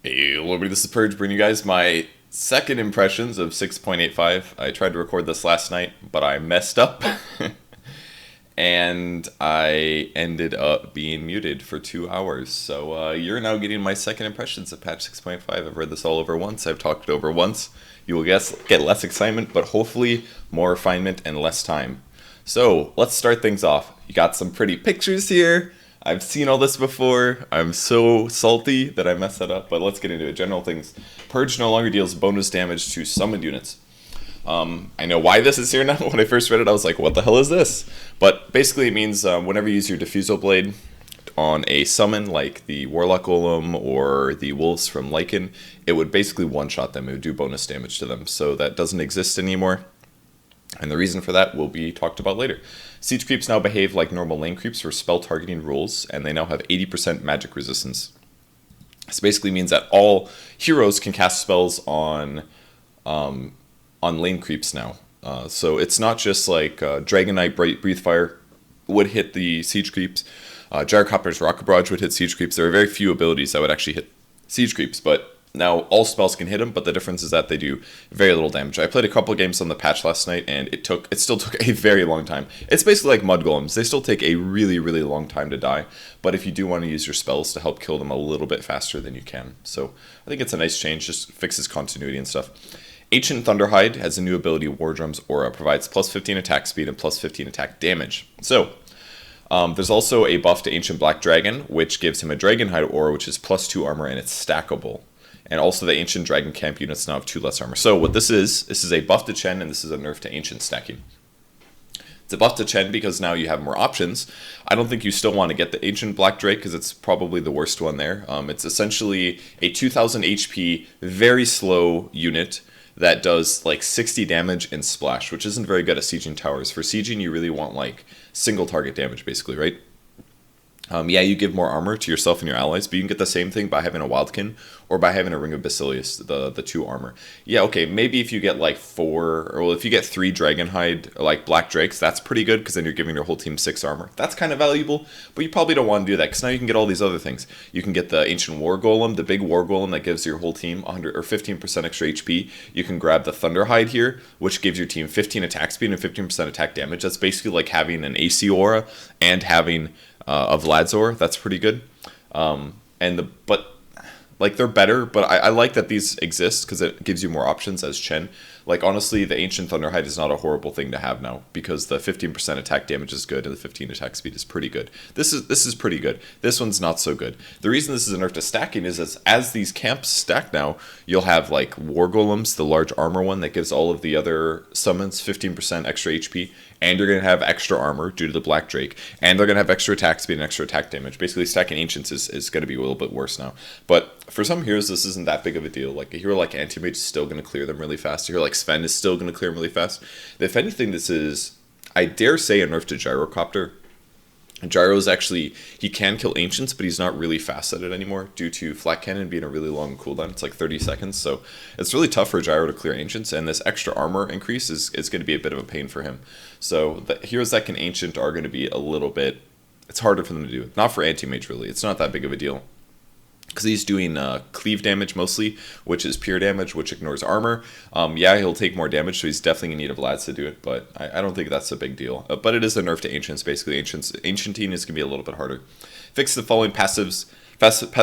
Hey, hello everybody, this is Purge, bringing you guys my second impressions of 6.85. I tried to record this last night, but I messed up, and I ended up being muted for 2 hours. So you're now getting my second impressions of patch 6.5. I've read this all over once, I've talked it over once. You will get less excitement, but hopefully more refinement and less time. So let's start things off. You got some pretty pictures here. I've seen all this before. I'm so salty that I messed that up, but let's get into it. General things. Purge no longer deals bonus damage to summoned units. I know why this is here now. When I first read it, I was like, what the hell is this? But basically it means whenever you use your Diffusal Blade on a summon, like the Warlock Golem or the Wolves from Lycan, it would basically one-shot them. It would do bonus damage to them. So that doesn't exist anymore. And the reason for that will be talked about later. Siege creeps now behave like normal lane creeps for spell targeting rules, and they now have 80% magic resistance. This basically means that all heroes can cast spells on lane creeps now. So it's not just like Dragon Knight, Breathe Fire would hit the siege creeps. Gyrocopter's Rocket Barrage would hit siege creeps. There are very few abilities that would actually hit siege creeps, but now all spells can hit them, but the difference is that they do very little damage. I played a couple of games on the patch last night, and it still took a very long time. It's basically like mud golems. They still take a really, really long time to die, but if you do want to use your spells to help kill them a little bit faster, then you can. So I think it's a nice change, just fixes continuity and stuff. Ancient Thunderhide has a new ability, War Drum's Aura, provides plus 15 attack speed and plus 15 attack damage. So there's also a buff to Ancient Black Dragon, which gives him a Dragonhide Aura, which is plus 2 armor, and it's stackable. And also the Ancient Dragon Camp units now have 2 less armor. So what this is a buff to Chen, and this is a nerf to Ancient stacking. It's a buff to Chen because now you have more options. I don't think you still want to get the Ancient Black Drake because it's probably the worst one there. It's essentially a 2000 HP, very slow unit that does like 60 damage and splash, which isn't very good at sieging towers. For sieging, you really want like single target damage basically, right? Yeah, you give more armor to yourself and your allies, but you can get the same thing by having a Wildkin or by having a Ring of Basilius, the 2 armor. Yeah, okay, maybe if you get like 4, or well, if you get 3 Dragonhide, like Black Drakes, that's pretty good because then you're giving your whole team 6 armor. That's kind of valuable, but you probably don't want to do that because now you can get all these other things. You can get the Ancient War Golem, the big War Golem that gives your whole team 100 or 15% extra HP. You can grab the Thunderhide here, which gives your team 15 attack speed and 15% attack damage. That's basically like having an AC aura and having of Vladzor. That's pretty good. But like they're better, but I like that these exist because it gives you more options as Chen. Like honestly, the Ancient Thunderhide is not a horrible thing to have now because the 15% attack damage is good and the 15 attack speed is pretty good. This is pretty good. This one's not so good. The reason this is a nerf to stacking is as these camps stack now, you'll have like War Golems, the large armor one that gives all of the other summons 15% extra HP, and you're going to have extra armor due to the Black Drake, and they're going to have extra attack speed and extra attack damage. Basically, stacking Ancients is going to be a little bit worse now. But for some heroes, this isn't that big of a deal. Like a hero like Anti-Mage is still going to clear them really fast. A hero like Sven is still going to clear them really fast. If anything, this is, I dare say, a nerf to Gyrocopter. Gyro is actually, he can kill Ancients, but he's not really fast at it anymore due to Flat Cannon being a really long cooldown. It's like 30 seconds, so it's really tough for Gyro to clear Ancients, and this extra armor increase is going to be a bit of a pain for him. So the heroes that can Ancient are going to be a little bit, it's harder for them to do. Not for Anti-Mage, really. It's not that big of a deal. Because he's doing cleave damage mostly, which is pure damage, which ignores armor. Yeah, he'll take more damage, so he's definitely going to need a Vlad to do it, but I don't think that's a big deal. But it is a nerf to Ancients, basically. Ancienting is going to be a little bit harder. Fix the following passive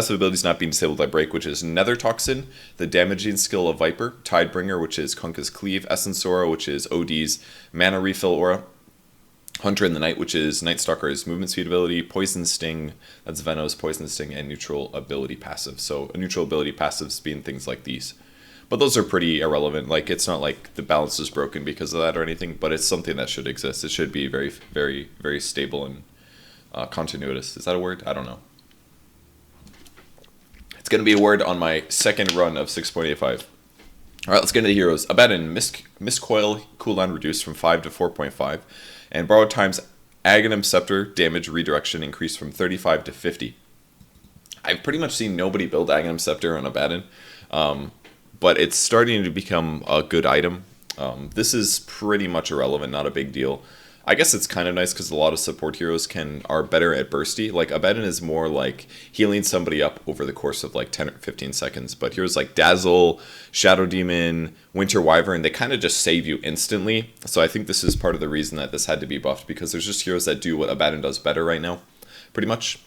abilities not being disabled by break, which is Nether Toxin, the damaging skill of Viper, Tidebringer, which is Kunkka's Cleave, Essence Aura, which is OD's Mana Refill Aura, Hunter in the Night, which is Night Stalker's movement speed ability, Poison Sting, that's Venom's Poison Sting, and neutral ability passive. So neutral ability passives being things like these. But those are pretty irrelevant. Like it's not like the balance is broken because of that or anything, but it's something that should exist. It should be very, very, very stable and continuous. Is that a word? I don't know. It's going to be a word on my second run of 6.85. Alright, let's get into the heroes. Abaddon, Mistcoil cooldown reduced from 5 to 4.5. And Borrowed Time's Aghanim Scepter damage redirection increased from 35 to 50. I've pretty much seen nobody build Aghanim Scepter on Abaddon, but it's starting to become a good item. This is pretty much irrelevant, not a big deal. I guess it's kind of nice because a lot of support heroes are better at bursty. Like Abaddon is more like healing somebody up over the course of like 10 or 15 seconds. But heroes like Dazzle, Shadow Demon, Winter Wyvern, they kind of just save you instantly. So I think this is part of the reason that this had to be buffed, because there's just heroes that do what Abaddon does better right now, pretty much.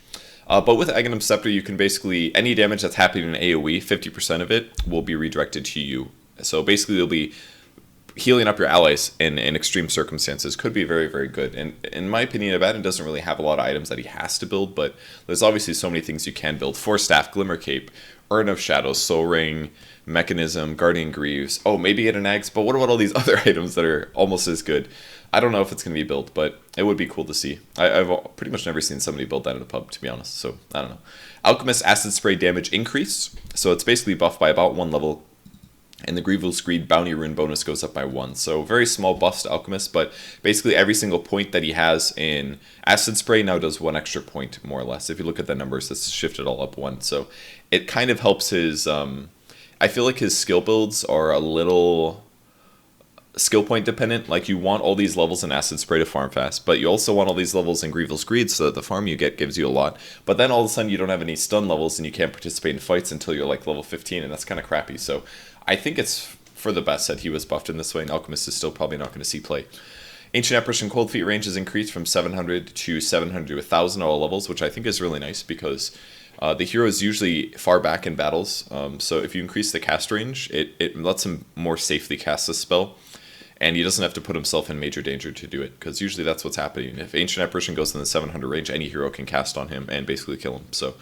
But with Aghanim Scepter, you can basically, any damage that's happening in AoE, 50% of it will be redirected to you. So basically, you'll be healing up your allies in extreme circumstances. Could be very, very good. And in my opinion, Abaddon doesn't really have a lot of items that he has to build, but there's obviously so many things you can build. Force Staff, Glimmer Cape, Urn of Shadows, Soul Ring, Mechanism, Guardian Greaves. Oh, maybe an Axe, but what about all these other items that are almost as good? I don't know if it's going to be built, but it would be cool to see. I've pretty much never seen somebody build that in a pub, to be honest, so I don't know. Alchemist Acid Spray damage increase, so it's basically buffed by about 1 level, and the Grievous Greed Bounty Rune bonus goes up by 1. So very small buffs to Alchemist, but basically every single point that he has in Acid Spray now does 1 extra point, more or less. If you look at the numbers, it's shifted all up 1, so it kind of helps his... I feel like his skill builds are a little skill point dependent. Like, you want all these levels in Acid Spray to farm fast, but you also want all these levels in Grievous Greed so that the farm you get gives you a lot. But then all of a sudden you don't have any stun levels and you can't participate in fights until you're like level 15, and that's kind of crappy. So I think it's for the best that he was buffed in this way, and Alchemist is still probably not going to see play. Ancient Apparition Cold Feet range is increased from 700 to 700 to 1000 at all levels, which I think is really nice because the hero is usually far back in battles. So if you increase the cast range, it lets him more safely cast this spell, and he doesn't have to put himself in major danger to do it, because usually that's what's happening. If Ancient Apparition goes in the 700 range, any hero can cast on him and basically kill him. So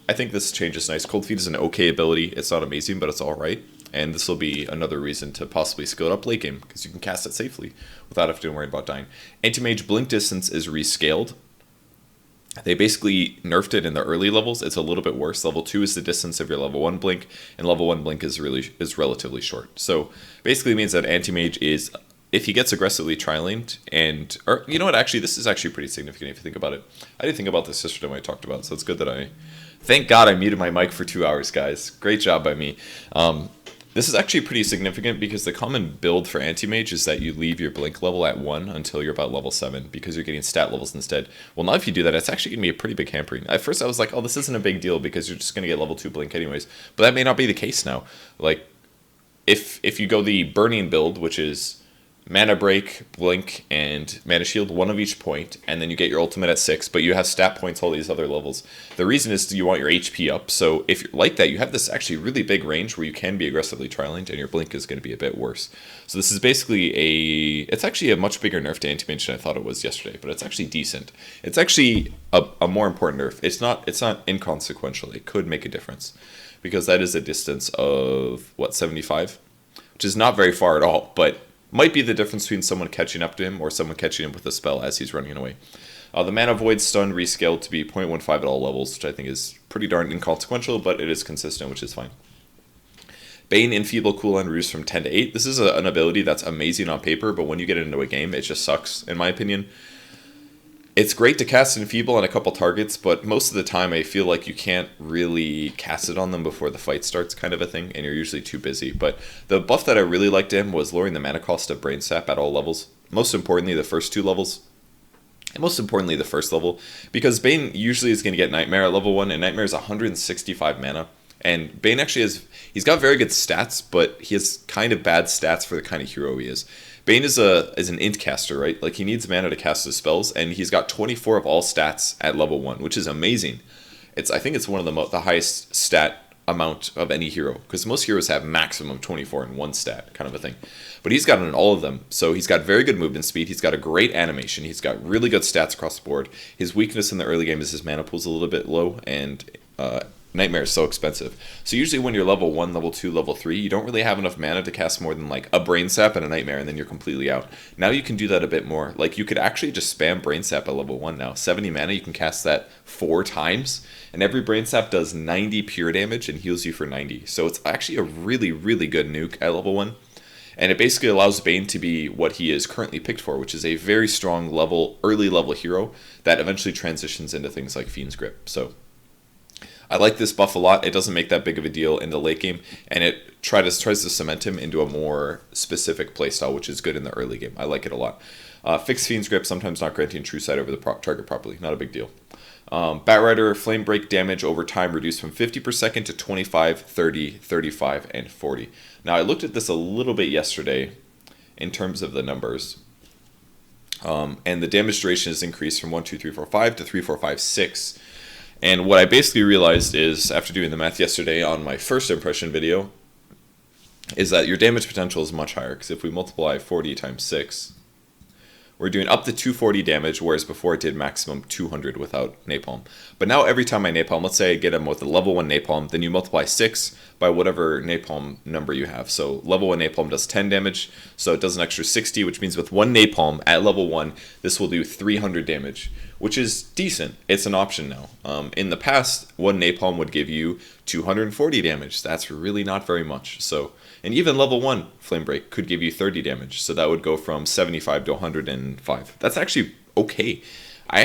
I think this change is nice. Cold Feet is an okay ability. It's not amazing, but it's alright. And this will be another reason to possibly skill it up late game, because you can cast it safely without having to worry about dying. Anti-Mage Blink Distance is rescaled. They basically nerfed it in the early levels. It's a little bit worse. Level 2 is the distance of your level 1 blink, and level 1 blink is relatively short. So basically it means that Anti-Mage is, if he gets aggressively tri-laned, or you know what, actually this is actually pretty significant if you think about it. I didn't think about this yesterday when I talked about it, so it's good that thank God I muted my mic for 2 hours, guys. Great job by me. This is actually pretty significant because the common build for Anti-Mage is that you leave your blink level at 1 until you're about level 7 because you're getting stat levels instead. Well, now if you do that, it's actually going to be a pretty big hampering. At first I was like, oh, this isn't a big deal because you're just going to get level 2 blink anyways. But that may not be the case now. Like, if you go the Burning build, which is Mana Break, Blink, and Mana Shield, 1 of each point, and then you get your ultimate at 6, but you have stat points all these other levels. The reason is you want your HP up, so if you're like that, you have this actually really big range where you can be aggressively tri-linked, and your Blink is going to be a bit worse. So this is basically it's actually a much bigger nerf to Anti-Mage than I thought it was yesterday, but it's actually decent. It's actually a more important nerf. It's not inconsequential. It could make a difference, because that is a distance of, what, 75? Which is not very far at all, but might be the difference between someone catching up to him or someone catching him with a spell as he's running away. The Mana Void stun rescaled to be 0.15 at all levels, which I think is pretty darn inconsequential, but it is consistent, which is fine. Bane Enfeeble cooldown reduced from 10 to 8. This is an ability that's amazing on paper, but when you get into a game, it just sucks, in my opinion. It's great to cast Enfeeble on a couple targets, but most of the time I feel like you can't really cast it on them before the fight starts, kind of a thing, and you're usually too busy. But the buff that I really liked him was lowering the mana cost of Brain Sap at all levels. Most importantly, the first 2 levels. And most importantly, the first level. Because Bane usually is going to get Nightmare at level 1, and Nightmare is 165 mana. And Bane actually he's got very good stats, but he has kind of bad stats for the kind of hero he is. Bane is an int caster, right? Like, he needs mana to cast his spells, and he's got 24 of all stats at level 1, which is amazing. I think it's one of the highest stat amount of any hero, because most heroes have maximum 24 in one stat, kind of a thing. But he's got it in all of them, so he's got very good movement speed, he's got a great animation, he's got really good stats across the board. His weakness in the early game is his mana pool's a little bit low, and Nightmare is so expensive. So usually when you're level 1, level 2, level 3, you don't really have enough mana to cast more than like a Brain Sap and a Nightmare, and then you're completely out. Now you can do that a bit more. Like, you could actually just spam Brain Sap at level 1 now. 70 mana, you can cast that 4 times, and every Brain Sap does 90 pure damage and heals you for 90. So it's actually a really, really good nuke at level 1. And it basically allows Bane to be what he is currently picked for, which is a very strong early level hero that eventually transitions into things like Fiend's Grip. So I like this buff a lot. It doesn't make that big of a deal in the late game, and it tries to cement him into a more specific playstyle, which is good in the early game. I like it a lot. Fixed Fiend's Grip, sometimes not granting True Sight over the target properly. Not a big deal. Batrider, Flame Break damage over time reduced from 50 per second to 25, 30, 35, and 40. Now, I looked at this a little bit yesterday in terms of the numbers. And the damage duration is increased from 1, 2, 3, 4, 5 to 3, 4, 5, 6. And what I basically realized is, after doing the math yesterday on my first impression video, is that your damage potential is much higher. Because if we multiply 40 times 6, we're doing up to 240 damage, whereas before it did maximum 200 without Napalm. But now every time I Napalm, let's say I get him with a level 1 Napalm, then you multiply 6 by whatever Napalm number you have. So level 1 Napalm does 10 damage, so it does an extra 60, which means with 1 Napalm at level 1, this will do 300 damage, which is decent. It's an option now. In the past, 1 Napalm would give you 240 damage. That's really not very much. So, and even level 1 Flame Break could give you 30 damage, so that would go from 75 to 105. That's actually okay.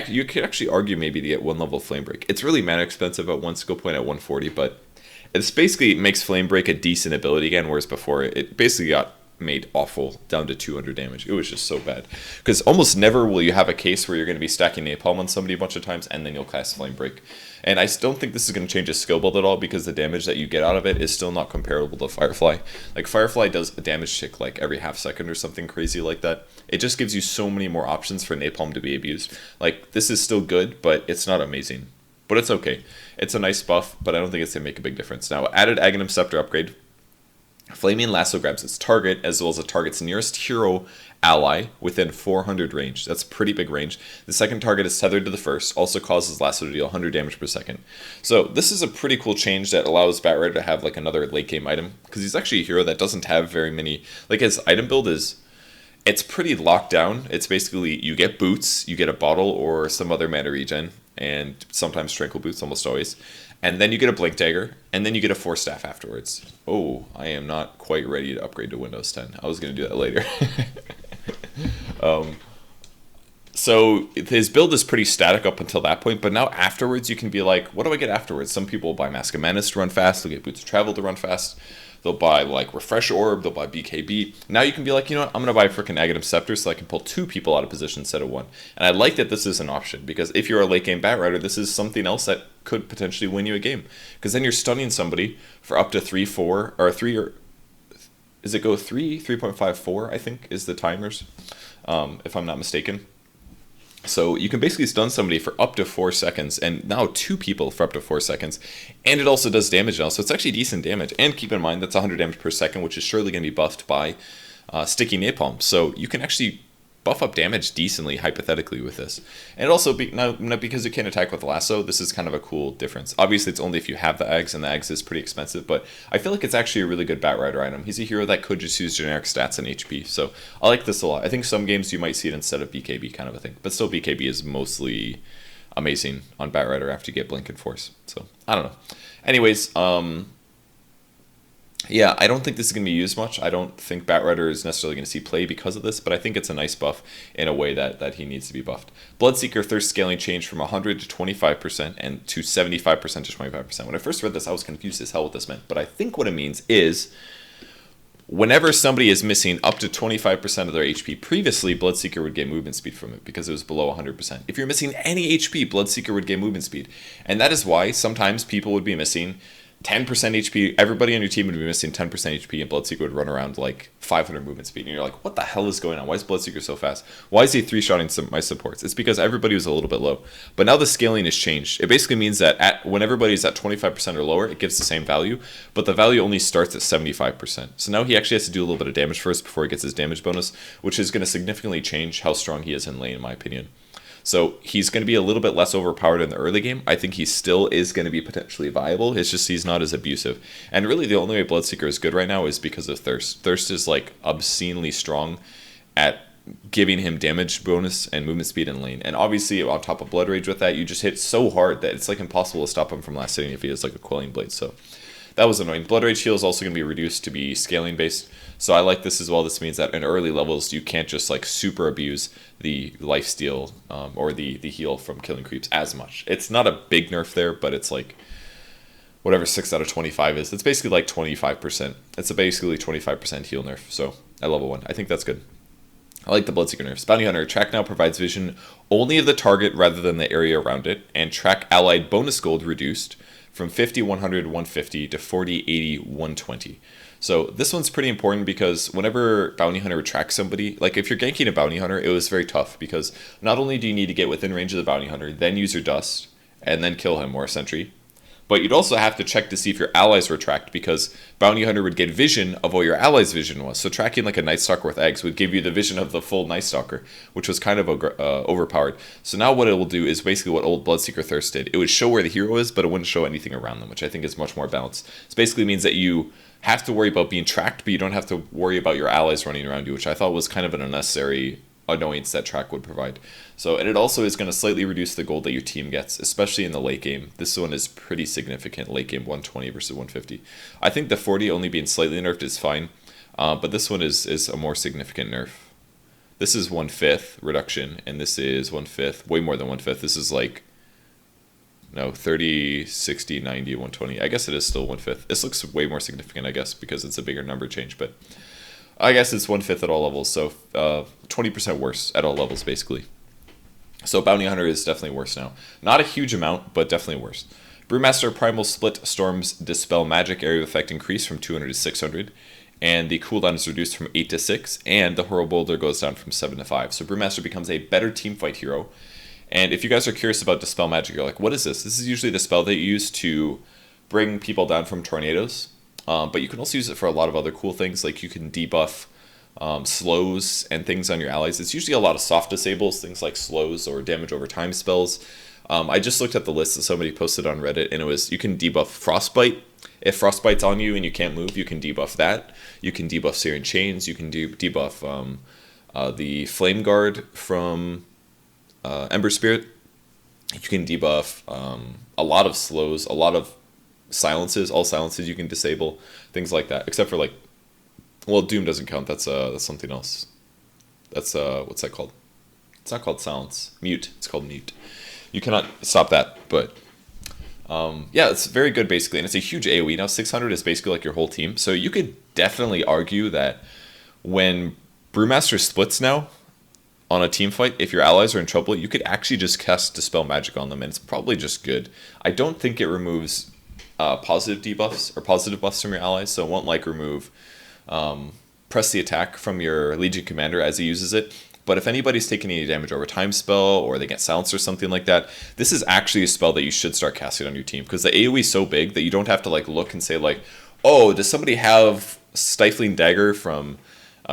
You could actually argue maybe to get 1 level Flame Break. It's really mana expensive at 1 skill point at 140, but it's basically makes Flame Break a decent ability again, whereas before it basically got made awful down to 200 damage. It was just so bad. Because almost never will you have a case where you're going to be stacking Napalm on somebody a bunch of times and then you'll cast Flame Break. And I don't think this is going to change his skill build at all, because the damage that you get out of it is still not comparable to Firefly. Like, Firefly does a damage tick like every half second or something crazy like that. It just gives you so many more options for Napalm to be abused. Like, this is still good, but it's not amazing. But it's okay. It's a nice buff, but I don't think it's going to make a big difference. Now, added Aghanim Scepter upgrade. Flaming Lasso grabs its target as well as the target's nearest hero ally within 400 range. That's pretty big range. The second target is tethered to the first, also causes Lasso to deal 100 damage per second. So this is a pretty cool change that allows Batrider to have like another late game item, because he's actually a hero that doesn't have very many, like his item build is, it's pretty locked down. It's basically you get boots, you get a bottle or some other mana regen, and sometimes tranquil boots, almost always. And then you get a Blink Dagger, and then you get a Force Staff afterwards. Oh, I am not quite ready to upgrade to Windows 10. I was going to do that later. So his build is pretty static up until that point, but now afterwards you can be like, what do I get afterwards? Some people buy Mask of Menace to run fast, they'll get Boots of Travel to run fast, they'll buy like Refresh Orb, they'll buy BKB. Now you can be like, you know what, I'm going to buy a freaking Aghanim Scepter so I can pull 2 people out of position instead of 1. And I like that this is an option, because if you're a late game Batrider, this is something else that could potentially win you a game. Because then you're stunning somebody for up to 3, 4, or 3, or does it go 3, 3.54, I think, is the timers, if I'm not mistaken. So you can basically stun somebody for up to 4 seconds, and now 2 people for up to 4 seconds, and it also does damage now, so it's actually decent damage. And keep in mind, that's 100 damage per second, which is surely going to be buffed by Sticky Napalm. So you can actually buff up damage decently, hypothetically, with this. And it also, now because you can't attack with Lasso, this is kind of a cool difference. Obviously, it's only if you have the eggs, and the eggs is pretty expensive, but I feel like it's actually a really good Batrider item. He's a hero that could just use generic stats and HP, so I like this a lot. I think some games you might see it instead of BKB kind of a thing, but still BKB is mostly amazing on Batrider after you get Blink and Force, so I don't know. Anyways, yeah, I don't think this is going to be used much. I don't think Batrider is necessarily going to see play because of this, but I think it's a nice buff in a way that he needs to be buffed. Bloodseeker Thirst scaling changed from 100 to 25% and to 75% to 25%. When I first read this, I was confused as hell what this meant, but I think what it means is whenever somebody is missing up to 25% of their HP, previously Bloodseeker would get movement speed from it because it was below 100%. If you're missing any HP, Bloodseeker would get movement speed. And that is why sometimes people would be missing 10% HP, everybody on your team would be missing 10% HP, and Bloodseeker would run around like 500 movement speed. And you're like, what the hell is going on? Why is Bloodseeker so fast? Why is he 3-shotting my supports? It's because everybody was a little bit low. But now the scaling has changed. It basically means that when everybody's at 25% or lower, it gives the same value, but the value only starts at 75%. So now he actually has to do a little bit of damage first before he gets his damage bonus, which is going to significantly change how strong he is in lane, in my opinion. So he's going to be a little bit less overpowered in the early game. I think he still is going to be potentially viable. It's just he's not as abusive. And really the only way Bloodseeker is good right now is because of Thirst. Thirst is like obscenely strong at giving him damage bonus and movement speed in lane. And obviously on top of Blood Rage with that, you just hit so hard that it's like impossible to stop him from last hitting if he has like a Quelling Blade. So that was annoying. Blood Rage heal is also going to be reduced to be scaling based. So I like this as well. This means that in early levels, you can't just like super abuse the lifesteal or the heal from killing creeps as much. It's not a big nerf there, but it's like whatever 6 out of 25 is. It's basically like 25%. It's a basically 25% heal nerf. So at level 1, I think that's good. I like the Bloodseeker nerfs. Bounty Hunter, track now provides vision only of the target rather than the area around it, and track allied bonus gold reduced from 50, 100, 150 to 40, 80, 120. So this one's pretty important because whenever Bounty Hunter would track somebody, like if you're ganking a Bounty Hunter, it was very tough because not only do you need to get within range of the Bounty Hunter, then use your Dust, and then kill him or a Sentry, but you'd also have to check to see if your allies were tracked because Bounty Hunter would get vision of what your allies' vision was. So tracking like a Night Stalker with eggs would give you the vision of the full Night Stalker, which was kind of overpowered. So now what it will do is basically what old Bloodseeker Thirst did. It would show where the hero is, but it wouldn't show anything around them, which I think is much more balanced. This basically means that you have to worry about being tracked, but you don't have to worry about your allies running around you, which I thought was kind of an unnecessary annoyance that track would provide. So, and it also is going to slightly reduce the gold that your team gets, especially in the late game. This one is pretty significant, late game 120 versus 150. I think the 40 only being slightly nerfed is fine, but this one is a more significant nerf. This is 1/5 reduction, and this is 1/5, way more than 1/5. This is like, no, 30, 60, 90, 120. I guess it is still 1/5. This looks way more significant, I guess, because it's a bigger number change, but I guess it's 1/5 at all levels, so 20% worse at all levels, basically. So Bounty Hunter is definitely worse now. Not a huge amount, but definitely worse. Brewmaster Primal Split Storm's Dispel Magic area effect increased from 200 to 600, and the cooldown is reduced from 8 to 6, and the Horror Boulder goes down from 7 to 5. So Brewmaster becomes a better teamfight hero. And if you guys are curious about Dispel Magic, you're like, what is this? This is usually the spell that you use to bring people down from tornadoes. But you can also use it for a lot of other cool things, like you can debuff slows and things on your allies. It's usually a lot of soft disables, things like slows or damage over time spells. I just looked at the list that somebody posted on Reddit, and it was you can debuff Frostbite. If Frostbite's on you and you can't move, you can debuff that. You can debuff Searing Chains. You can debuff the Flame Guard from Ember Spirit. You can debuff a lot of slows, a lot of silences, all silences you can disable, things like that, except for like, well, Doom doesn't count. That's something else. That's what's that called? It's not called silence. Mute. It's called mute. You cannot stop that, but yeah, it's very good basically, and it's a huge AoE now. 600 is basically like your whole team, so you could definitely argue that when Brewmaster splits now on a team fight, if your allies are in trouble, you could actually just cast Dispel Magic on them, and it's probably just good. I don't think it removes positive debuffs or positive buffs from your allies, so it won't like remove press the attack from your Legion Commander as he uses it. But if anybody's taking any damage over time spell or they get silenced or something like that, this is actually a spell that you should start casting on your team, because the AoE is so big that you don't have to like look and say like, oh, does somebody have Stifling Dagger from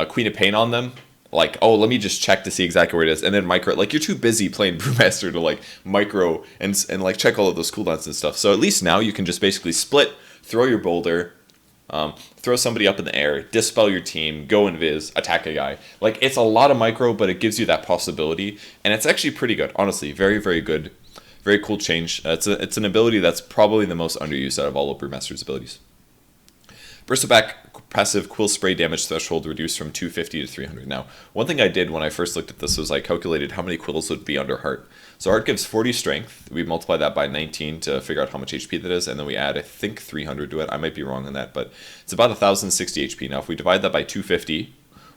Queen of Pain on them? Like, oh, let me just check to see exactly where it is, and then micro. Like, you're too busy playing Brewmaster to like micro and like check all of those cooldowns and stuff. So at least now you can just basically split, throw your boulder, throw somebody up in the air, dispel your team, go invis, attack a guy. Like, it's a lot of micro, but it gives you that possibility, and it's actually pretty good. Honestly, very, very good, very cool change. It's an ability that's probably the most underused out of all of Brewmaster's abilities. Bristleback passive Quill Spray damage threshold reduced from 250 to 300. Now, one thing I did when I first looked at this was I calculated how many quills would be under Heart. So Heart gives 40 strength. We multiply that by 19 to figure out how much HP that is, and then we add, I think, 300 to it. I might be wrong on that, but it's about 1,060 HP. Now, if we divide that by 250,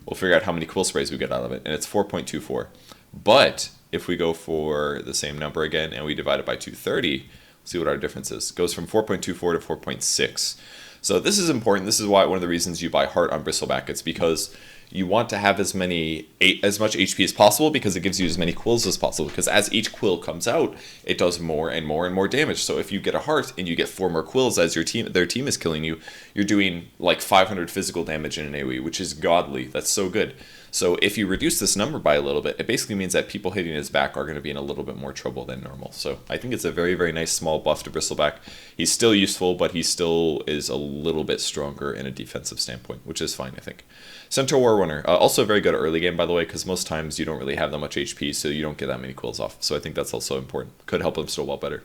we'll figure out how many Quill Sprays we get out of it, and it's 4.24. But if we go for the same number again and we divide it by 230, we'll see what our difference is. It goes from 4.24 to 4.6. So this is important. This is why one of the reasons you buy Heart on Bristleback. It's because you want to have as much HP as possible, because it gives you as many quills as possible. Because as each quill comes out, it does more and more and more damage. So if you get a Heart and you get 4 more quills as their team is killing you, you're doing like 500 physical damage in an AoE, which is godly. That's so good. So if you reduce this number by a little bit, it basically means that people hitting his back are going to be in a little bit more trouble than normal. So I think it's a very, very nice small buff to Bristleback. He's still useful, but he still is a little bit stronger in a defensive standpoint, which is fine, I think. Centaur Warrunner, also very good early game, by the way, because most times you don't really have that much HP, so you don't get that many quills off. So I think that's also important. Could help him still well better.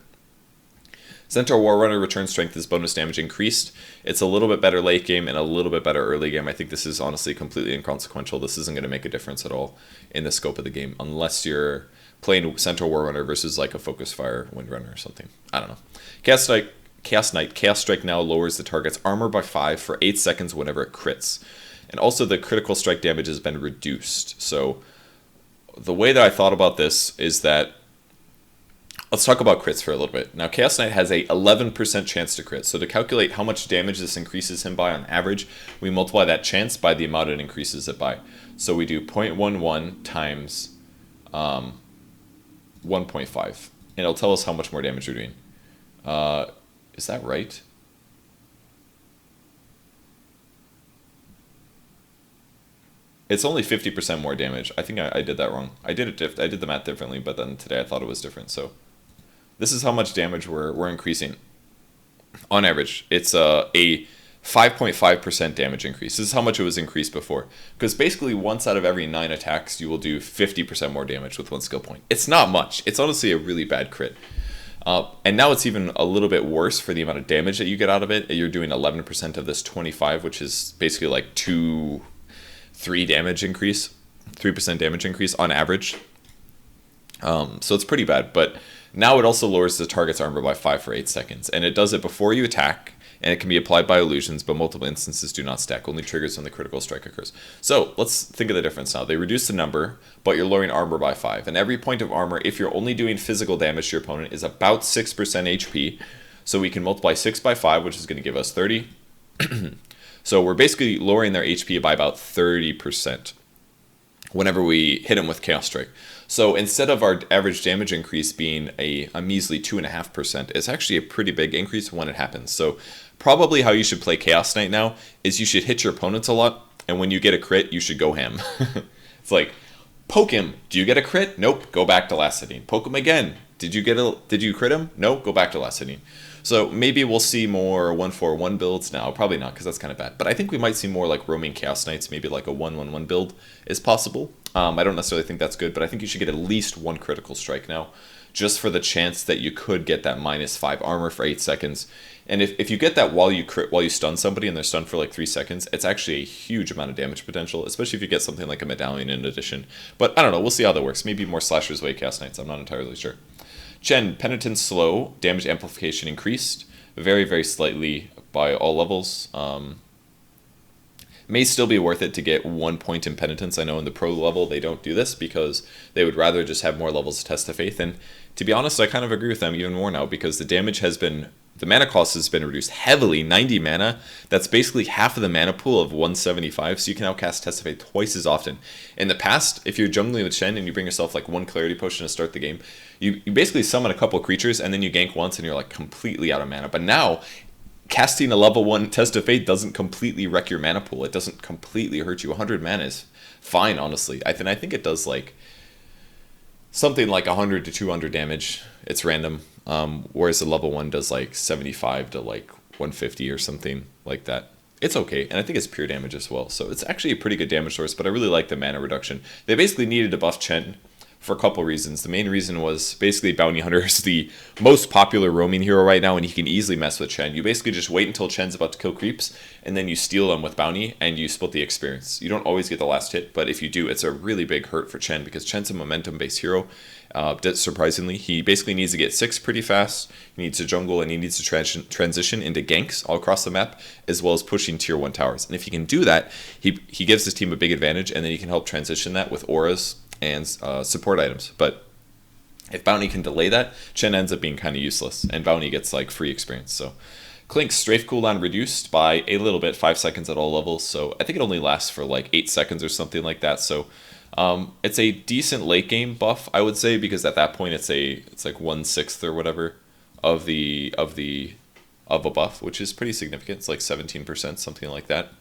Centaur Warrunner return strength is bonus damage increased. It's a little bit better late game and a little bit better early game. I think this is honestly completely inconsequential. This isn't going to make a difference at all in the scope of the game, unless you're playing Centaur Warrunner versus like a Focus Fire Windrunner or something. I don't know. Chaos Knight, Chaos Strike now lowers the target's armor by 5 for 8 seconds whenever it crits. And also the critical strike damage has been reduced. So the way that I thought about this is that, let's talk about crits for a little bit. Now, Chaos Knight has a 11% chance to crit. So to calculate how much damage this increases him by on average, we multiply that chance by the amount it increases it by. So we do 0.11 times 1.5. And it'll tell us how much more damage you're doing. Is that right? It's only 50% more damage. I think I did that wrong. I did the math differently, but then today I thought it was different. So this is how much damage we're increasing. On average, it's a 5.5% damage increase. This is how much it was increased before. Because basically once out of every 9 attacks, you will do 50% more damage with 1 skill point. It's not much. It's honestly a really bad crit. And now it's even a little bit worse for the amount of damage that you get out of it. You're doing 11% of this 25, which is basically like 3 damage increase, 3% damage increase on average. So it's pretty bad, but now it also lowers the target's armor by 5 for 8 seconds, and it does it before you attack, and it can be applied by illusions, but multiple instances do not stack, only triggers when the critical strike occurs. So let's think of the difference now. They reduce the number, but you're lowering armor by 5, and every point of armor, if you're only doing physical damage to your opponent, is about 6% HP, so we can multiply 6 by 5, which is going to give us 30. So we're basically lowering their HP by about 30% whenever we hit them with Chaos Strike. So instead of our average damage increase being a measly 2.5%, it's actually a pretty big increase when it happens. So probably how you should play Chaos Knight now is you should hit your opponents a lot, and when you get a crit, you should go ham. It's like, poke him. Do you get a crit? Nope. Go back to last hitting. Poke him again. Did you crit him? No. Go back to last hitting. So maybe we'll see more 1-4-1 builds now. Probably not, because that's kind of bad. But I think we might see more like roaming Chaos Knights. Maybe like a 1-1-1 build is possible. I don't necessarily think that's good, but I think you should get at least 1 critical strike now, just for the chance that you could get that -5 armor for 8 seconds. And if you get that while you stun somebody and they're stunned for like 3 seconds, it's actually a huge amount of damage potential, especially if you get something like a medallion in addition. But I don't know. We'll see how that works. Maybe more Slasher's Way Chaos Knights. I'm not entirely sure. Chen, Penitence slow, damage amplification increased, very, very slightly by all levels. May still be worth it to get 1 point in Penitence. I know in the pro level they don't do this because they would rather just have more levels to test the faith. And to be honest, I kind of agree with them even more now because the mana cost has been reduced heavily, 90 mana. That's basically half of the mana pool of 175, so you can now cast Test of Fate twice as often. In the past, if you're jungling with Shen and you bring yourself like 1 Clarity Potion to start the game, you basically summon a couple creatures and then you gank once and you're like completely out of mana. But now, casting a level 1 Test of Fate doesn't completely wreck your mana pool. It doesn't completely hurt you. 100 mana is fine, honestly. I think it does like something like 100 to 200 damage. It's random. Whereas the level 1 does like 75 to like 150 or something like that. It's okay, and I think it's pure damage as well. So it's actually a pretty good damage source, but I really like the mana reduction. They basically needed to buff Chen for a couple reasons. The main reason was basically Bounty Hunter is the most popular roaming hero right now, and he can easily mess with Chen. You basically just wait until Chen's about to kill creeps, and then you steal them with Bounty, and you split the experience. You don't always get the last hit, but if you do, it's a really big hurt for Chen, because Chen's a momentum-based hero. Surprisingly, he basically needs to get 6 pretty fast, he needs to jungle, and he needs to transition into ganks all across the map, as well as pushing tier 1 towers. And if he can do that, he gives his team a big advantage, and then he can help transition that with auras and support items. But if Bounty can delay that, Chen ends up being kind of useless, and Bounty gets like free experience. So Clink's strafe cooldown reduced by a little bit, 5 seconds at all levels, so I think it only lasts for like 8 seconds or something like that. So it's a decent late game buff, I would say, because at that point it's like 1/6 or whatever of a buff, which is pretty significant. It's like 17%, something like that.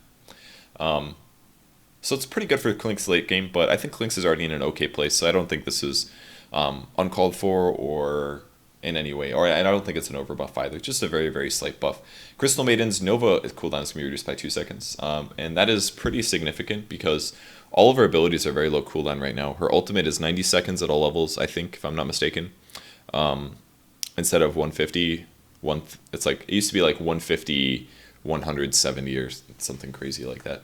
So it's pretty good for Clink's late game, but I think Clink's is already in an okay place, so I don't think this is uncalled for or in any way. And I don't think it's an overbuff either, just a very, very slight buff. Crystal Maiden's Nova cooldown is going to be reduced by 2 seconds, and that is pretty significant because all of her abilities are very low cooldown right now. Her ultimate is 90 seconds at all levels, I think, if I'm not mistaken, instead of 150. It's like, it used to be like 150, 170 or something crazy like that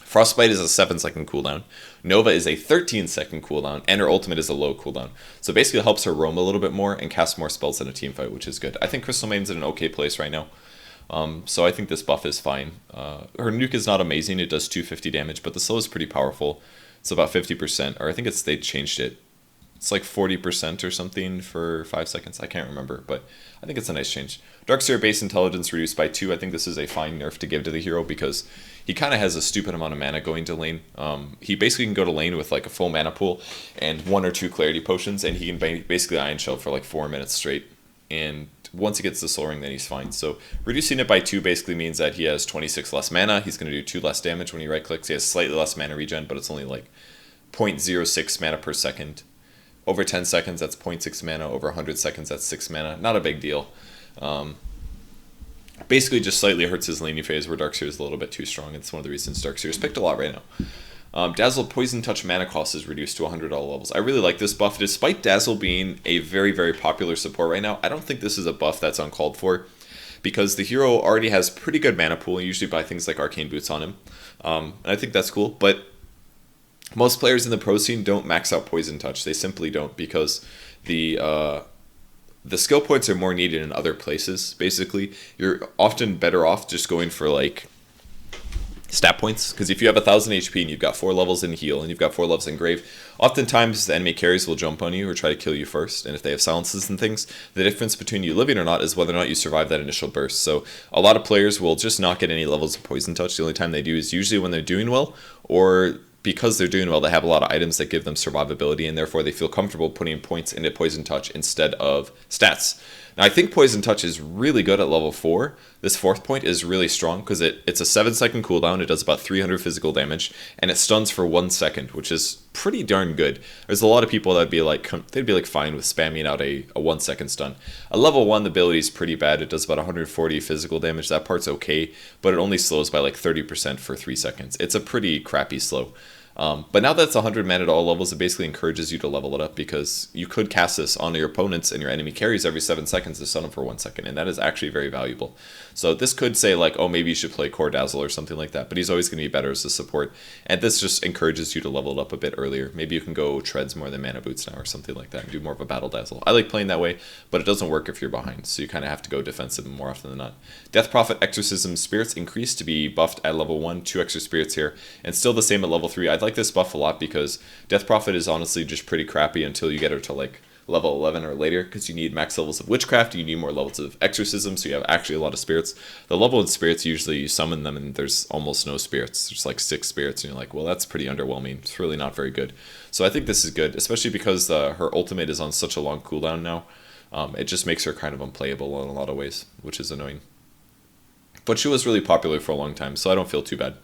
Frostbite is a 7-second cooldown. Nova is a 13-second cooldown, and her ultimate is a low cooldown. So basically it helps her roam a little bit more and cast more spells in a team fight, which is good. I think Crystal Maiden's in an okay place right now. So I think this buff is fine. Her nuke is not amazing. It does 250 damage, but the slow is pretty powerful. It's about 50%, or I think they changed it. It's like 40% or something for 5 seconds. I can't remember, but I think it's a nice change. Darkseer base intelligence reduced by 2. I think this is a fine nerf to give to the hero because he kind of has a stupid amount of mana going to lane. He basically can go to lane with like a full mana pool and 1 or 2 clarity potions, and he can basically Iron Shell for like 4 minutes straight. And once he gets the Soul Ring, then he's fine. So reducing it by 2 basically means that he has 26 less mana. He's going to do 2 less damage when he right clicks. He has slightly less mana regen, but it's only like 0.06 mana per second. Over 10 seconds, that's 0.6 mana. Over 100 seconds, that's 6 mana. Not a big deal. Basically, just slightly hurts his laning phase where Darkseer is a little bit too strong. It's one of the reasons Darkseer is picked a lot right now. Dazzle Poison Touch mana cost is reduced to 100 all levels. I really like this buff. Despite Dazzle being a very, very popular support right now, I don't think this is a buff that's uncalled for because the hero already has pretty good mana pool. You usually buy things like Arcane Boots on him. And I think that's cool, but most players in the pro scene don't max out Poison Touch. They simply don't because the skill points are more needed in other places, basically. You're often better off just going for, like, stat points. Because if you have 1,000 HP and you've got 4 levels in heal and you've got 4 levels in grave, oftentimes the enemy carries will jump on you or try to kill you first. And if they have silences and things, the difference between you living or not is whether or not you survive that initial burst. So a lot of players will just not get any levels of Poison Touch. The only time they do is usually when they're doing well, or because they're doing well, they have a lot of items that give them survivability, and therefore they feel comfortable putting points into Poison Touch instead of stats. Now, I think Poison Touch is really good at level 4. This 4th point is really strong because it's a 7-second cooldown. It does about 300 physical damage, and it stuns for 1 second, which is pretty darn good. There's a lot of people that'd be like fine with spamming out a 1-second stun. A level 1, the ability is pretty bad. It does about 140 physical damage. That part's okay, but it only slows by like 30% for 3 seconds. It's a pretty crappy slow. But now that's 100 mana at all levels, it basically encourages you to level it up because you could cast this on your opponents and your enemy carries every 7 seconds to stun them for 1 second, and that is actually very valuable. So this could say like, oh, maybe you should play Core Dazzle or something like that, but he's always going to be better as a support, and this just encourages you to level it up a bit earlier. Maybe you can go Treads more than Mana Boots now or something like that and do more of a Battle Dazzle. I like playing that way, but it doesn't work if you're behind, so you kind of have to go defensive more often than not. Death Prophet Exorcism Spirits increased to be buffed at level 1, 2 extra spirits here, and still the same at level 3. I'd like this buff a lot because Death Prophet is honestly just pretty crappy until you get her to like level 11 or later, because you need max levels of Witchcraft, you need more levels of Exorcism, so you have actually a lot of spirits. The level in spirits, usually you summon them and there's almost no spirits. There's like 6 spirits and you're like, well, that's pretty underwhelming. It's really not very good. So I think this is good, especially because her ultimate is on such a long cooldown now. It just makes her kind of unplayable in a lot of ways, which is annoying. But she was really popular for a long time, so I don't feel too bad.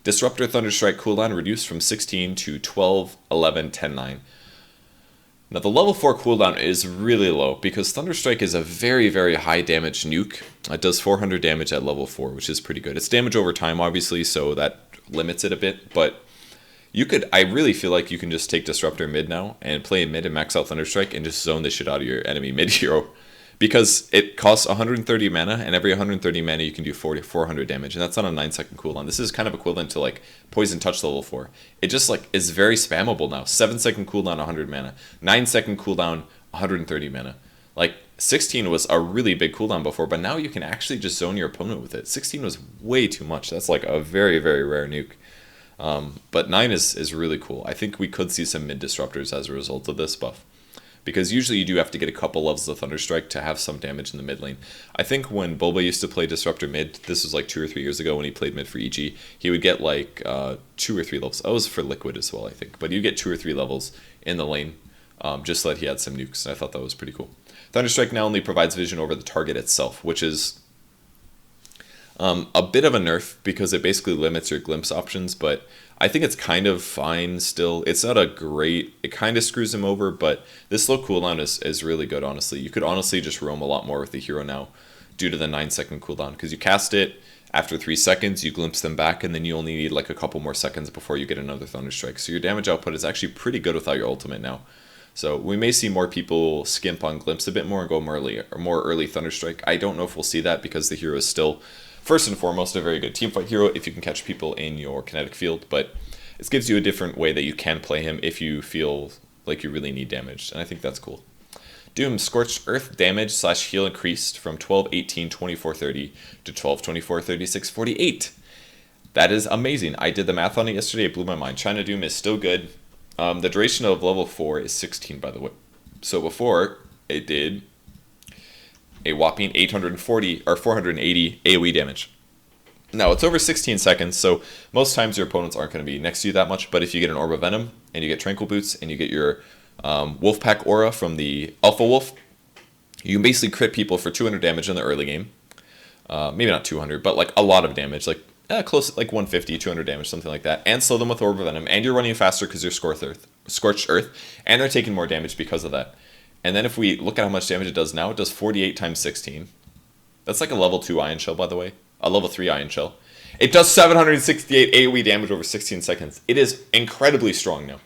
Disruptor Thunderstrike cooldown reduced from 16 to 12, 11, 10, 9. Now the level 4 cooldown is really low because Thunderstrike is a very, very high damage nuke. It does 400 damage at level 4, which is pretty good. It's damage over time, obviously, so that limits it a bit, but I really feel like you can just take Disruptor mid now and play mid and max out Thunderstrike and just zone the shit out of your enemy mid hero. Because it costs 130 mana, and every 130 mana you can do 400 damage, and that's on a 9-second cooldown. This is kind of equivalent to like Poison Touch level 4. It just like is very spammable now. 7-second cooldown, 100 mana. 9-second cooldown, 130 mana. Like 16 was a really big cooldown before, but now you can actually just zone your opponent with it. 16 was way too much. That's like a very, very rare nuke. But 9 is really cool. I think we could see some mid disruptors as a result of this buff. Because usually you do have to get a couple levels of Thunderstrike to have some damage in the mid lane. I think when Boba used to play Disruptor mid, this was like 2 or 3 years ago when he played mid for EG, he would get like 2 or 3 levels. That was for Liquid as well, I think. But you get 2 or 3 levels in the lane, just so that he had some nukes. And I thought that was pretty cool. Thunderstrike now only provides vision over the target itself, which is a bit of a nerf because it basically limits your glimpse options, but I think it's kind of fine still. It's not a great, it kind of screws him over, but this low cooldown is really good, honestly. You could honestly just roam a lot more with the hero now due to the 9-second cooldown, because you cast it, after 3 seconds, you glimpse them back, and then you only need like a couple more seconds before you get another Thunderstrike. So your damage output is actually pretty good without your ultimate now. So we may see more people skimp on glimpse a bit more and go more early Thunderstrike. I don't know if we'll see that because the hero is still first and foremost, a very good teamfight hero if you can catch people in your kinetic field, but it gives you a different way that you can play him if you feel like you really need damage, and I think that's cool. Doom, Scorched Earth damage / heal increased from 12, 18, 24, 30 to 12, 24, 36, 48. That is amazing. I did the math on it yesterday. It blew my mind. China Doom is still good. The duration of level 4 is 16, by the way. So before, it did a whopping 840 or 480 AoE damage. Now, it's over 16 seconds, so most times your opponents aren't going to be next to you that much, but if you get an Orb of Venom, and you get Tranquil Boots, and you get your Wolfpack Aura from the Alpha Wolf, you can basically crit people for 200 damage in the early game. Maybe not 200, but like a lot of damage, like close, like 150, 200 damage, something like that, and slow them with Orb of Venom, and you're running faster because you're Scorched Earth, and they're taking more damage because of that. And then if we look at how much damage it does now, it does 48 times 16. That's like a level 2 Ion Shell, by the way. A level 3 Ion Shell. It does 768 AoE damage over 16 seconds. It is incredibly strong now.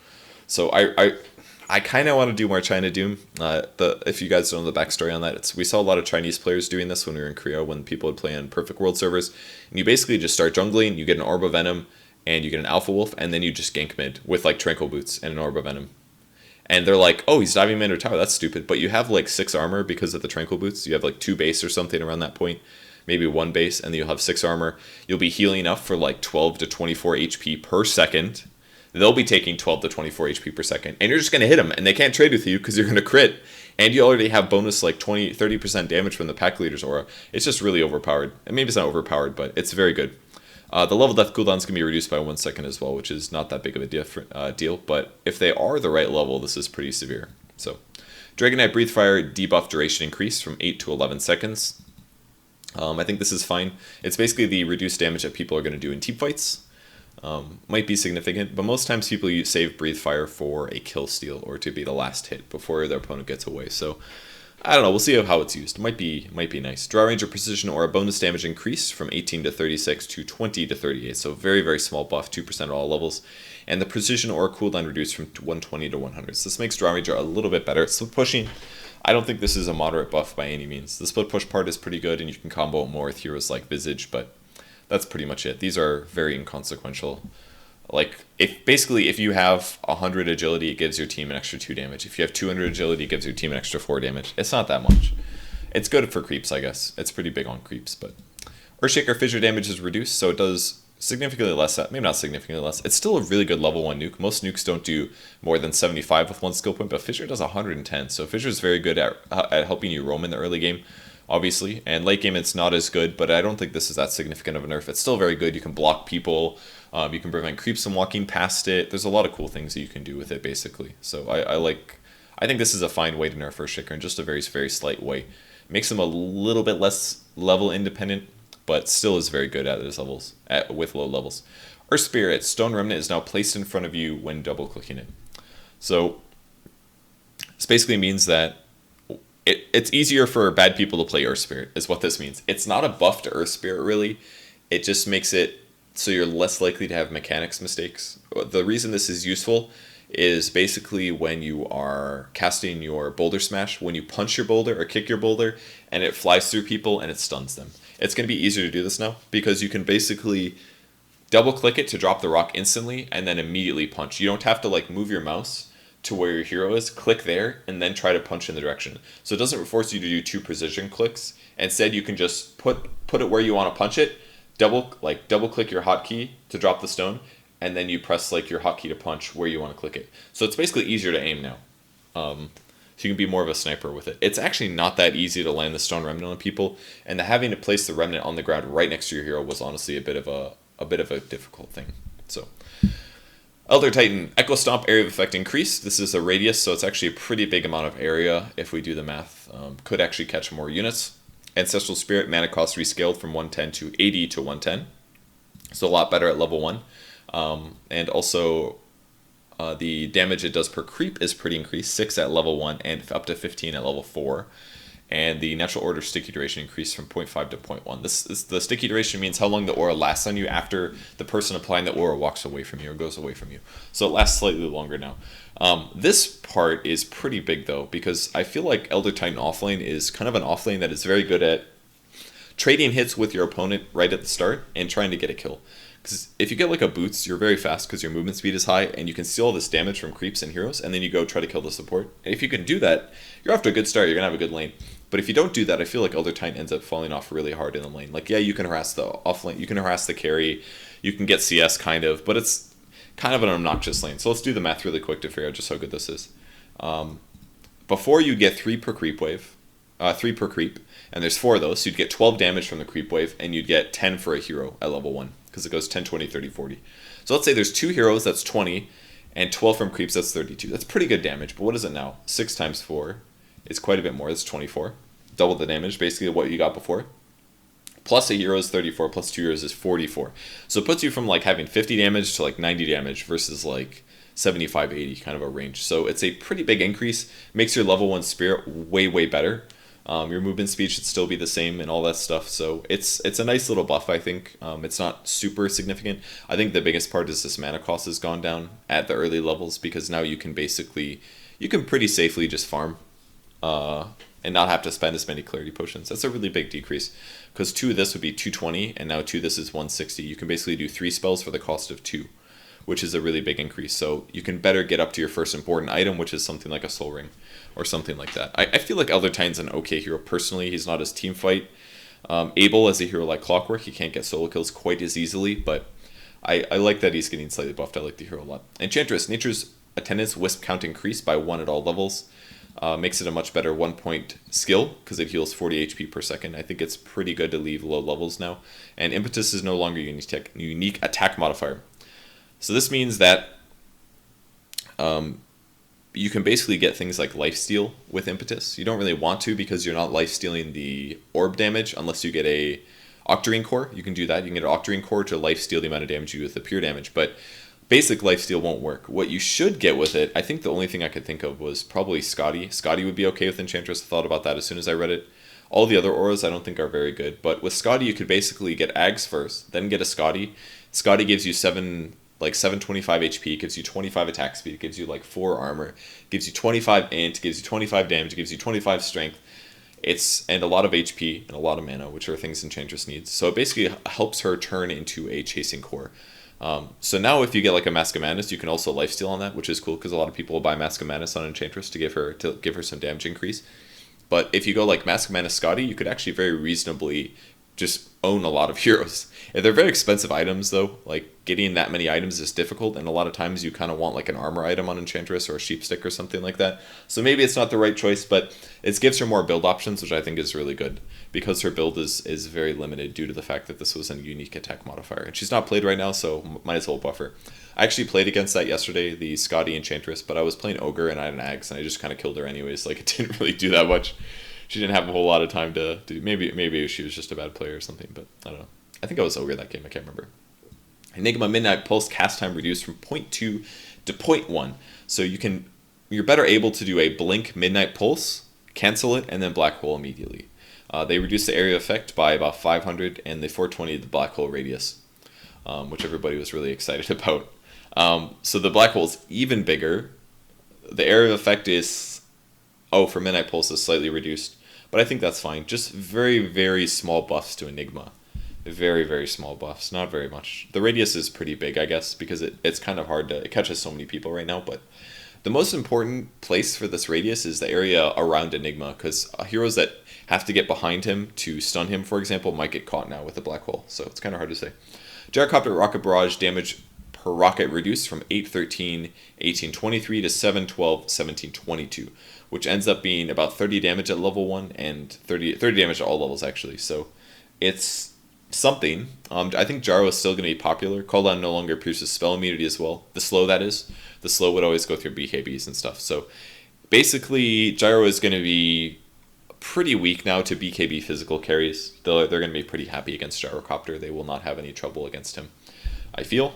So I kind of want to do more China Doom. If you guys don't know the backstory on that, we saw a lot of Chinese players doing this when we were in Korea, when people would play on Perfect World servers. And you basically just start jungling, you get an Orb of Venom, and you get an Alpha Wolf, and then you just gank mid with like Tranquil Boots and an Orb of Venom. And they're like, oh, he's diving mid or tower, that's stupid. But you have like 6 armor because of the Tranquil Boots. You have like 2 base or something around that point. Maybe 1 base, and then you'll have 6 armor. You'll be healing up for like 12 to 24 HP per second. They'll be taking 12 to 24 HP per second. And you're just going to hit them, and they can't trade with you because you're going to crit. And you already have bonus like 30% damage from the pack leader's aura. It's just really overpowered. And maybe it's not overpowered, but it's very good. The level death cooldown is going to be reduced by 1 second as well, which is not that big of a deal. But if they are the right level, this is pretty severe. So, Dragon Knight Breathe Fire debuff duration increased from 8 to 11 seconds. I think this is fine. It's basically the reduced damage that people are going to do in team fights. Might be significant, but most times people save Breathe Fire for a kill steal or to be the last hit before their opponent gets away. So, I don't know. We'll see how it's used. Might be nice. Draw Ranger Precision Aura bonus damage increased from 18 to 36 to 20 to 38. So very, very small buff, 2% at all levels. And the Precision Aura cooldown reduced from 120 to 100. So this makes Draw Ranger a little bit better. It's pushing. I don't think this is a moderate buff by any means. The split push part is pretty good, and you can combo it more with heroes like Visage, but that's pretty much it. These are very inconsequential. Like, if you have 100 agility, it gives your team an extra 2 damage. If you have 200 agility, it gives your team an extra 4 damage. It's not that much. It's good for creeps, I guess. It's pretty big on creeps, but Earthshaker Fissure damage is reduced, so it does significantly less. Maybe not significantly less. It's still a really good level 1 nuke. Most nukes don't do more than 75 with 1 skill point, but Fissure does 110. So Fissure is very good at helping you roam in the early game, obviously. And late game, it's not as good, but I don't think this is that significant of a nerf. It's still very good. You can block people. You can prevent creeps from walking past it. There's a lot of cool things that you can do with it, basically. So I think this is a fine way to nerf Earthshaker in just a very, very slight way. Makes him a little bit less level independent, but still is very good at his levels, with low levels. Earth Spirit, Stone Remnant is now placed in front of you when double clicking it. So this basically means that it's easier for bad people to play Earth Spirit, is what this means. It's not a buff to Earth Spirit, really. It just makes it so you're less likely to have mechanics mistakes. The reason this is useful is basically when you are casting your Boulder Smash, when you punch your boulder or kick your boulder, and it flies through people and it stuns them. It's going to be easier to do this now, because you can basically double click it to drop the rock instantly, and then immediately punch. You don't have to like move your mouse to where your hero is, click there, and then try to punch in the direction. So it doesn't force you to do 2 precision clicks. Instead, you can just put it where you want to punch it, double click your hotkey to drop the stone, and then you press like your hotkey to punch where you want to click it. So it's basically easier to aim now. So you can be more of a sniper with it. It's actually not that easy to land the Stone Remnant on people, and having to place the Remnant on the ground right next to your hero was honestly a bit of a difficult thing. So Elder Titan, Echo Stomp area of effect increase. This is a radius, so it's actually a pretty big amount of area if we do the math. Could actually catch more units. Ancestral Spirit, mana cost rescaled from 110 to 80 to 110. So a lot better at level 1. And also the damage it does per creep is pretty increased. 6 at level 1 and up to 15 at level 4. And the natural order sticky duration increased from 0.5 to 0.1. The sticky duration means how long the aura lasts on you after the person applying the aura walks away from you or goes away from you. So it lasts slightly longer now. This part is pretty big though, because I feel like Elder Titan offlane is kind of an offlane that is very good at trading hits with your opponent right at the start and trying to get a kill. Because if you get like a boots, you're very fast because your movement speed is high and you can steal all this damage from creeps and heroes, and then you go try to kill the support. And if you can do that, you're off to a good start, you're going to have a good lane. But if you don't do that, I feel like Elder Titan ends up falling off really hard in the lane. Like, yeah, you can harass the off lane, you can harass the carry, you can get CS kind of, but it's kind of an obnoxious lane. So let's do the math really quick to figure out just how good this is. Before you get 3 per creep wave, 3 per creep, and there's 4 of those, so you'd get 12 damage from the creep wave, and you'd get 10 for a hero at level 1, because it goes 10, 20, 30, 40. So let's say there's 2 heroes, that's 20, and 12 from creeps, that's 32. That's pretty good damage, but what is it now? 6 times 4 is quite a bit more, that's 24. Double the damage, basically what you got before. Plus a hero is 34, plus 2 heroes is 44. So it puts you from like having 50 damage to like 90 damage versus like 75, 80 kind of a range. So it's a pretty big increase. Makes your level 1 spirit way, way better. Your movement speed should still be the same and all that stuff. So it's a nice little buff, I think. It's not super significant. I think the biggest part is this mana cost has gone down at the early levels, because now you can pretty safely just farm and not have to spend as many clarity potions. That's a really big decrease, because 2 of this would be 220 and now 2 of this is 160. You can basically do 3 spells for the cost of 2, which is a really big increase. So you can better get up to your first important item, which is something like a soul ring or something like that. I feel like Elder Titan's an okay hero personally. He's not as team fight able as a hero like Clockwork. He can't get solo kills quite as easily, but I like that he's getting slightly buffed. I like the hero a lot. Enchantress, Nature's Attendance Wisp count increased by 1 at all levels. Makes it a much better 1-point skill, because it heals 40 HP per second. I think it's pretty good to leave low levels now. And Impetus is no longer a unique attack modifier. So this means that you can basically get things like lifesteal with Impetus. You don't really want to, because you're not lifestealing the orb damage unless you get a Octarine Core. You can do that. You can get an Octarine Core to lifesteal the amount of damage you do with the pure damage, but basic lifesteal won't work. What you should get with it, I think the only thing I could think of was probably Scotty. Scotty would be okay with Enchantress. I thought about that as soon as I read it. All the other auras I don't think are very good, but with Scotty you could basically get Ags first, then get a Scotty. Scotty gives you 725 HP, gives you 25 attack speed, gives you like 4 armor, gives you 25 int, gives you 25 damage, gives you 25 strength. And a lot of HP and a lot of mana, which are things Enchantress needs. So it basically helps her turn into a chasing core. So now if you get like a Mask of Madness, you can also lifesteal on that, which is cool, because a lot of people will buy Mask of Madness on Enchantress to give her some damage increase. But if you go like Mask of Madness Scotty, you could actually very reasonably just own a lot of heroes. They're very expensive items though, like getting that many items is difficult, and a lot of times you kind of want like an armor item on Enchantress or a sheep stick or something like that. So maybe it's not the right choice, but it gives her more build options, which I think is really good, because her build is very limited due to the fact that this was a unique attack modifier. And she's not played right now, so might as well buff her. I actually played against that yesterday, the Scotty Enchantress, but I was playing Ogre and I had an Axe, and I just kind of killed her anyways. Like, it didn't really do that much. She didn't have a whole lot of time to do. Maybe she was just a bad player or something, but I don't know. I think I was Ogre that game, I can't remember. Enigma Midnight Pulse cast time reduced from 0.2 to 0.1. So you're better able to do a Blink Midnight Pulse, cancel it, and then Black Hole immediately. They reduced the area effect by about 500, and they 420 the Black Hole radius, which everybody was really excited about. So the Black Hole is even bigger. The area effect is, for Midnight Pulse is slightly reduced, but I think that's fine. Just very, very small buffs to Enigma. Very, very small buffs, not very much. The radius is pretty big, I guess, because it's kind of hard it catches so many people right now, but the most important place for this radius is the area around Enigma, because heroes that have to get behind him to stun him, for example, might get caught now with the Black Hole, so it's kind of hard to say. Gyrocopter Rocket Barrage damage per rocket reduced from 813, 1823 to 712, 1722, which ends up being about 30 damage at level 1 and 30 damage at all levels, actually, so it's something. I think Gyro is still going to be popular. Cooldown no longer pierces spell immunity as well. The slow, that is. The slow would always go through BKBs and stuff. So basically, Gyro is going to be pretty weak now to BKB physical carries. They're going to be pretty happy against Gyrocopter. They will not have any trouble against him, I feel.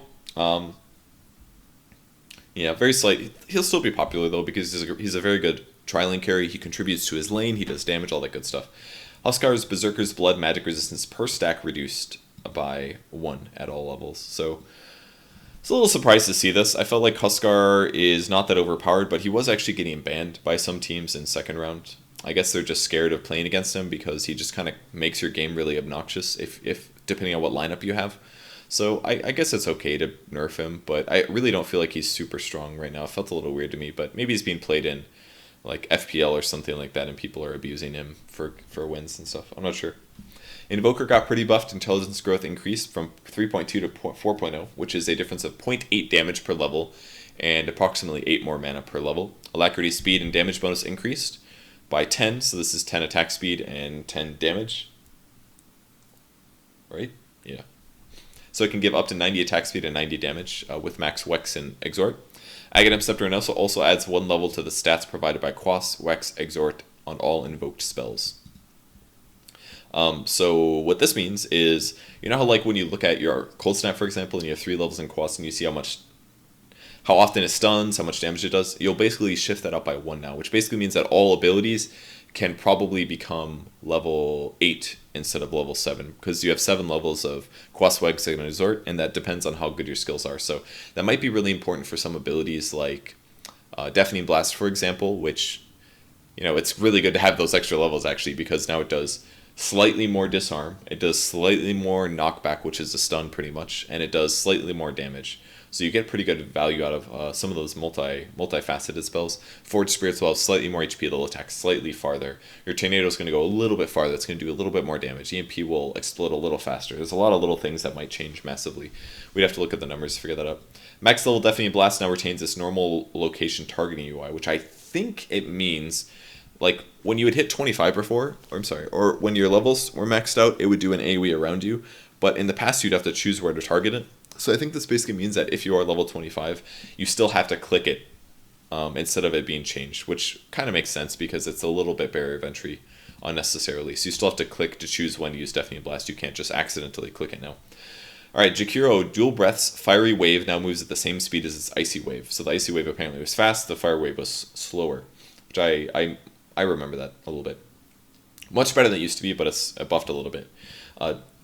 Yeah, very slight. He'll still be popular though, because he's a very good tri-lane carry. He contributes to his lane. He does damage, all that good stuff. Huskar's Berserker's Blood magic resistance per stack reduced by 1 at all levels. So it's a little surprised to see this. I felt like Huskar is not that overpowered, but he was actually getting banned by some teams in second round. I guess they're just scared of playing against him because he just kind of makes your game really obnoxious if depending on what lineup you have. So I guess it's okay to nerf him, but I really don't feel like he's super strong right now. It felt a little weird to me, but maybe he's being played in like FPL or something like that, and people are abusing him for wins and stuff. I'm not sure. Invoker got pretty buffed. Intelligence growth increased from 3.2 to 4.0, which is a difference of 0.8 damage per level and approximately 8 more mana per level. Alacrity, speed, and damage bonus increased by 10, so this is 10 attack speed and 10 damage. Right? Yeah. So it can give up to 90 attack speed and 90 damage with max Wex and Exhort. Aghanim Scepter and also adds 1 level to the stats provided by Quas, Wex, Exhort on all invoked spells. So what this means is, you know how like when you look at your Cold Snap, for example, and you have 3 levels in Quas and you see how often it stuns, how much damage it does, you'll basically shift that up by 1 now, which basically means that all abilities can probably become level 8 instead of level 7, because you have 7 levels of Quas, Wex, and Exhort, and that depends on how good your skills are. So that might be really important for some abilities like Deafening Blast, for example, which, you know, it's really good to have those extra levels actually, because now it does slightly more disarm, it does slightly more knockback, which is a stun pretty much, and it does slightly more damage. So you get pretty good value out of some of those multifaceted spells. Forge Spirits will have slightly more HP, they'll attack slightly farther. Your Tornado is going to go a little bit farther, it's going to do a little bit more damage. EMP will explode a little faster. There's a lot of little things that might change massively. We'd have to look at the numbers to figure that out. Max level Deafening Blast now retains this normal location targeting UI, which I think it means, like, when you would hit 25 before, or when your levels were maxed out, it would do an AoE around you. But in the past, you'd have to choose where to target it. So I think this basically means that if you are level 25, you still have to click it instead of it being changed, which kind of makes sense because it's a little bit barrier of entry unnecessarily. So you still have to click to choose when to use Deafening Blast. You can't just accidentally click it now. Alright, Jakiro Dual Breath's Fiery Wave now moves at the same speed as its Icy Wave. So the Icy Wave apparently was fast, the Fire Wave was slower, which I remember that a little bit. Much better than it used to be, but it's buffed a little bit.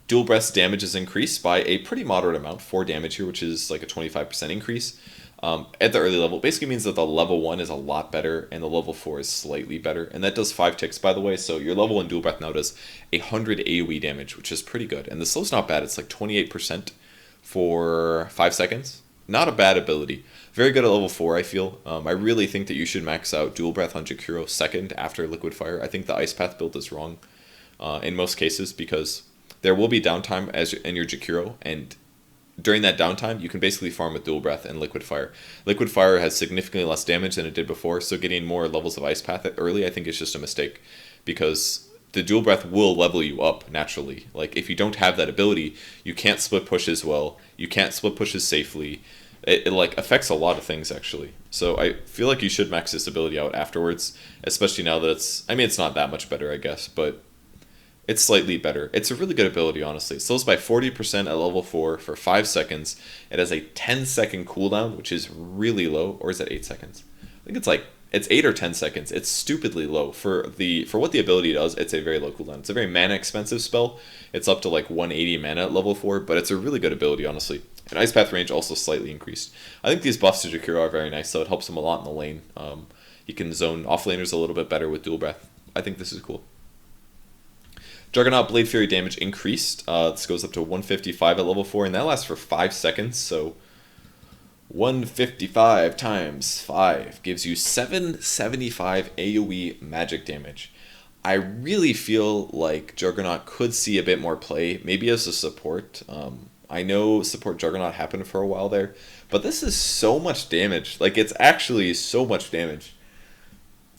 Dual Breath's damage is increased by a pretty moderate amount, 4 damage here, which is like a 25% increase. At the early level, basically means that the level 1 is a lot better and the level 4 is slightly better. And that does 5 ticks, by the way, so your level 1 Dual Breath now does 100 AoE damage, which is pretty good. And the slow's not bad, it's like 28% for 5 seconds. Not a bad ability. Very good at level 4, I feel. I really think that you should max out Dual Breath on Jakiro second after Liquid Fire. I think the Ice Path build is wrong in most cases, because there will be downtime in your Jakiro, and during that downtime, you can basically farm with Dual Breath and Liquid Fire. Liquid Fire has significantly less damage than it did before, so getting more levels of Ice Path early I think is just a mistake, because the Dual Breath will level you up naturally. Like, if you don't have that ability, you can't split pushes well, you can't split pushes safely. It like affects a lot of things actually. So I feel like you should max this ability out afterwards, especially now that it's not that much better, I guess, but it's slightly better. It's a really good ability, honestly. It slows by 40% at level 4 for 5 seconds. It has a 10-second cooldown, which is really low. Or is that 8 seconds? I think it's 8 or 10 seconds. It's stupidly low. For what the ability does, it's a very low cooldown. It's a very mana-expensive spell. It's up to like 180 mana at level 4, but it's a really good ability, honestly. And Ice Path range also slightly increased. I think these buffs to Jakiro are very nice, so it helps him a lot in the lane. You can zone offlaners a little bit better with Dual Breath. I think this is cool. Juggernaut Blade Fury damage increased. This goes up to 155 at level 4, and that lasts for 5 seconds, so 155 times 5 gives you 775 AoE magic damage. I really feel like Juggernaut could see a bit more play, maybe as a support. I know support Juggernaut happened for a while there, but this is so much damage. Like, it's actually so much damage.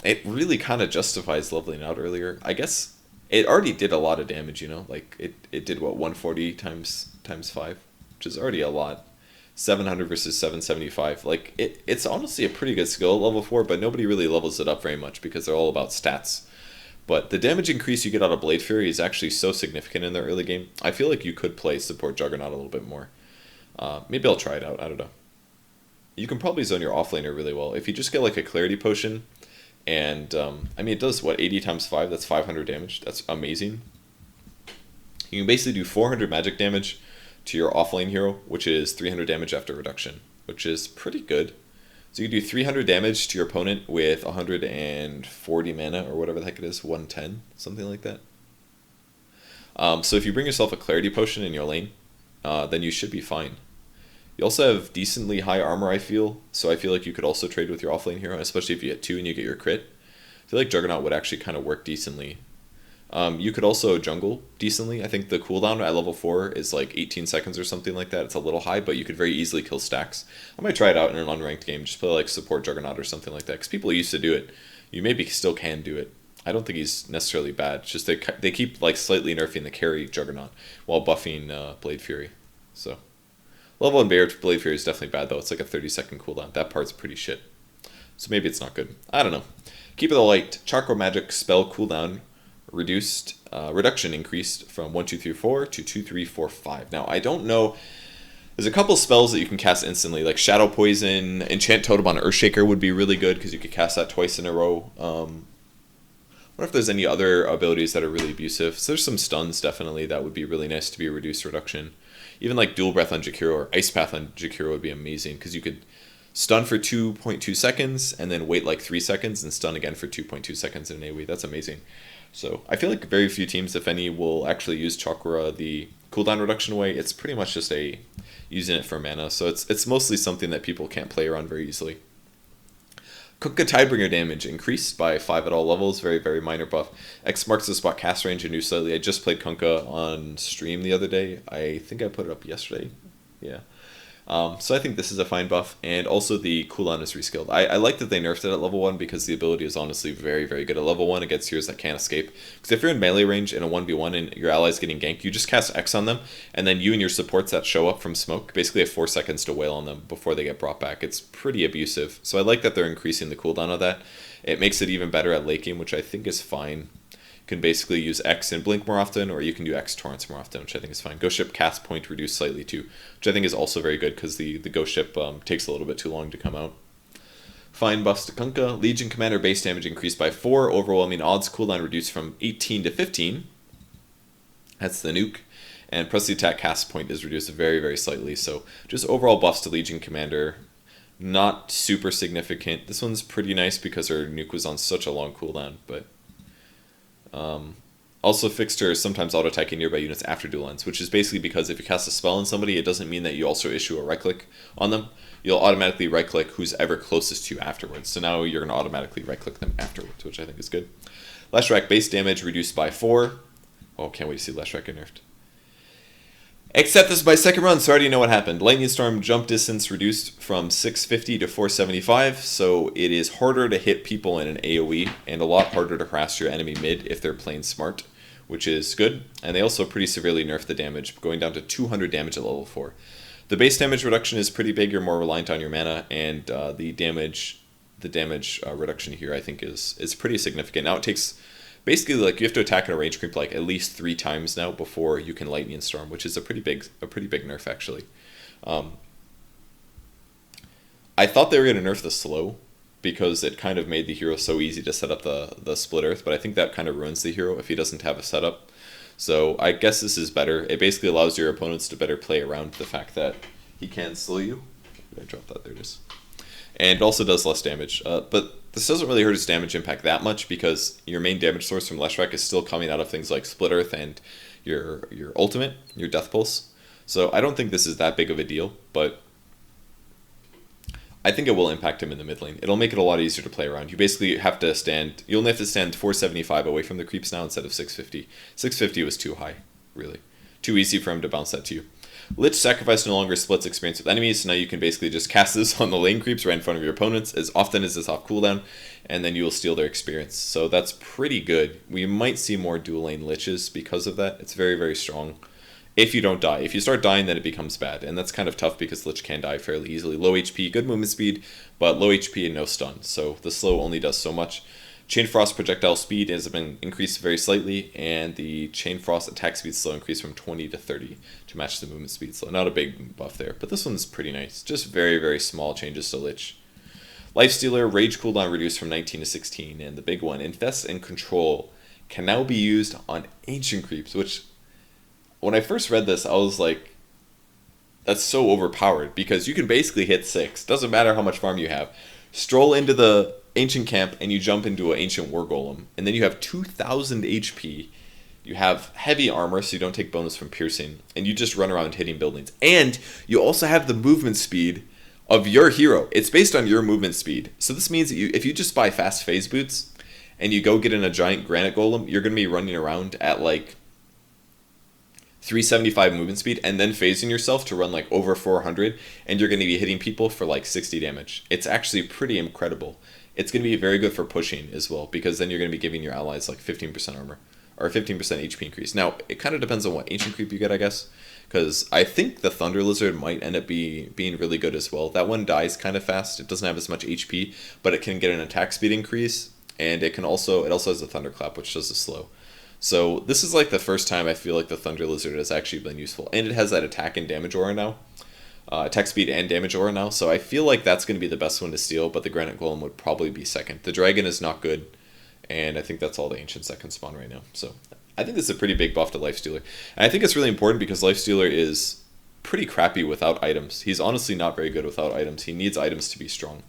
It really kind of justifies leveling out earlier. I guess it already did a lot of damage, you know? Like, it did, what, 140 times 5? Which is already a lot. 700 versus 775. Like, it's honestly a pretty good skill at level 4, but nobody really levels it up very much because they're all about stats. But the damage increase you get out of Blade Fury is actually so significant in the early game. I feel like you could play support Juggernaut a little bit more. Maybe I'll try it out, I don't know. You can probably zone your offlaner really well. If you just get like a Clarity Potion, and it does, what, 80 times 5? That's 500 damage. That's amazing. You can basically do 400 magic damage to your offlane hero, which is 300 damage after reduction, which is pretty good. So you can do 300 damage to your opponent with 140 mana or whatever the heck it is, 110, something like that. So if you bring yourself a Clarity Potion in your lane, then you should be fine. You also have decently high armor, I feel, so I feel like you could also trade with your offlane hero, especially if you get 2 and you get your crit. I feel like Juggernaut would actually kind of work decently. You could also jungle decently. I think the cooldown at level 4 is like 18 seconds or something like that. It's a little high, but you could very easily kill stacks. I might try it out in an unranked game, just play like support Juggernaut or something like that, because people used to do it. You maybe still can do it. I don't think he's necessarily bad. It's just they keep like slightly nerfing the carry Juggernaut while buffing Blade Fury. So level 1 Blade Fury is definitely bad though. It's like a 30-second cooldown. That part's pretty shit. So maybe it's not good. I don't know. Keep it light. Chakra Magic spell cooldown reduction increased from 1, 2, 3, 4 to 2, 3, 4, 5. Now I don't know. There's a couple spells that you can cast instantly, like Shadow Poison. Enchant Totem on Earthshaker would be really good because you could cast that twice in a row. I wonder if there's any other abilities that are really abusive. So there's some stuns definitely that would be really nice to be a reduced reduction. Even like Dual Breath on Jakiro or Ice Path on Jakiro would be amazing because you could stun for 2.2 seconds and then wait like 3 seconds and stun again for 2.2 seconds in an AoE. That's amazing. So I feel like very few teams, if any, will actually use Chakra the cooldown reduction way. It's pretty much just using it for mana. So it's mostly something that people can't play around very easily. Kunkka Tidebringer damage increased by 5 at all levels. Very, very minor buff. X marks the spot cast range and new slightly. I just played Kunkka on stream the other day. I think I put it up yesterday. Yeah. So I think this is a fine buff, and also the cooldown is reskilled. I like that they nerfed it at level 1 because the ability is honestly very, very good at level 1 against heroes that can't escape. Because if you're in melee range in a 1v1 and your ally's getting ganked, you just cast X on them, and then you and your supports that show up from smoke basically have 4 seconds to wail on them before they get brought back. It's pretty abusive. So I like that they're increasing the cooldown of that. It makes it even better at late game, which I think is fine. You can basically use X and Blink more often, or you can do X Torrents more often, which I think is fine. Ghost Ship cast point reduced slightly too, which I think is also very good because the Ghost Ship takes a little bit too long to come out. Fine buffs to Kunkka. Legion Commander base damage increased by 4. Overwhelming odds cooldown reduced from 18 to 15. That's the nuke. And press the attack cast point is reduced very, very slightly. So just overall buffs to Legion Commander. Not super significant. This one's pretty nice because her nuke was on such a long cooldown, but also fixed her sometimes auto-attacking nearby units after dual ends, which is basically because if you cast a spell on somebody, it doesn't mean that you also issue a right-click on them. You'll automatically right-click who's ever closest to you afterwards. So now you're going to automatically right-click them afterwards, which I think is good. Leshrac base damage reduced by 4. Oh, can't wait to see Leshrac get nerfed. Except this is my second run, so I already know what happened. Lightning Storm jump distance reduced from 650 to 475, so it is harder to hit people in an AoE, and a lot harder to harass your enemy mid if they're playing smart, which is good. And they also pretty severely nerfed the damage, going down to 200 damage at level 4. The base damage reduction is pretty big, you're more reliant on your mana, and the damage reduction here I think is pretty significant. Now it takes... Basically, like you have to attack in a range creep like at least 3 times now before you can Lightning Storm, which is a pretty big nerf actually. I thought they were going to nerf the slow because it kind of made the hero so easy to set up the split earth, but I think that kind of ruins the hero if he doesn't have a setup. So I guess this is better. It basically allows your opponents to better play around the fact that he can slow you. Did I drop that? There it is. And it also does less damage. But this doesn't really hurt its damage impact that much because your main damage source from Leshrac is still coming out of things like Split Earth and your ultimate, your Death Pulse. So I don't think this is that big of a deal, but I think it will impact him in the mid lane. It'll make it a lot easier to play around. You basically have to stand... You only have to stand 475 away from the creeps now instead of 650. 650 was too high, really. Too easy for him to bounce that to you. Lich Sacrifice no longer splits experience with enemies, so now you can basically just cast this on the lane creeps right in front of your opponents as often as it's off cooldown, and then you will steal their experience. So that's pretty good. We might see more dual lane Liches because of that. It's very, very strong. If you don't die. If you start dying, then it becomes bad, and that's kind of tough because Lich can die fairly easily. Low HP, good movement speed, but low HP and no stun, so the slow only does so much. Chain Frost projectile speed has been increased very slightly, and the Chain Frost attack speed slow increased from 20 to 30 to match the movement speed slow. Not a big buff there, but this one's pretty nice. Just very, very small changes to Lich. Lifestealer, Rage cooldown reduced from 19 to 16, and the big one, Infest and Control, can now be used on Ancient Creeps, which, when I first read this, I was like, That's so overpowered because you can basically hit 6. Doesn't matter how much farm you have. Stroll into the ancient camp and you jump into an ancient war golem, and then you have 2,000 HP. You have heavy armor, so you don't take bonus from piercing, and you just run around hitting buildings. And you also have the movement speed of your hero. It's based on your movement speed. So this means that if you just buy fast phase boots and you go get in a giant granite golem, you're going to be running around at like 375 movement speed and then phasing yourself to run like over 400, and you're going to be hitting people for like 60 damage. It's actually pretty incredible. It's going to be very good for pushing as well, because then you're going to be giving your allies like 15% armor or 15% HP increase. Now, it kind of depends on what ancient creep you get, I guess, because I think the Thunder Lizard might end up being really good as well. That one dies kind of fast. It doesn't have as much HP, but it can get an attack speed increase, and it also has a Thunderclap, which does a slow. So this is like the first time I feel like the Thunder Lizard has actually been useful, and it has that attack and damage aura now. Attack speed and damage aura now, so I feel like that's going to be the best one to steal, but the Granite Golem would probably be second. The Dragon is not good, and I think that's all the Ancients that can spawn right now. So I think this is a pretty big buff to Lifestealer. And I think it's really important because Lifestealer is pretty crappy without items. He's honestly not very good without items. He needs items to be strong.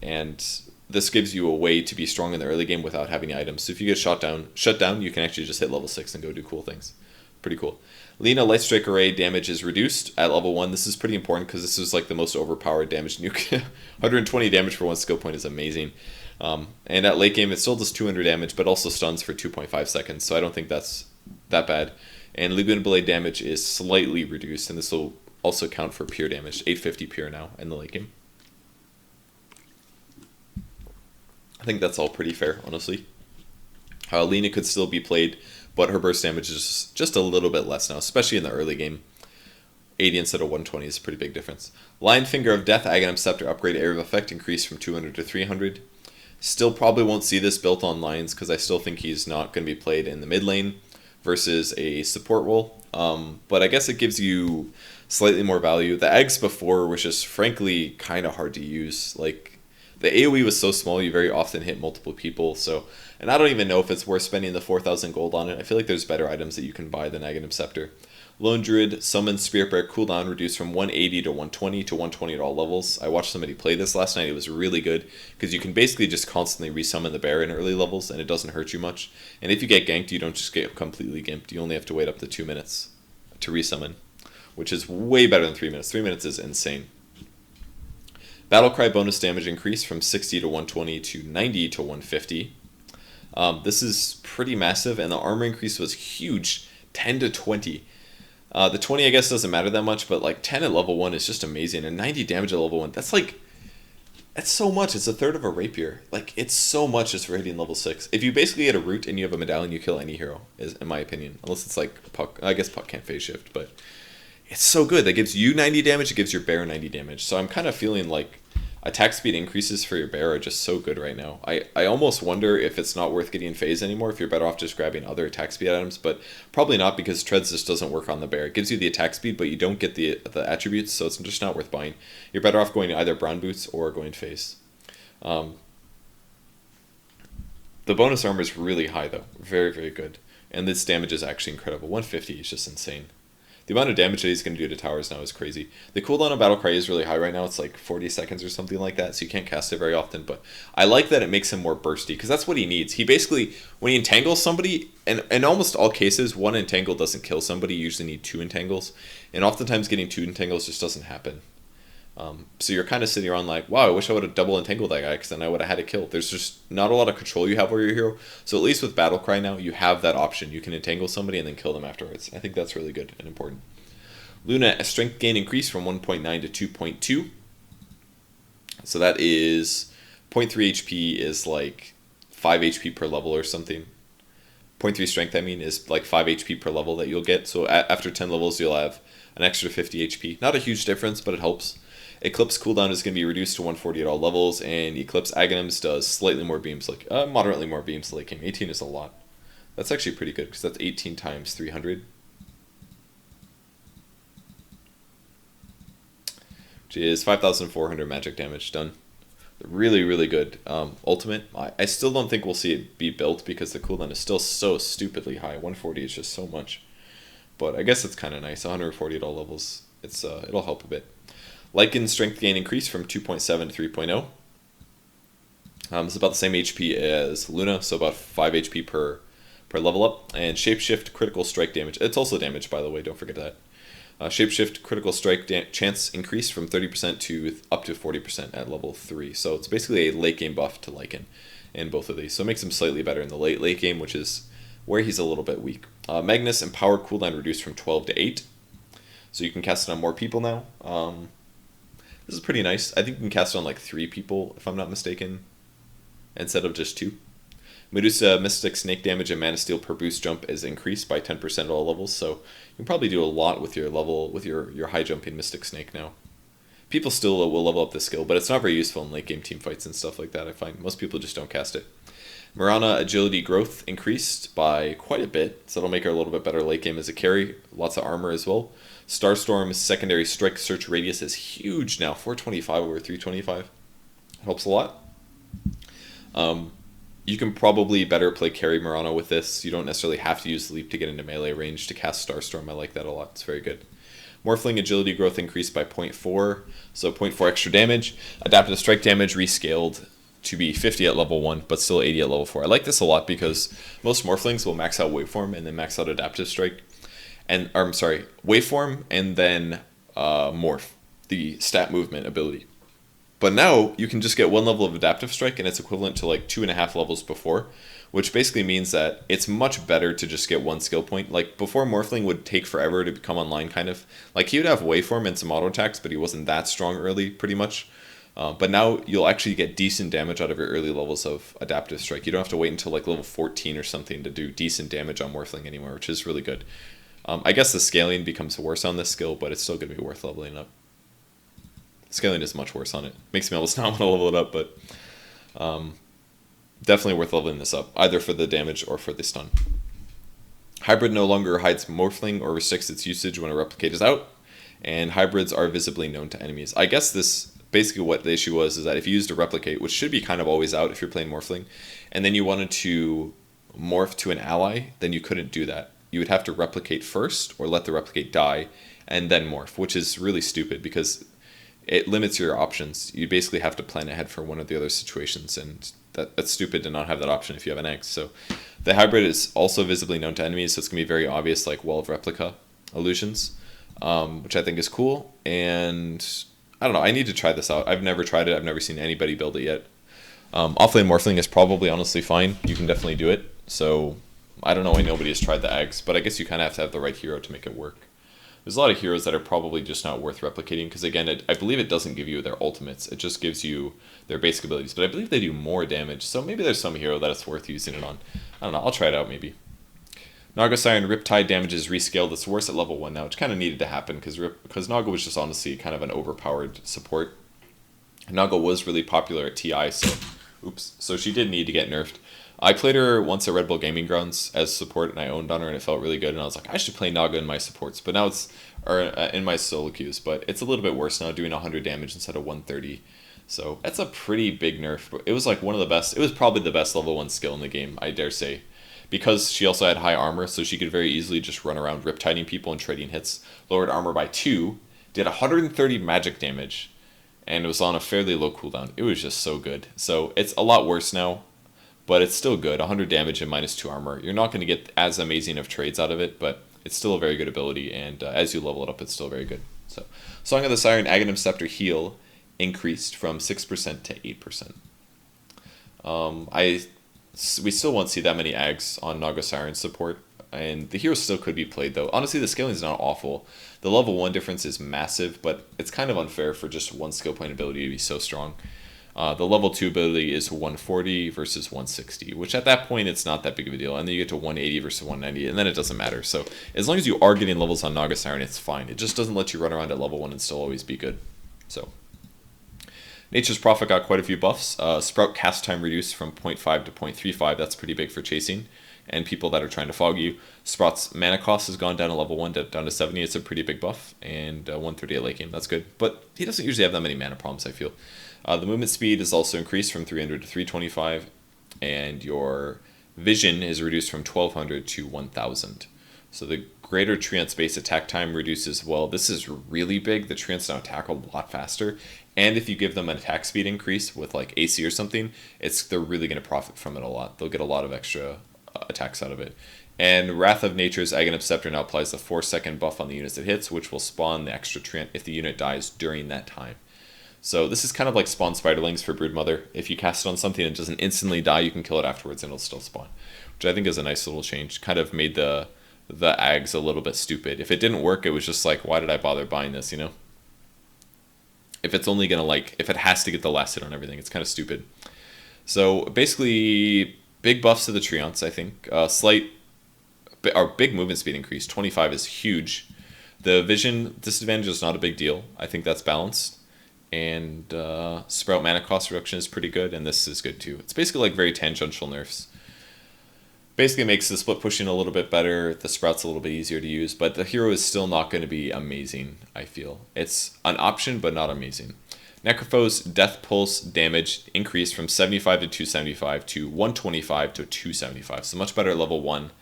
And this gives you a way to be strong in the early game without having items. So if you get shut down, you can actually just hit level 6 and go do cool things. Pretty cool. Lina Lightstrike Array damage is reduced at level 1. This is pretty important because this is like the most overpowered damage nuke. 120 damage for 1 skill point is amazing. And at late game, it still does 200 damage, but also stuns for 2.5 seconds, so I don't think that's that bad. And Laguna Blade damage is slightly reduced, and this will also count for pure damage. 850 pure now in the late game. I think that's all pretty fair, honestly. Lina could still be played, but her burst damage is just a little bit less now, especially in the early game. 80 instead of 120 is a pretty big difference. Lion Finger of Death, Aghanim Scepter upgrade area of effect increased from 200 to 300. Still probably won't see this built on Lions because I still think he's not going to be played in the mid lane versus a support role. But I guess it gives you slightly more value. The eggs before was just frankly kind of hard to use. Like, the AoE was so small, you very often hit multiple people. So, and I don't even know if it's worth spending the 4,000 gold on it. I feel like there's better items that you can buy than Aghanim Scepter. Lone Druid, Summon, Spirit Bear cooldown reduced from 180 to 120 to 120 at all levels. I watched somebody play this last night. It was really good because you can basically just constantly resummon the bear in early levels and it doesn't hurt you much. And if you get ganked, you don't just get completely gimped. You only have to wait up to 2 minutes to resummon, which is way better than 3 minutes. 3 minutes is insane. Battlecry bonus damage increased from 60 to 120 to 90 to 150. This is pretty massive, and the armor increase was huge, 10 to 20. The 20 I guess doesn't matter that much, but like 10 at level 1 is just amazing, and 90 damage at level 1, that's so much. It's a third of a rapier. Like, it's so much just for hitting level 6. If you basically get a root and you have a medallion, you kill any hero, is in my opinion. Unless it's like Puck. I guess Puck can't phase shift, but it's so good. That gives you 90 damage, it gives your bear 90 damage. So I'm kind of feeling like attack speed increases for your bear are just so good right now. I almost wonder if it's not worth getting phase anymore, if you're better off just grabbing other attack speed items, but probably not because Treads just doesn't work on the bear. It gives you the attack speed, but you don't get the attributes, so it's just not worth buying. You're better off going either brown boots or going phase. The bonus armor is really high though. Very, very good. And this damage is actually incredible. 150 is just insane. The amount of damage that he's going to do to towers now is crazy. The cooldown on Battlecry is really high right now. It's like 40 seconds or something like that, so you can't cast it very often. But I like that it makes him more bursty, because that's what he needs. He basically, when he entangles somebody, and in almost all cases, one entangle doesn't kill somebody. You usually need 2 entangles. And oftentimes getting 2 entangles just doesn't happen. So you're kind of sitting around like, wow, I wish I would have double entangled that guy, because then I would have had a kill. There's just not a lot of control you have over your hero. So at least with Battlecry now, you have that option. You can entangle somebody and then kill them afterwards. I think that's really good and important. Luna, a strength gain increase from 1.9 to 2.2. So that is 0.3 HP is like 5 HP per level or something. 0.3 strength, I mean, is like 5 HP per level that you'll get. So after 10 levels, you'll have an extra 50 HP. Not a huge difference, but it helps. Eclipse cooldown is going to be reduced to 140 at all levels, and Eclipse Aghanims does slightly more beams, like moderately more beams late game. 18 is a lot. That's actually pretty good, because that's 18 times 300. Which is 5,400 magic damage done. Really, really good. Ultimate, I still don't think we'll see it be built, because the cooldown is still so stupidly high. 140 is just so much. but I guess it's kind of nice. 140 at all levels. It'll help a bit. Lycan strength gain increase from 2.7 to 3.0. It's about the same HP as Luna, so about 5 HP per level up. And Shapeshift critical strike damage. It's also damage, by the way, don't forget that. Shapeshift critical strike chance increased from 30% to up to 40% at level 3. So it's basically a late game buff to Lycan in both of these. So it makes him slightly better in the late game, which is where he's a little bit weak. Magnus and power cooldown reduced from 12 to 8. So you can cast it on more people now. This is pretty nice. I think you can cast it on like 3 people, if I'm not mistaken, instead of just 2. Medusa Mystic Snake damage and Mana Steel per boost jump is increased by 10% at all levels, so you can probably do a lot with your high jumping Mystic Snake now. People still will level up this skill, but it's not very useful in late game team fights and stuff like that. I find most people just don't cast it. Mirana Agility Growth increased by quite a bit, so it'll make her a little bit better late game as a carry. Lots of armor as well. Starstorm's secondary strike search radius is huge now, 425 over 325. Helps a lot. You can probably better play carry Mirana with this. You don't necessarily have to use Leap to get into melee range to cast Starstorm. I like that a lot. It's very good. Morphling Agility Growth increased by 0.4, so 0.4 extra damage. Adaptive Strike damage rescaled to be 50 at level 1, but still 80 at level 4. I like this a lot because most Morphlings will max out Waveform and then max out Adaptive Strike. Waveform and then Morph, the stat movement ability. But now you can just get 1 level of Adaptive Strike, and it's equivalent to like 2.5 levels before, which basically means that it's much better to just get 1 skill point. Like before, Morphling would take forever to become online, kind of. Like he would have Waveform and some auto attacks, but he wasn't that strong early, pretty much. But now you'll actually get decent damage out of your early levels of Adaptive Strike. You don't have to wait until like level 14 or something to do decent damage on Morphling anymore, which is really good. I guess the scaling becomes worse on this skill, but it's still going to be worth leveling up. Scaling is much worse on it. Makes me almost not want to level it up, but definitely worth leveling this up, either for the damage or for the stun. Hybrid no longer hides Morphling or restricts its usage when a replicate is out, and hybrids are visibly known to enemies. I guess this basically what the issue was is that if you used a replicate, which should be kind of always out if you're playing Morphling, and then you wanted to morph to an ally, then you couldn't do that. You would have to replicate first or let the replicate die and then morph, which is really stupid because it limits your options. You basically have to plan ahead for one of the other situations, and that's stupid to not have that option if you have an X. So the hybrid is also visibly known to enemies, so it's going to be very obvious, like Wall of Replica illusions, which I think is cool. And I don't know, I need to try this out. I've never tried it. I've never seen anybody build it yet. Offlane Morphling is probably honestly fine. You can definitely do it. So I don't know why nobody has tried the eggs, but I guess you kind of have to have the right hero to make it work. There's a lot of heroes that are probably just not worth replicating because, again, I believe it doesn't give you their ultimates. It just gives you their basic abilities, but I believe they do more damage, so maybe there's some hero that it's worth using it on. I don't know, I'll try it out maybe. Naga Siren Riptide damage is rescaled. It's worse at level 1 now, which kind of needed to happen because Naga was just honestly kind of an overpowered support. Naga was really popular at TI, so she did need to get nerfed. I played her once at Red Bull Gaming Grounds as support, and I owned on her, and it felt really good. And I was like, I should play Naga in my supports, but now in my solo queues. But it's a little bit worse now, doing 100 damage instead of 130. So that's a pretty big nerf. But it was like one of the best. It was probably the best level 1 skill in the game, I dare say, because she also had high armor, so she could very easily just run around riptiding people and trading hits. Lowered armor by 2, did 130 magic damage, and it was on a fairly low cooldown. It was just so good. So it's a lot worse now, but it's still good. 100 damage and minus 2 armor. You're not going to get as amazing of trades out of it, but it's still a very good ability, and as you level it up, it's still very good. So, Song of the Siren Aghanim Scepter heal increased from 6% to 8%. We still won't see that many Ags on Naga Siren support, and the hero still could be played, though. Honestly, the scaling is not awful. The level 1 difference is massive, but it's kind of unfair for just 1 skill point ability to be so strong. The level 2 ability is 140 versus 160, which at that point it's not that big of a deal. And then you get to 180 versus 190, and then it doesn't matter. So as long as you are getting levels on Naga Siren, it's fine. It just doesn't let you run around at level 1 and still always be good. So Nature's Prophet got quite a few buffs. Sprout cast time reduced from 0.5 to 0.35. That's pretty big for chasing and people that are trying to fog you. Sprout's mana cost has gone down to level 1 down to 70. It's a pretty big buff, and 130 at late game. That's good. But he doesn't usually have that many mana problems, I feel. The movement speed is also increased from 300 to 325, and your vision is reduced from 1200 to 1000. So the Greater Treant's base attack time reduces, well, this is really big. The Treants now attack a lot faster. And if you give them an attack speed increase with like AC or something, they're really going to profit from it a lot. They'll get a lot of extra attacks out of it. And Wrath of Nature's Aghanim Scepter now applies a 4-second buff on the units it hits, which will spawn the extra Treant if the unit dies during that time. So this is kind of like spawn Spiderlings for Broodmother. If you cast it on something and it doesn't instantly die, you can kill it afterwards and it'll still spawn. Which I think is a nice little change. Kind of made the Ags a little bit stupid. If it didn't work, it was just like, why did I bother buying this, you know? If it's only going to if it has to get the last hit on everything, it's kind of stupid. So basically, big buffs to the Treants, I think. Big movement speed increase. 25 is huge. The vision disadvantage is not a big deal. I think that's balanced. And Sprout mana cost reduction is pretty good, and this is good too. It's basically like very tangential nerfs. Basically makes the split pushing a little bit better. The Sprout's a little bit easier to use, but the hero is still not going to be amazing, I feel. It's an option, but not amazing. Necropho's Death Pulse damage increased from 75 to 275 to 125 to 275, so much better at level 1.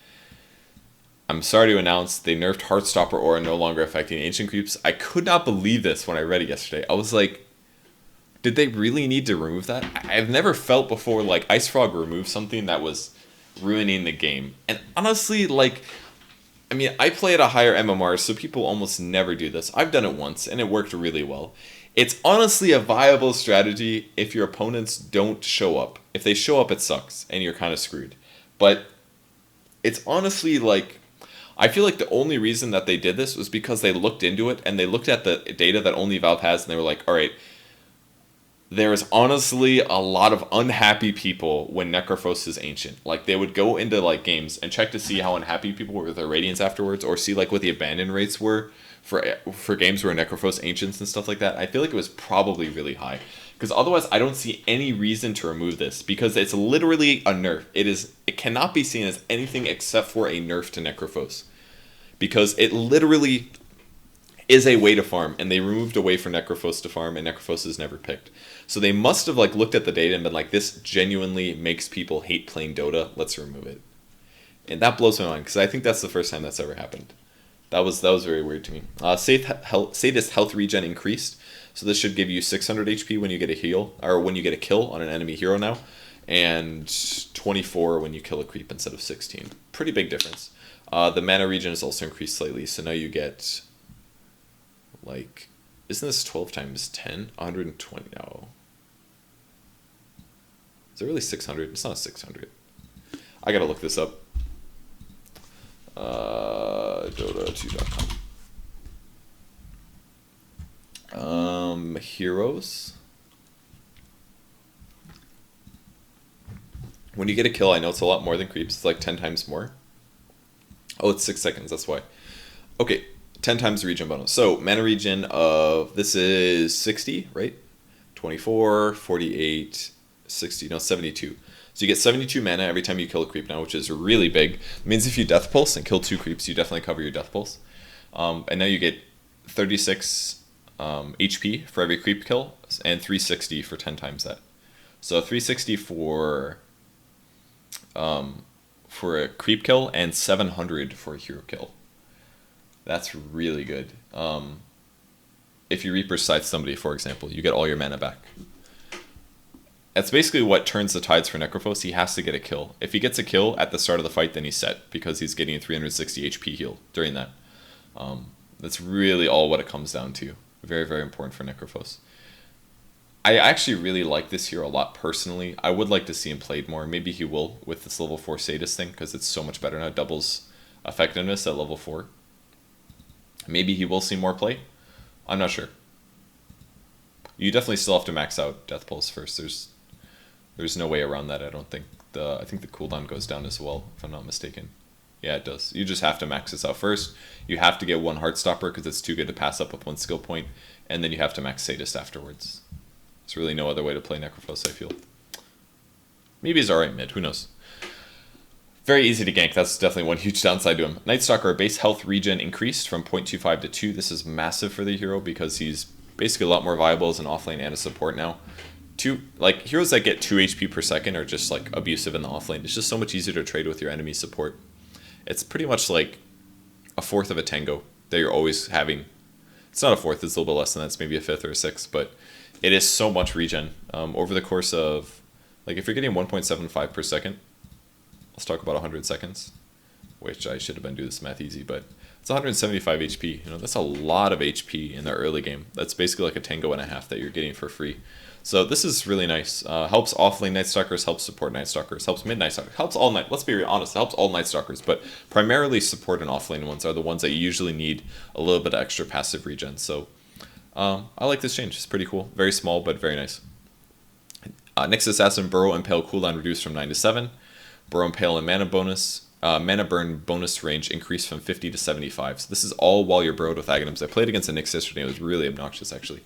I'm sorry to announce they nerfed Heartstopper Aura, no longer affecting ancient creeps. I could not believe this when I read it yesterday. I was like, did they really need to remove that? I've never felt before like Ice Frog removed something that was ruining the game. And honestly, like, I mean, I play at a higher MMR, so people almost never do this. I've done it once, and it worked really well. It's honestly a viable strategy if your opponents don't show up. If they show up, it sucks, and you're kind of screwed. But it's honestly like, I feel like the only reason that they did this was because they looked into it and they looked at the data that only Valve has and they were like, all right, there is honestly a lot of unhappy people when Necrophos is ancient. Like, they would go into like games and check to see how unhappy people were with their radiance afterwards, or see like what the abandon rates were for games where Necrophos ancients and stuff like that. I feel like it was probably really high. Because otherwise, I don't see any reason to remove this, because it's literally a nerf. It cannot be seen as anything except for a nerf to Necrophos, because it literally is a way to farm, and they removed a way for Necrophos to farm, and Necrophos is never picked. So they must have like looked at the data and been like, this genuinely makes people hate playing Dota. Let's remove it, and that blows my mind, because I think that's the first time that's ever happened. That was very weird to me. Sadist health regen increased. So this should give you 600 HP when you get a heal, or when you get a kill on an enemy hero now, and 24 when you kill a creep instead of 16. Pretty big difference. The mana regen is also increased slightly, so now you get, like, isn't this 12 times 10? 120, no. Is it really 600? It's not 600. I gotta look this up. Dota2.com. Heroes. When you get a kill, I know it's a lot more than creeps. It's like 10 times more. Oh, it's 6 seconds. That's why. Okay, 10 times the regen bonus. So mana regen of this is 60, right? 24, 48, 60. No, 72. So you get 72 mana every time you kill a creep now, which is really big. It means if you death pulse and kill 2 creeps, you definitely cover your death pulse. And now you get 36 HP for every creep kill, and 360 for 10 times that. So 360 for a creep kill, and 700 for a hero kill. That's really good. If you Reaper Scythe somebody, for example, you get all your mana back. That's basically what turns the tides for Necrophos. He has to get a kill. If he gets a kill at the start of the fight, then he's set, because he's getting a 360 HP heal during that. That's really all what it comes down to. Very, very important for Necrophos. I actually really like this hero a lot personally. I would like to see him played more. Maybe he will with this level 4 Sadist thing, because it's so much better now. It doubles effectiveness at level 4. Maybe he will see more play. I'm not sure. You definitely still have to max out Death Pulse first. There's no way around that, I don't think. I think the cooldown goes down as well, if I'm not mistaken. Yeah, it does. You just have to max this out first. You have to get 1 Heartstopper, because it's too good to pass up with 1 skill point, and then you have to max Sadist afterwards. There's really no other way to play Necrophos, I feel. Maybe he's alright mid, who knows. Very easy to gank, that's definitely one huge downside to him. Nightstalker, base health regen increased from 0.25 to 2. This is massive for the hero, because he's basically a lot more viable as an offlane and a support now. Heroes that get 2 HP per second are just like abusive in the offlane. It's just so much easier to trade with your enemy support. It's pretty much like a fourth of a tango that you're always having. It's not a fourth, it's a little bit less than that. It's maybe a fifth or a sixth, but it is so much regen. Over the course of, like, if you're getting 1.75 per second, let's talk about 100 seconds, which I should have been doing this math easy, but it's 175 HP. You know, that's a lot of HP in the early game. That's basically like a tango and a half that you're getting for free. So this is really nice. Helps off-lane Night Stalkers, helps support Night Stalkers, helps mid Night Stalkers, helps all Night. Let's be honest, it helps all Night Stalkers, but primarily support and off-lane ones are the ones that you usually need a little bit of extra passive regen. So I like this change. It's pretty cool. Very small, but very nice. Nyx Assassin Burrow Impale cooldown reduced from 9 to 7. Burrow Impale and mana burn bonus range increased from 50 to 75. So this is all while you're burrowed with Aghanims. I played against a Nyx yesterday. It was really obnoxious, actually.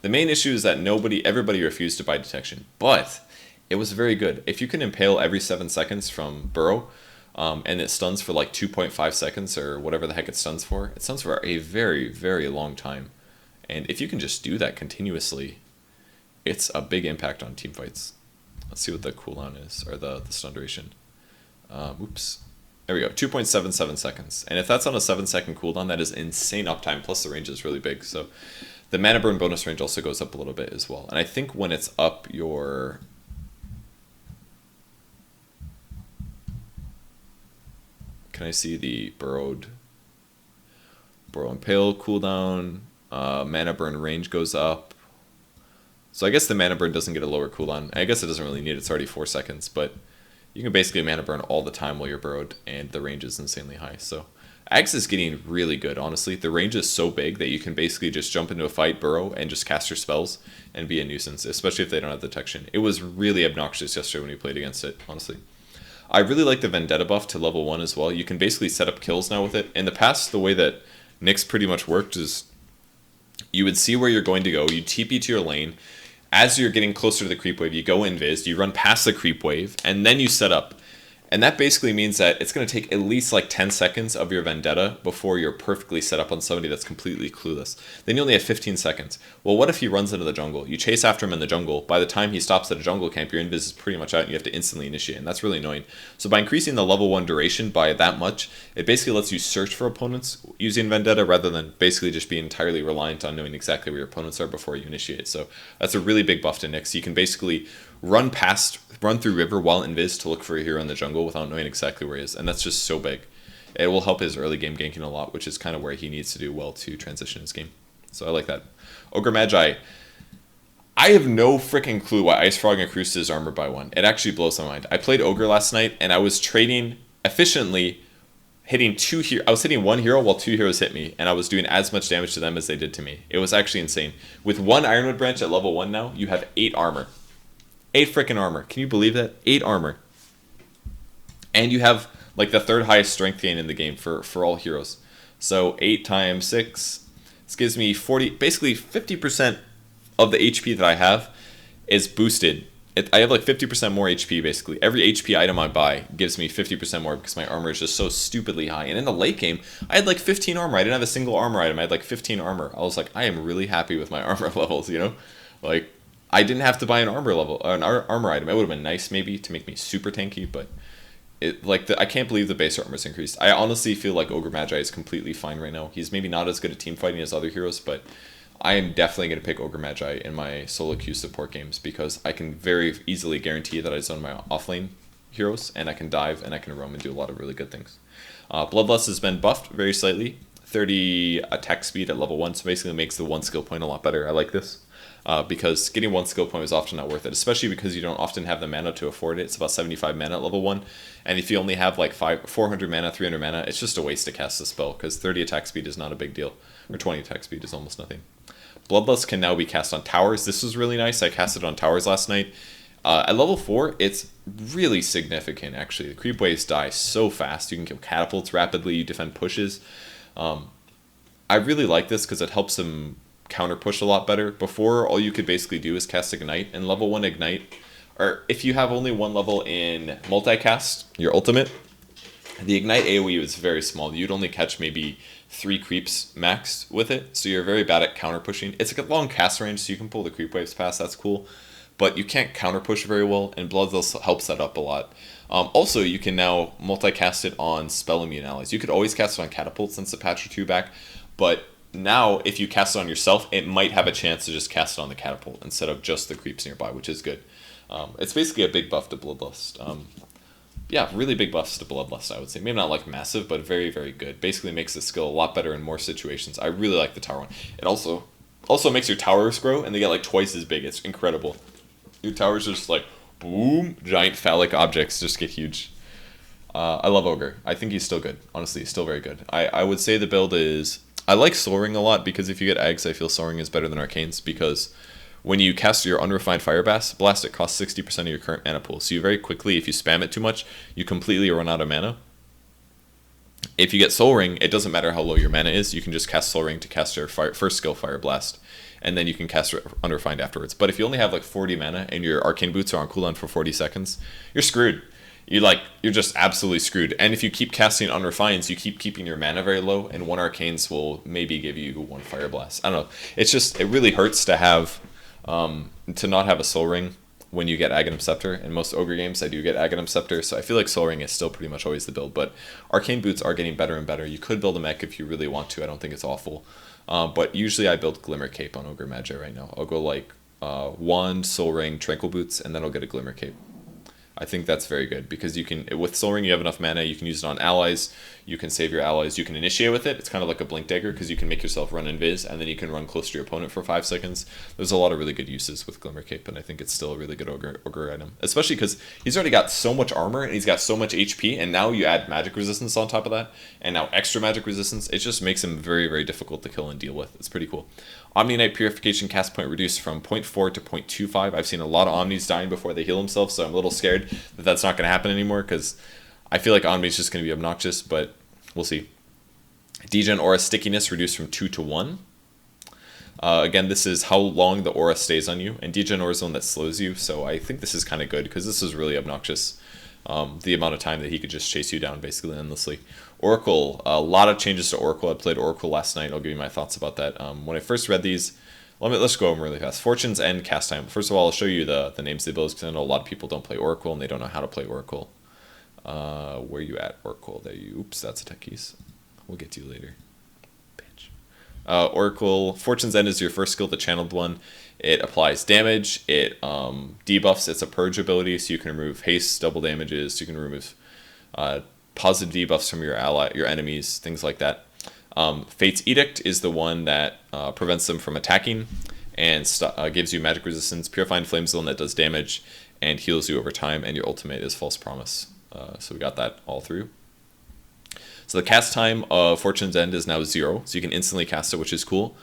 The main issue is that everybody refused to buy detection, but it was very good. If you can impale every 7 seconds from Burrow, and it stuns for like 2.5 seconds or whatever the heck it stuns for a very, very long time. And if you can just do that continuously, it's a big impact on team fights. Let's see what the cooldown is, or the stun duration. Oops. There we go, 2.77 seconds. And if that's on a 7-second cooldown, that is insane uptime, plus the range is really big. So the mana burn bonus range also goes up a little bit as well. And I think when it's up your... Can I see the Burrow Impale cooldown? Mana burn range goes up. So I guess the mana burn doesn't get a lower cooldown. I guess it doesn't really need it. It's already 4 seconds, but you can basically mana burn all the time while you're burrowed, and the range is insanely high. So Axe is getting really good, honestly. The range is so big that you can basically just jump into a fight, burrow, and just cast your spells and be a nuisance, especially if they don't have detection. It was really obnoxious yesterday when we played against it, honestly. I really like the Vendetta buff to level 1 as well. You can basically set up kills now with it. In the past, the way that Nyx pretty much worked is you would see where you're going to go, you TP to your lane. As you're getting closer to the creep wave, you go invis, you run past the creep wave, and then you set up. And that basically means that it's going to take at least like 10 seconds of your Vendetta before you're perfectly set up on somebody that's completely clueless. Then you only have 15 seconds. Well, what if he runs into the jungle? You chase after him in the jungle. By the time he stops at a jungle camp, your invis is pretty much out and you have to instantly initiate. And that's really annoying. So by increasing the level 1 duration by that much, it basically lets you search for opponents using Vendetta rather than basically just be entirely reliant on knowing exactly where your opponents are before you initiate. So that's a really big buff to Nyx. You can basically run through river while invis to look for a hero in the jungle without knowing exactly where he is, and that's just so big. It will help his early game ganking a lot, which is kind of where he needs to do well to transition his game. So I like that. Ogre Magi. I have no freaking clue why Ice Frog increased his armor by 1. It actually blows my mind. I played Ogre last night, and I was trading efficiently, hitting 2 heroes. I was hitting 1 hero while 2 heroes hit me, and I was doing as much damage to them as they did to me. It was actually insane. With 1 Ironwood branch at level 1 now, you have 8 armor. 8 freaking armor. Can you believe that? 8 armor. And you have like the 3rd highest strength gain in the game for all heroes. So 8 times 6. This gives me 40, basically 50% of the HP that I have is boosted. I have like 50% more HP basically. Every HP item I buy gives me 50% more because my armor is just so stupidly high. And in the late game, I had like 15 armor. I didn't have a single armor item. I had like 15 armor. I was like, I am really happy with my armor levels, you know? Like, I didn't have to buy an armor item. It would have been nice maybe to make me super tanky, but I can't believe the base armor's increased. I honestly feel like Ogre Magi is completely fine right now. He's maybe not as good at team fighting as other heroes, but I am definitely going to pick Ogre Magi in my solo queue support games because I can very easily guarantee that I zone my offlane heroes, and I can dive, and I can roam and do a lot of really good things. Bloodlust has been buffed very slightly. 30 attack speed at level 1, so basically makes the 1 skill point a lot better. I like this. Because getting 1 skill point is often not worth it, especially because you don't often have the mana to afford it. It's about 75 mana at level 1, and if you only have like 400 mana, 300 mana, it's just a waste to cast the spell, because 30 attack speed is not a big deal, or 20 attack speed is almost nothing. Bloodlust can now be cast on towers. This was really nice. I cast it on towers last night. At level 4, it's really significant, actually. The creep waves die so fast. You can kill catapults rapidly, you defend pushes. I really like this because it helps them counter push a lot better. Before, all you could basically do is cast Ignite, and level 1 Ignite, or if you have only 1 level in multicast, your ultimate, the Ignite AoE is very small. You'd only catch maybe 3 creeps max with it, so you're very bad at counter pushing. It's like a long cast range, so you can pull the creep waves past, that's cool. but you can't counter push very well, and Bloodlust helps that up a lot. Also, you can now multicast it on spell immune allies. You could always cast it on Catapult since the patch or two back, but now if you cast it on yourself, it might have a chance to just cast it on the Catapult instead of just the creeps nearby, which is good. It's basically a big buff to Bloodlust. Yeah, really big buffs to Bloodlust, I would say. Maybe not like massive, but very, very good. Basically makes the skill a lot better in more situations. I really like the tower one. It also makes your towers grow, and they get like twice as big. It's incredible. Your towers are just like, boom, giant phallic objects just get huge. I love Ogre. I think he's still good. Honestly, he's still very good. I would say the build is... I like Soul Ring a lot, because if you get eggs, I feel Soul Ring is better than Arcanes, because... when you cast your Unrefined Fire Blast, it costs 60% of your current mana pool. So you very quickly, if you spam it too much, you completely run out of mana. If you get Soul Ring, it doesn't matter how low your mana is. You can just cast Soul Ring to cast your first skill, Fire Blast. And then you can cast Unrefined afterwards. But if you only have like 40 mana and your Arcane Boots are on cooldown for 40 seconds, you're screwed. You're just absolutely screwed. And if you keep casting Unrefineds, you keep keeping your mana very low, and one Arcanes will maybe give you one Fire Blast. I don't know. It really hurts to have... to not have a Soul Ring when you get Aghanim Scepter. In most Ogre games, I do get Aghanim Scepter, so I feel like Soul Ring is still pretty much always the build, but Arcane Boots are getting better and better. You could build a mech if you really want to. I don't think it's awful. But usually I build Glimmer Cape on Ogre Magi right now. I'll go like Wand, Soul Ring, Tranquil Boots, and then I'll get a Glimmer Cape. I think that's very good, because you can, with Soul Ring, you have enough mana, you can use it on allies, you can save your allies, you can initiate with it. It's kind of like a Blink Dagger, because you can make yourself run invis, and then you can run close to your opponent for 5 seconds. There's a lot of really good uses with Glimmer Cape, and I think it's still a really good ogre item. Especially because he's already got so much armor, and he's got so much HP, and now you add magic resistance on top of that, and now extra magic resistance. It just makes him very, very difficult to kill and deal with. It's pretty cool. Omni Knight Purification cast point reduced from 0.4 to 0.25. I've seen a lot of Omnis dying before they heal themselves, so I'm a little scared that that's not going to happen anymore, because I feel like Omni is just going to be obnoxious, but we'll see. Degen Aura Stickiness reduced from 2 to 1. Again, this is how long the aura stays on you, and Degen Aura is the one that slows you, so I think this is kind of good, because this is really obnoxious. The amount of time that he could just chase you down basically endlessly. Oracle, a lot of changes to Oracle. I played Oracle last night. I'll give you my thoughts about that. When I first read these, let's go over them really fast. Fortune's End cast time. First of all, I'll show you the names of the abilities, because I know a lot of people don't play Oracle and they don't know how to play Oracle. Where you at, Oracle? There you. Oops, that's a tech keys. We'll get to you later. Bitch. Oracle, Fortune's End is your first skill, the channeled one. It applies damage. It debuffs. It's a purge ability, so you can remove haste, double damages. You can remove positive debuffs from your enemies, things like that. Fate's Edict is the one that prevents them from attacking and gives you magic resistance. Purifying Flame Zone that does damage and heals you over time, and your ultimate is False Promise. So we got that all through. So the cast time of Fortune's End is now 0, so you can instantly cast it, which is cool.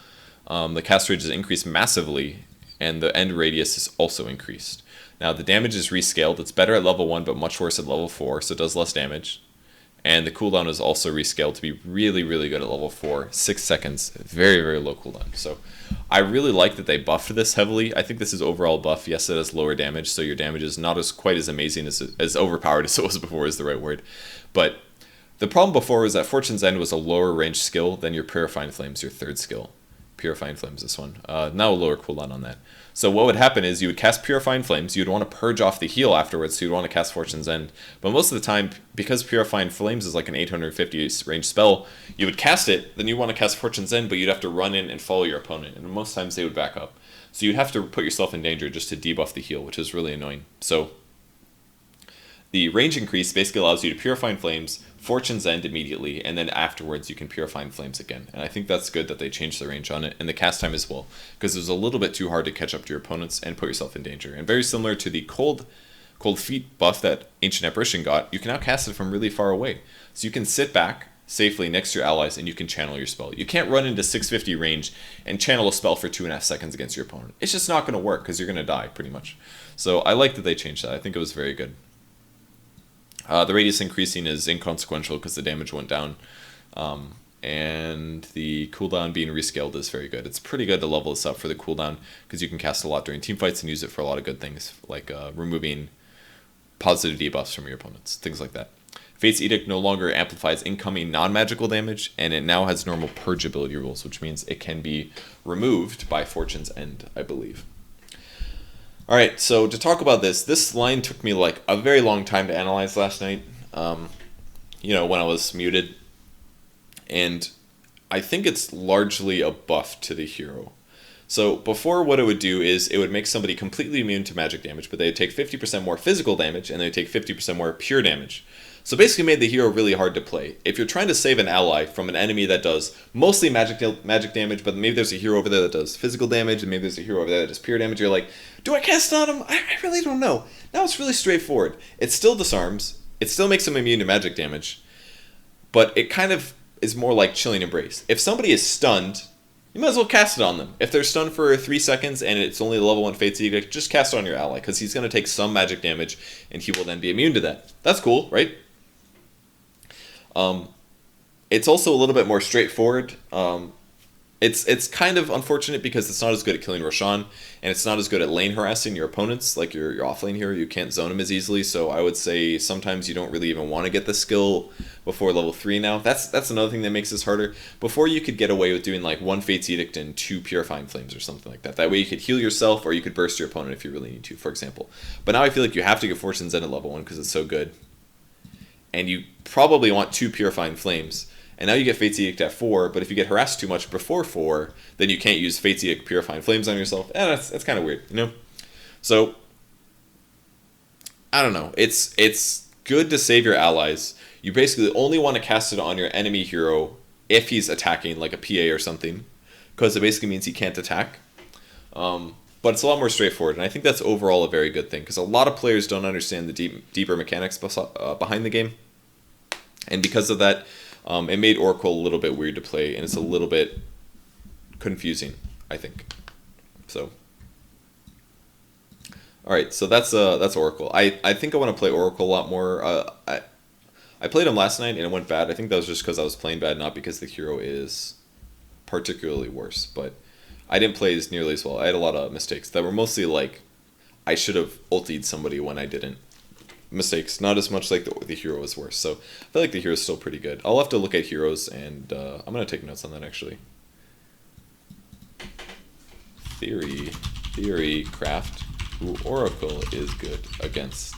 The cast range is increased massively, and the end radius is also increased. Now the damage is rescaled. It's better at level 1, but much worse at level 4, so it does less damage. And the cooldown is also rescaled to be really, really good at level 4. 6 seconds, very, very low cooldown. So I really like that they buffed this heavily. I think this is overall buff. Yes, it has lower damage, so your damage is not quite as amazing as overpowered as it was before is the right word. But the problem before was that Fortune's End was a lower range skill than your Purifying Flames, your third skill. Purifying Flames, this one. Now a lower cooldown on that. So what would happen is you would cast Purifying Flames, you'd want to purge off the heal afterwards, so you'd want to cast Fortune's End. But most of the time, because Purifying Flames is like an 850 range spell, you would cast it, then you want to cast Fortune's End, but you'd have to run in and follow your opponent, and most times they would back up. So you'd have to put yourself in danger just to debuff the heal, which is really annoying. So the range increase basically allows you to Purifying Flames, Fortune's End immediately, and then afterwards you can Purifying Flames again. And I think that's good that they changed the range on it, and the cast time as well, because it was a little bit too hard to catch up to your opponents and put yourself in danger. And very similar to the Cold Feet buff that Ancient Apparition got, you can now cast it from really far away. So you can sit back safely next to your allies and you can channel your spell. You can't run into 650 range and channel a spell for 2.5 seconds against your opponent. It's just not going to work, because you're going to die pretty much. So I like that they changed that. I think it was very good. The radius increasing is inconsequential because the damage went down, and the cooldown being rescaled is very good. It's pretty good to level this up for the cooldown, because you can cast a lot during team fights and use it for a lot of good things, like removing positive debuffs from your opponents, things like that. Fate's Edict no longer amplifies incoming non-magical damage, and it now has normal purge ability rules, which means it can be removed by Fortune's End, I believe. Alright, so to talk about this line took me like a very long time to analyze last night, when I was muted. And I think it's largely a buff to the hero. So before, what it would do is it would make somebody completely immune to magic damage, but they'd take 50% more physical damage and they'd take 50% more pure damage. So basically made the hero really hard to play. If you're trying to save an ally from an enemy that does mostly magic damage, but maybe there's a hero over there that does physical damage, and maybe there's a hero over there that does pure damage, you're like, do I cast on him? I really don't know. Now it's really straightforward. It still disarms, it still makes him immune to magic damage, but it kind of is more like Chilling Embrace. If somebody is stunned, you might as well cast it on them. If they're stunned for 3 seconds and it's only level 1 Fate's Edict, just cast it on your ally, because he's going to take some magic damage and he will then be immune to that. That's cool, right? It's also a little bit more straightforward. It's kind of unfortunate because it's not as good at killing Roshan, and it's not as good at lane harassing your opponents. Like your offlane hero, you can't zone him as easily, so I would say sometimes you don't really even want to get the skill before level 3 now. That's another thing that makes this harder. Before, you could get away with doing like 1 Fate's Edict and 2 Purifying Flames or something like that. That way you could heal yourself, or you could burst your opponent if you really need to, for example. But now I feel like you have to get Fortune's End at level 1 because it's so good. And you probably want 2 Purifying Flames. And now you get Fate's Edict at 4, but if you get harassed too much before 4, then you can't use Fate's Edict Purifying Flames on yourself. And that's kind of weird, you know? So, I don't know. It's good to save your allies. You basically only want to cast it on your enemy hero if he's attacking, like a PA or something, because it basically means he can't attack. But it's a lot more straightforward, and I think that's overall a very good thing, because a lot of players don't understand the deeper mechanics behind the game. And because of that, it made Oracle a little bit weird to play, and it's a little bit confusing, I think. So, all right, so that's Oracle. I think I want to play Oracle a lot more. I played him last night and it went bad. I think that was just because I was playing bad, not because the hero is particularly worse. But I didn't play as nearly as well. I had a lot of mistakes that were mostly like I should have ultied somebody when I didn't. Mistakes, not as much like the hero was worse. So I feel like the hero is still pretty good. I'll have to look at heroes, and I'm going to take notes on that actually. Theory, craft, who Oracle is good against.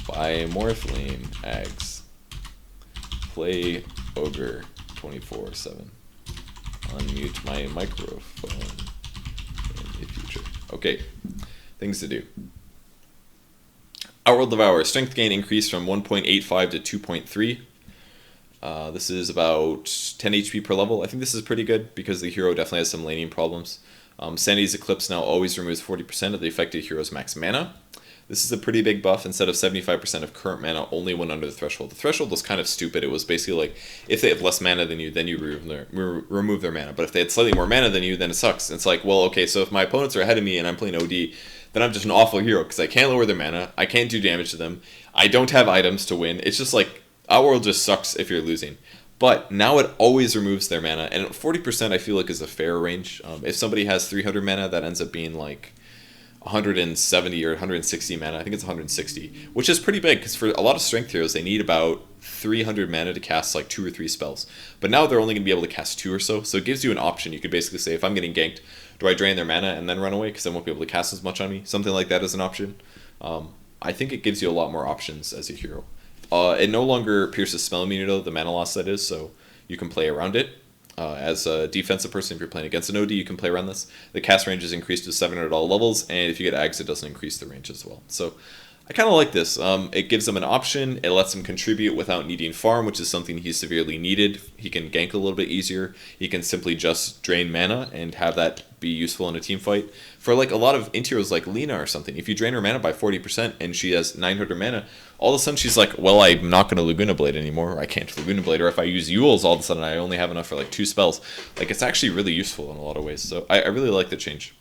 Buy Morphling, Ags. Play Ogre 24/7. Unmute my microphone in the future. Okay, things to do. Outworld Devour, strength gain increase from 1.85 to 2.3. This is about 10 HP per level. I think this is pretty good because the hero definitely has some laning problems. Sanity's Eclipse now always removes 40% of the affected hero's max mana. This is a pretty big buff. Instead of 75% of current mana only when under the threshold. The threshold was kind of stupid. It was basically like, if they have less mana than you, then you remove their mana. But if they had slightly more mana than you, then it sucks. It's like, well, okay, so if my opponents are ahead of me and I'm playing OD, then I'm just an awful hero because I can't lower their mana, I can't do damage to them, I don't have items to win. It's just like, Outworld just sucks if you're losing. But now it always removes their mana, and 40% I feel like is a fair range. If somebody has 300 mana, that ends up being like 170 or 160 mana. I think it's 160, which is pretty big because for a lot of strength heroes, they need about 300 mana to cast like 2 or 3 spells. But now they're only going to be able to cast 2 or so, so it gives you an option. You could basically say, if I'm getting ganked, do I drain their mana and then run away because I won't be able to cast as much on me? Something like that is an option. I think it gives you a lot more options as a hero. It no longer pierces spell immunity, though, the mana loss that is, so you can play around it. As a defensive person, if you're playing against an OD, you can play around this. The cast range is increased to 700 at all levels, and if you get Ags, it doesn't increase the range as well. So I kind of like this. It gives him an option. It lets him contribute without needing farm, which is something he severely needed. He can gank a little bit easier. He can simply just drain mana and have that be useful in a team fight. For like a lot of int heroes like Lina or something, if you drain her mana by 40% and she has 900 mana, all of a sudden she's like, well, I'm not going to Laguna Blade anymore. I can't Laguna Blade. Or if I use Yules, all of a sudden I only have enough for like 2 spells. Like, it's actually really useful in a lot of ways. So I really like the change.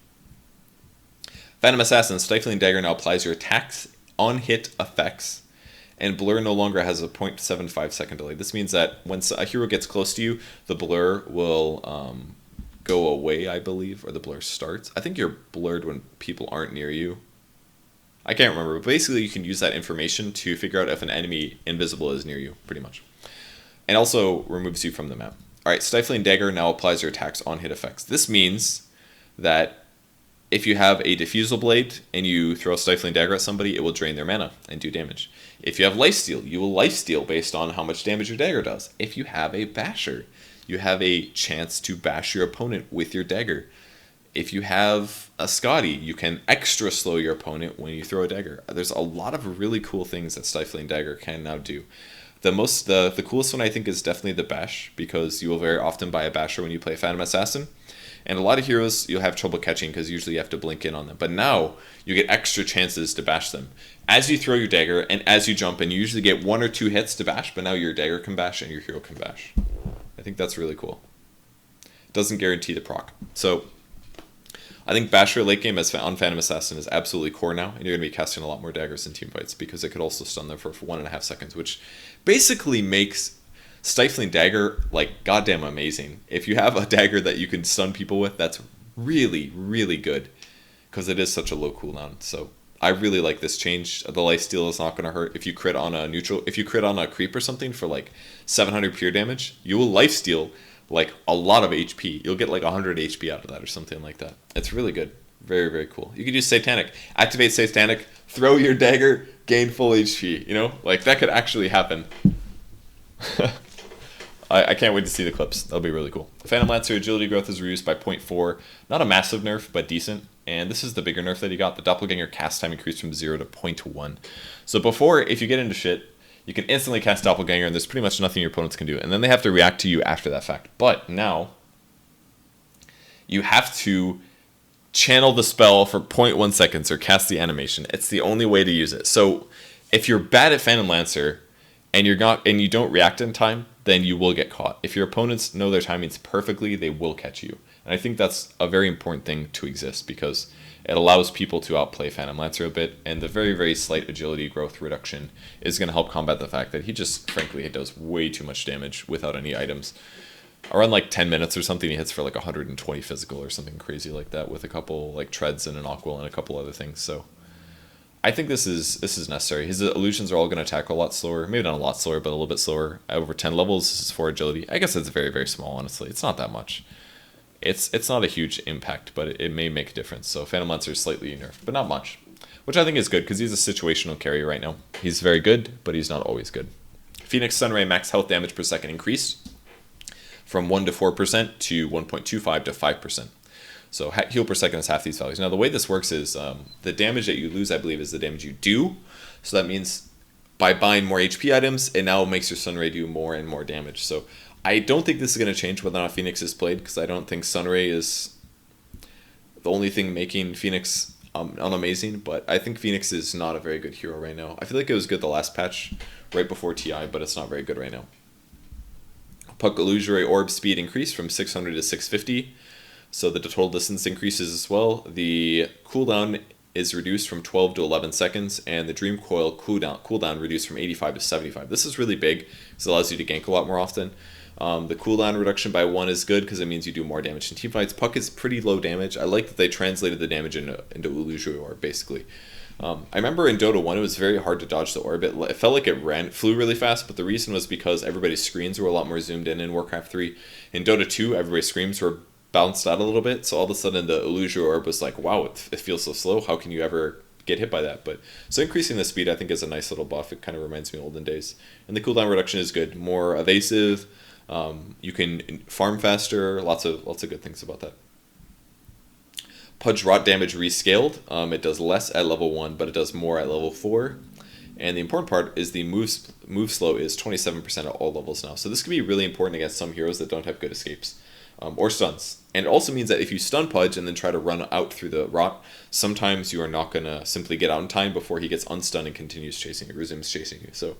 Phantom Assassin, Stifling Dagger now applies your attacks on hit effects, and blur no longer has a 0.75 second delay. This means that when a hero gets close to you, the blur will go away, I believe, or the blur starts. I think you're blurred when people aren't near you. I can't remember, but basically you can use that information to figure out if an enemy invisible is near you, pretty much. And also removes you from the map. Alright, Stifling Dagger now applies your attacks on hit effects. This means that If you have a Diffusal Blade and you throw a Stifling Dagger at somebody, it will drain their mana and do damage. If you have Lifesteal, you will Lifesteal based on how much damage your dagger does. If you have a Basher, you have a chance to bash your opponent with your dagger. If you have a Scotty, you can extra slow your opponent when you throw a dagger. There's a lot of really cool things that Stifling Dagger can now do. The coolest one I think is definitely the Bash, because you will very often buy a Basher when you play Phantom Assassin. And a lot of heroes you'll have trouble catching because usually you have to blink in on them. But now you get extra chances to bash them. As you throw your dagger and as you jump in, you usually get 1 or 2 hits to bash, but now your dagger can bash and your hero can bash. I think that's really cool. It doesn't guarantee the proc. So I think Basher late game as on Phantom Assassin is absolutely core now, and you're going to be casting a lot more daggers in team fights because it could also stun them for 1.5 seconds, which basically makes Stifling Dagger like goddamn amazing. If you have a dagger that you can stun people with, that's really, really good because it is such a low cooldown. So I really like this change. The lifesteal is not going to hurt. If you crit on a neutral, if you crit on a creep or something for like 700 pure damage, you will lifesteal like a lot of HP. You'll get like 100 HP out of that or something like that. It's really good. Very, very cool. You could use Satanic. Activate Satanic, throw your dagger, gain full HP. You know, like that could actually happen. I can't wait to see the clips. That'll be really cool. Phantom Lancer agility growth is reduced by 0.4. Not a massive nerf, but decent. And this is the bigger nerf that he got. The Doppelganger cast time increased from 0 to 0.1. So before, if you get into shit, you can instantly cast Doppelganger, and there's pretty much nothing your opponents can do. And then they have to react to you after that fact. But now, you have to channel the spell for 0.1 seconds or cast the animation. It's the only way to use it. So if you're bad at Phantom Lancer and you don't react in time, then you will get caught. If your opponents know their timings perfectly, they will catch you. And I think that's a very important thing to exist because it allows people to outplay Phantom Lancer a bit, and the very, very slight agility growth reduction is going to help combat the fact that he just, frankly, does way too much damage without any items. Around like 10 minutes or something, he hits for like 120 physical or something crazy like that with a couple like treads and an aquil and a couple other things. So I think this is necessary. His illusions are all going to attack a lot slower. Maybe not a lot slower, but a little bit slower. Over 10 levels, this is 4 agility. I guess it's very, very small, honestly. It's not that much. It's not a huge impact, but it may make a difference. So Phantom Lancer is slightly nerfed, but not much. Which I think is good, because he's a situational carry right now. He's very good, but he's not always good. Phoenix Sunray max health damage per second increased from 1 to 4% to 1.25 to 5%. So heal per second is half these values. Now the way this works is the damage that you lose, I believe, is the damage you do. So that means by buying more HP items, it now makes your Sunray do more and more damage. So I don't think this is going to change whether or not Phoenix is played, because I don't think Sunray is the only thing making Phoenix unamazing, but I think Phoenix is not a very good hero right now. I feel like it was good the last patch, right before TI, but it's not very good right now. Puck Illusory Orb speed increased from 600 to 650, so the total distance increases as well. The cooldown is reduced from 12 to 11 seconds, and the Dream Coil cooldown reduced from 85 to 75. This is really big, because it allows you to gank a lot more often. The cooldown reduction by 1 is good, because it means you do more damage in teamfights. Puck is pretty low damage. I like that they translated the damage into Illusory Orb, basically. I remember in Dota 1, it was very hard to dodge the orb. It felt like it flew really fast, but the reason was because everybody's screens were a lot more zoomed in Warcraft 3. In Dota 2, everybody's screens were bounced out a little bit, so all of a sudden the Illusory Orb was like, wow, it feels so slow. How can you ever get hit by that? But so increasing the speed, I think, is a nice little buff. It kind of reminds me of olden days. And the cooldown reduction is good. More evasive. You can farm faster. Lots of good things about that. Pudge Rot damage rescaled. It does less at level 1, but it does more at level 4. And the important part is the move slow is 27% at all levels now. So this could be really important against some heroes that don't have good escapes or stuns. And it also means that if you stun Pudge and then try to run out through the rot, sometimes you are not going to simply get out in time before he gets unstunned and continues chasing you, resumes chasing you. So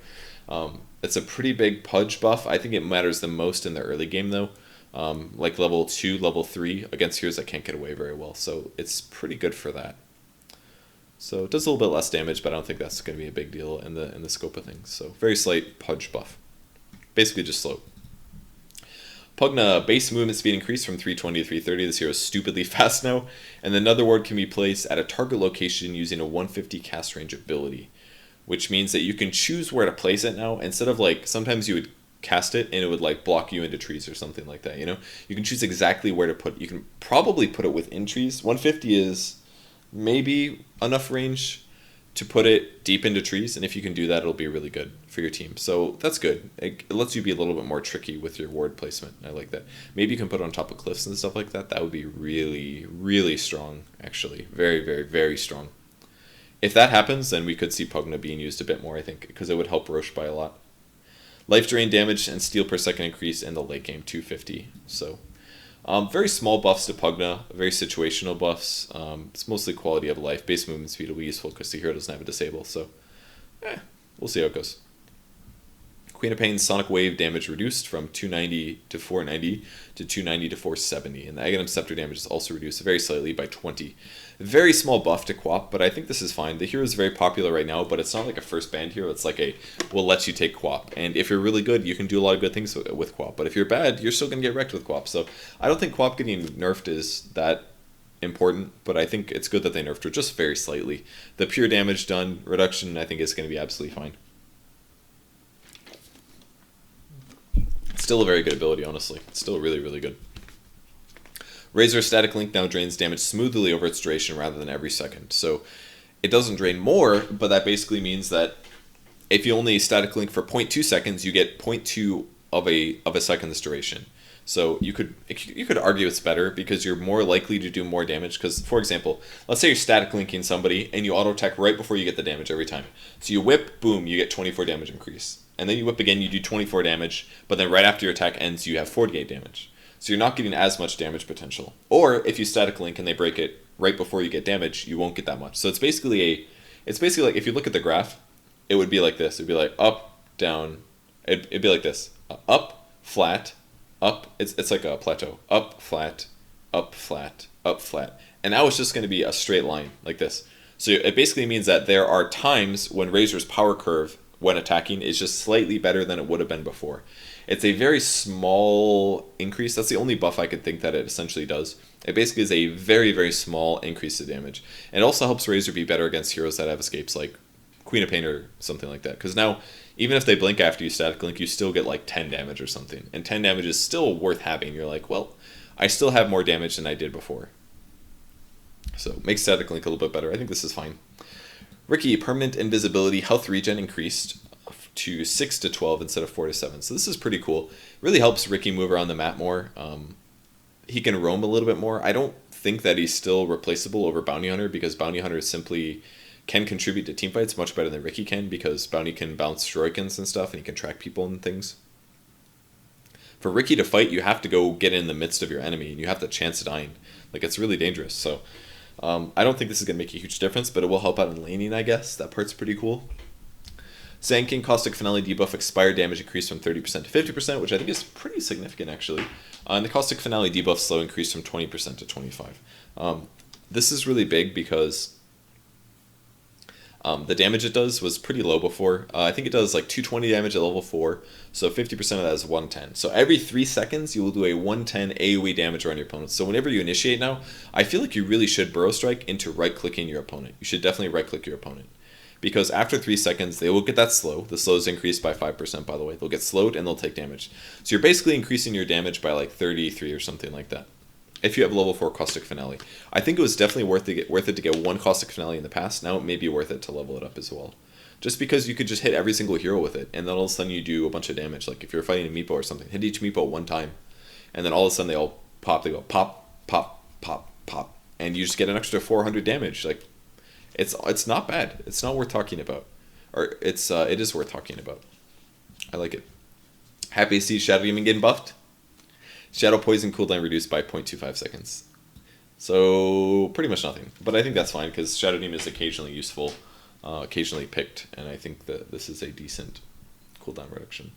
it's a pretty big Pudge buff. I think it matters the most in the early game, though. Like level 2, level 3 against heroes that can't get away very well. So it's pretty good for that. So it does a little bit less damage, but I don't think that's going to be a big deal in the scope of things. So very slight Pudge buff. Basically just slow. Pugna base movement speed increased from 320 to 330. This hero is stupidly fast now. And another ward can be placed at a target location using a 150 cast range ability, which means that you can choose where to place it now. Instead of like, sometimes you would cast it and it would like block you into trees or something like that, you know? You can choose exactly where to put it. You can probably put it within trees. 150 is maybe enough range to put it deep into trees, and if you can do that, it'll be really good for your team. So that's good. It lets you be a little bit more tricky with your ward placement. I like that. Maybe you can put it on top of cliffs and stuff like that. That would be really, really strong, actually. Very, very, very strong. If that happens, then we could see Pugna being used a bit more, I think, because it would help Roche by a lot. Life drain damage and steal per second increase in the late game, 250. So very small buffs to Pugna, very situational buffs. It's mostly quality of life. Base movement speed will be useful because the hero doesn't have a disable. So we'll see how it goes. Queen of Pain's Sonic Wave damage reduced from 290 to 490 to 290 to 470. And the Aghanim Scepter damage is also reduced very slightly by 20. Very small buff to Quap, but I think this is fine. The hero is very popular right now, but it's not like a first banned hero. It's like we'll let you take Quap. And if you're really good, you can do a lot of good things with Quap. But if you're bad, you're still going to get wrecked with Quap. So I don't think Quap getting nerfed is that important, but I think it's good that they nerfed her just very slightly. The pure damage done reduction, I think, is going to be absolutely fine. Still a very good ability, honestly. It's still really, really good. Razor Static Link now drains damage smoothly over its duration rather than every second. So it doesn't drain more, but that basically means that if you only Static Link for 0.2 seconds, you get 0.2 of a second's duration. So you could argue it's better because you're more likely to do more damage. Because, for example, let's say you're Static Linking somebody and you auto attack right before you get the damage every time. So you whip, boom, you get 24 damage increase. And then you whip again, you do 24 damage, but then right after your attack ends, you have 48 damage. So you're not getting as much damage potential. Or if you Static Link and they break it right before you get damage, you won't get that much. So it's basically like, if you look at the graph, it would be like this. It'd be like up, down. It'd be like this. Up, flat, up. It's like a plateau. Up, flat, up, flat, up, flat. And now it's just going to be a straight line like this. So it basically means that there are times when Razor's power curve when attacking is just slightly better than it would have been before. It's a very small increase. That's the only buff I could think that it essentially does. It basically is a very, very small increase to damage. And it also helps Razor be better against heroes that have escapes like Queen of Pain or something like that. Because now, even if they blink after you Static Link, you still get like 10 damage or something. And 10 damage is still worth having. You're like, well, I still have more damage than I did before. So it makes Static Link a little bit better. I think this is fine. Ricky, permanent invisibility health regen increased to 6 to 12 instead of 4 to 7. So this is pretty cool. Really helps Ricky move around the map more. He can roam a little bit more. I don't think that he's still replaceable over Bounty Hunter because Bounty Hunter simply can contribute to teamfights much better than Ricky can because Bounty can bounce shurikens and stuff and he can track people and things. For Ricky to fight, you have to go get in the midst of your enemy and you have the chance of dying. Like, it's really dangerous. So I don't think this is going to make a huge difference, but it will help out in laning, I guess. That part's pretty cool. Sand King Caustic Finale debuff expired damage increased from 30% to 50%, which I think is pretty significant, actually. And the Caustic Finale debuff slow increased from 20% to 25%. This is really big because the damage it does was pretty low before. I think it does like 220 damage at level 4, so 50% of that is 110. So every 3 seconds, you will do a 110 AoE damage around your opponent. So whenever you initiate now, I feel like you really should Burrow Strike into right-clicking your opponent. You should definitely right-click your opponent. Because after 3 seconds, they will get that slow. The slow is increased by 5%, by the way. They'll get slowed and they'll take damage. So you're basically increasing your damage by like 33 or something like that. If you have level 4 Caustic Finale. I think it was definitely worth it to get 1 Caustic Finale in the past. Now it may be worth it to level it up as well. Just because you could just hit every single hero with it, and then all of a sudden you do a bunch of damage. Like if you're fighting a Meepo or something, hit each Meepo 1 time. And then all of a sudden they all pop. They go pop, pop, pop, pop. And you just get an extra 400 damage. Like, it's not bad. It's not worth talking about. Or it is worth talking about. I like it. Happy to see Shadow Demon getting buffed. Shadow Poison cooldown reduced by 0.25 seconds. So, pretty much nothing. But I think that's fine, because Shadow Demon is occasionally useful, occasionally picked, and I think that this is a decent cooldown reduction.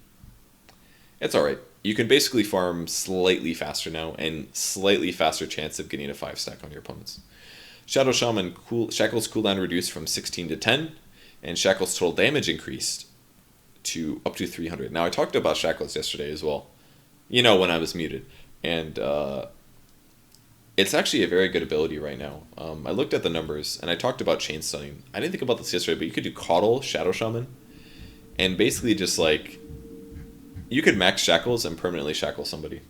It's alright. You can basically farm slightly faster now, and slightly faster chance of getting a 5-stack on your opponents. Shadow Shaman Shackle's cooldown reduced from 16 to 10, and Shackle's total damage increased to up to 300. Now, I talked about Shackles yesterday as well. You know, when I was muted. And it's actually a very good ability right now. I looked at the numbers, and I talked about chain stunning. I didn't think about this yesterday, but you could do Coddle, Shadow Shaman, and basically just like, you could max Shackles and permanently shackle somebody.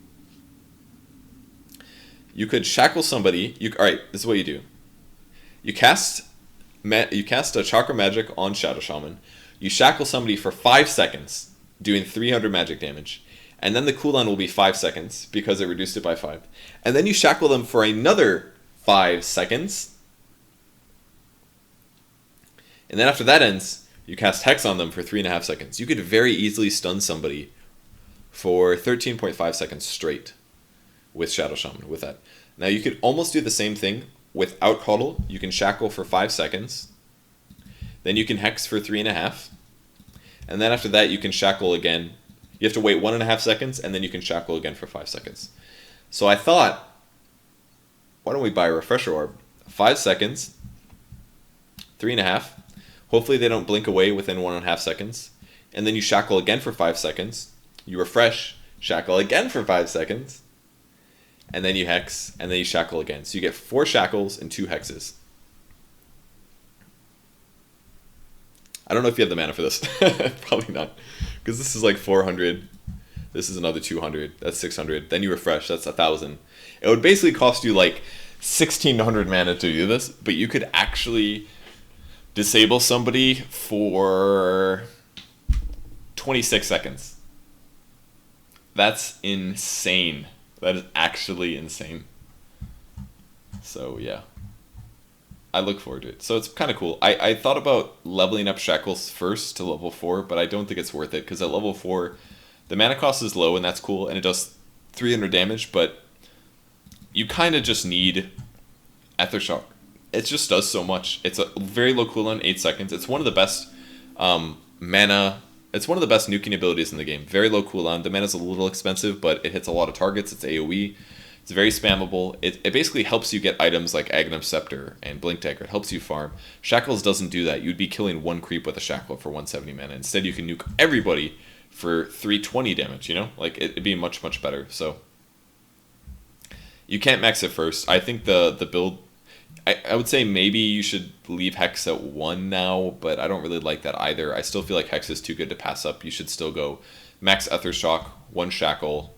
You could shackle somebody. Alright, this is what you do. You cast a Chakra Magic on Shadow Shaman. You shackle somebody for 5 seconds, doing 300 magic damage. And then the cooldown will be 5 seconds, because it reduced it by 5. And then you shackle them for another 5 seconds. And then after that ends, you cast Hex on them for 3.5 seconds. You could very easily stun somebody for 13.5 seconds straight with Shadow Shaman, with that. Now you could almost do the same thing without Huddle. You can shackle for 5 seconds. Then you can Hex for 3.5. And then after that, you can shackle again. You have to wait 1.5 seconds, and then you can shackle again for 5 seconds. So I thought, why don't we buy a Refresher Orb? 5 seconds, 3.5. Hopefully they don't blink away within 1.5 seconds. And then you shackle again for 5 seconds. You refresh, shackle again for 5 seconds. And then you Hex, and then you shackle again. So you get 4 shackles and 2 hexes. I don't know if you have the mana for this. Probably not. Because this is like 400. This is another 200. That's 600. Then you refresh. That's 1,000. It would basically cost you like 1,600 mana to do this. But you could actually disable somebody for 26 seconds. That's insane. That is actually insane. So, yeah. I look forward to it. So it's kind of cool. I thought about leveling up Shackles first to level 4, but I don't think it's worth it, because at level 4, the mana cost is low, and that's cool, and it does 300 damage, but you kind of just need Aethershock. It just does so much. It's a very low cooldown, 8 seconds. It's one of the best mana... It's one of the best nuking abilities in the game. Very low cooldown. The mana's a little expensive, but it hits a lot of targets. It's AoE. It's very spammable. It basically helps you get items like Aghanim Scepter and Blink Dagger. It helps you farm. Shackles doesn't do that. You'd be killing one creep with a Shackle for 170 mana. Instead, you can nuke everybody for 320 damage, you know? Like, it'd be much, much better. So, you can't max it first. I think the build... I would say maybe you should leave Hex at 1 now, but I don't really like that either. I still feel like Hex is too good to pass up. You should still go max Aethershock, 1 Shackle,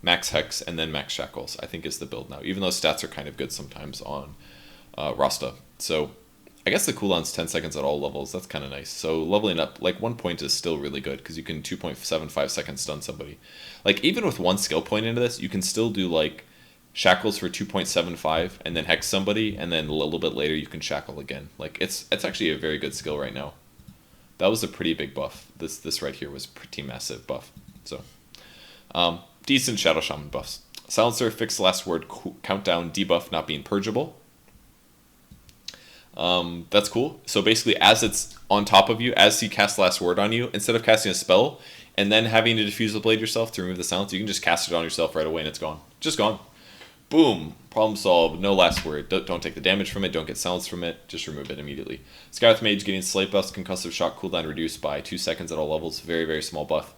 max Hex, and then max Shackles, I think is the build now. Even though stats are kind of good sometimes on Rasta. So I guess the cooldown's 10 seconds at all levels. That's kind of nice. So leveling up, like 1 point is still really good, because you can 2.75 seconds stun somebody. Like even with 1 skill point into this, you can still do like Shackles for 2.75 and then Hex somebody, and then a little bit later you can Shackle again. Like it's actually a very good skill right now. That was a pretty big buff. This right here was pretty massive buff. So decent Shadow Shaman buffs. Silencer, fixed last word countdown debuff not being purgeable. That's cool. So basically, as it's on top of you, as he casts last word on you, instead of casting a spell and then having to diffuse the blade yourself to remove the silence, you can just cast it on yourself right away and it's gone. Just gone. Boom. Problem solved. No last word. Don't take the damage from it. Don't get silence from it. Just remove it immediately. Skywrath Mage getting Slate buffs, concussive shock cooldown reduced by 2 seconds at all levels. Very, very small buff.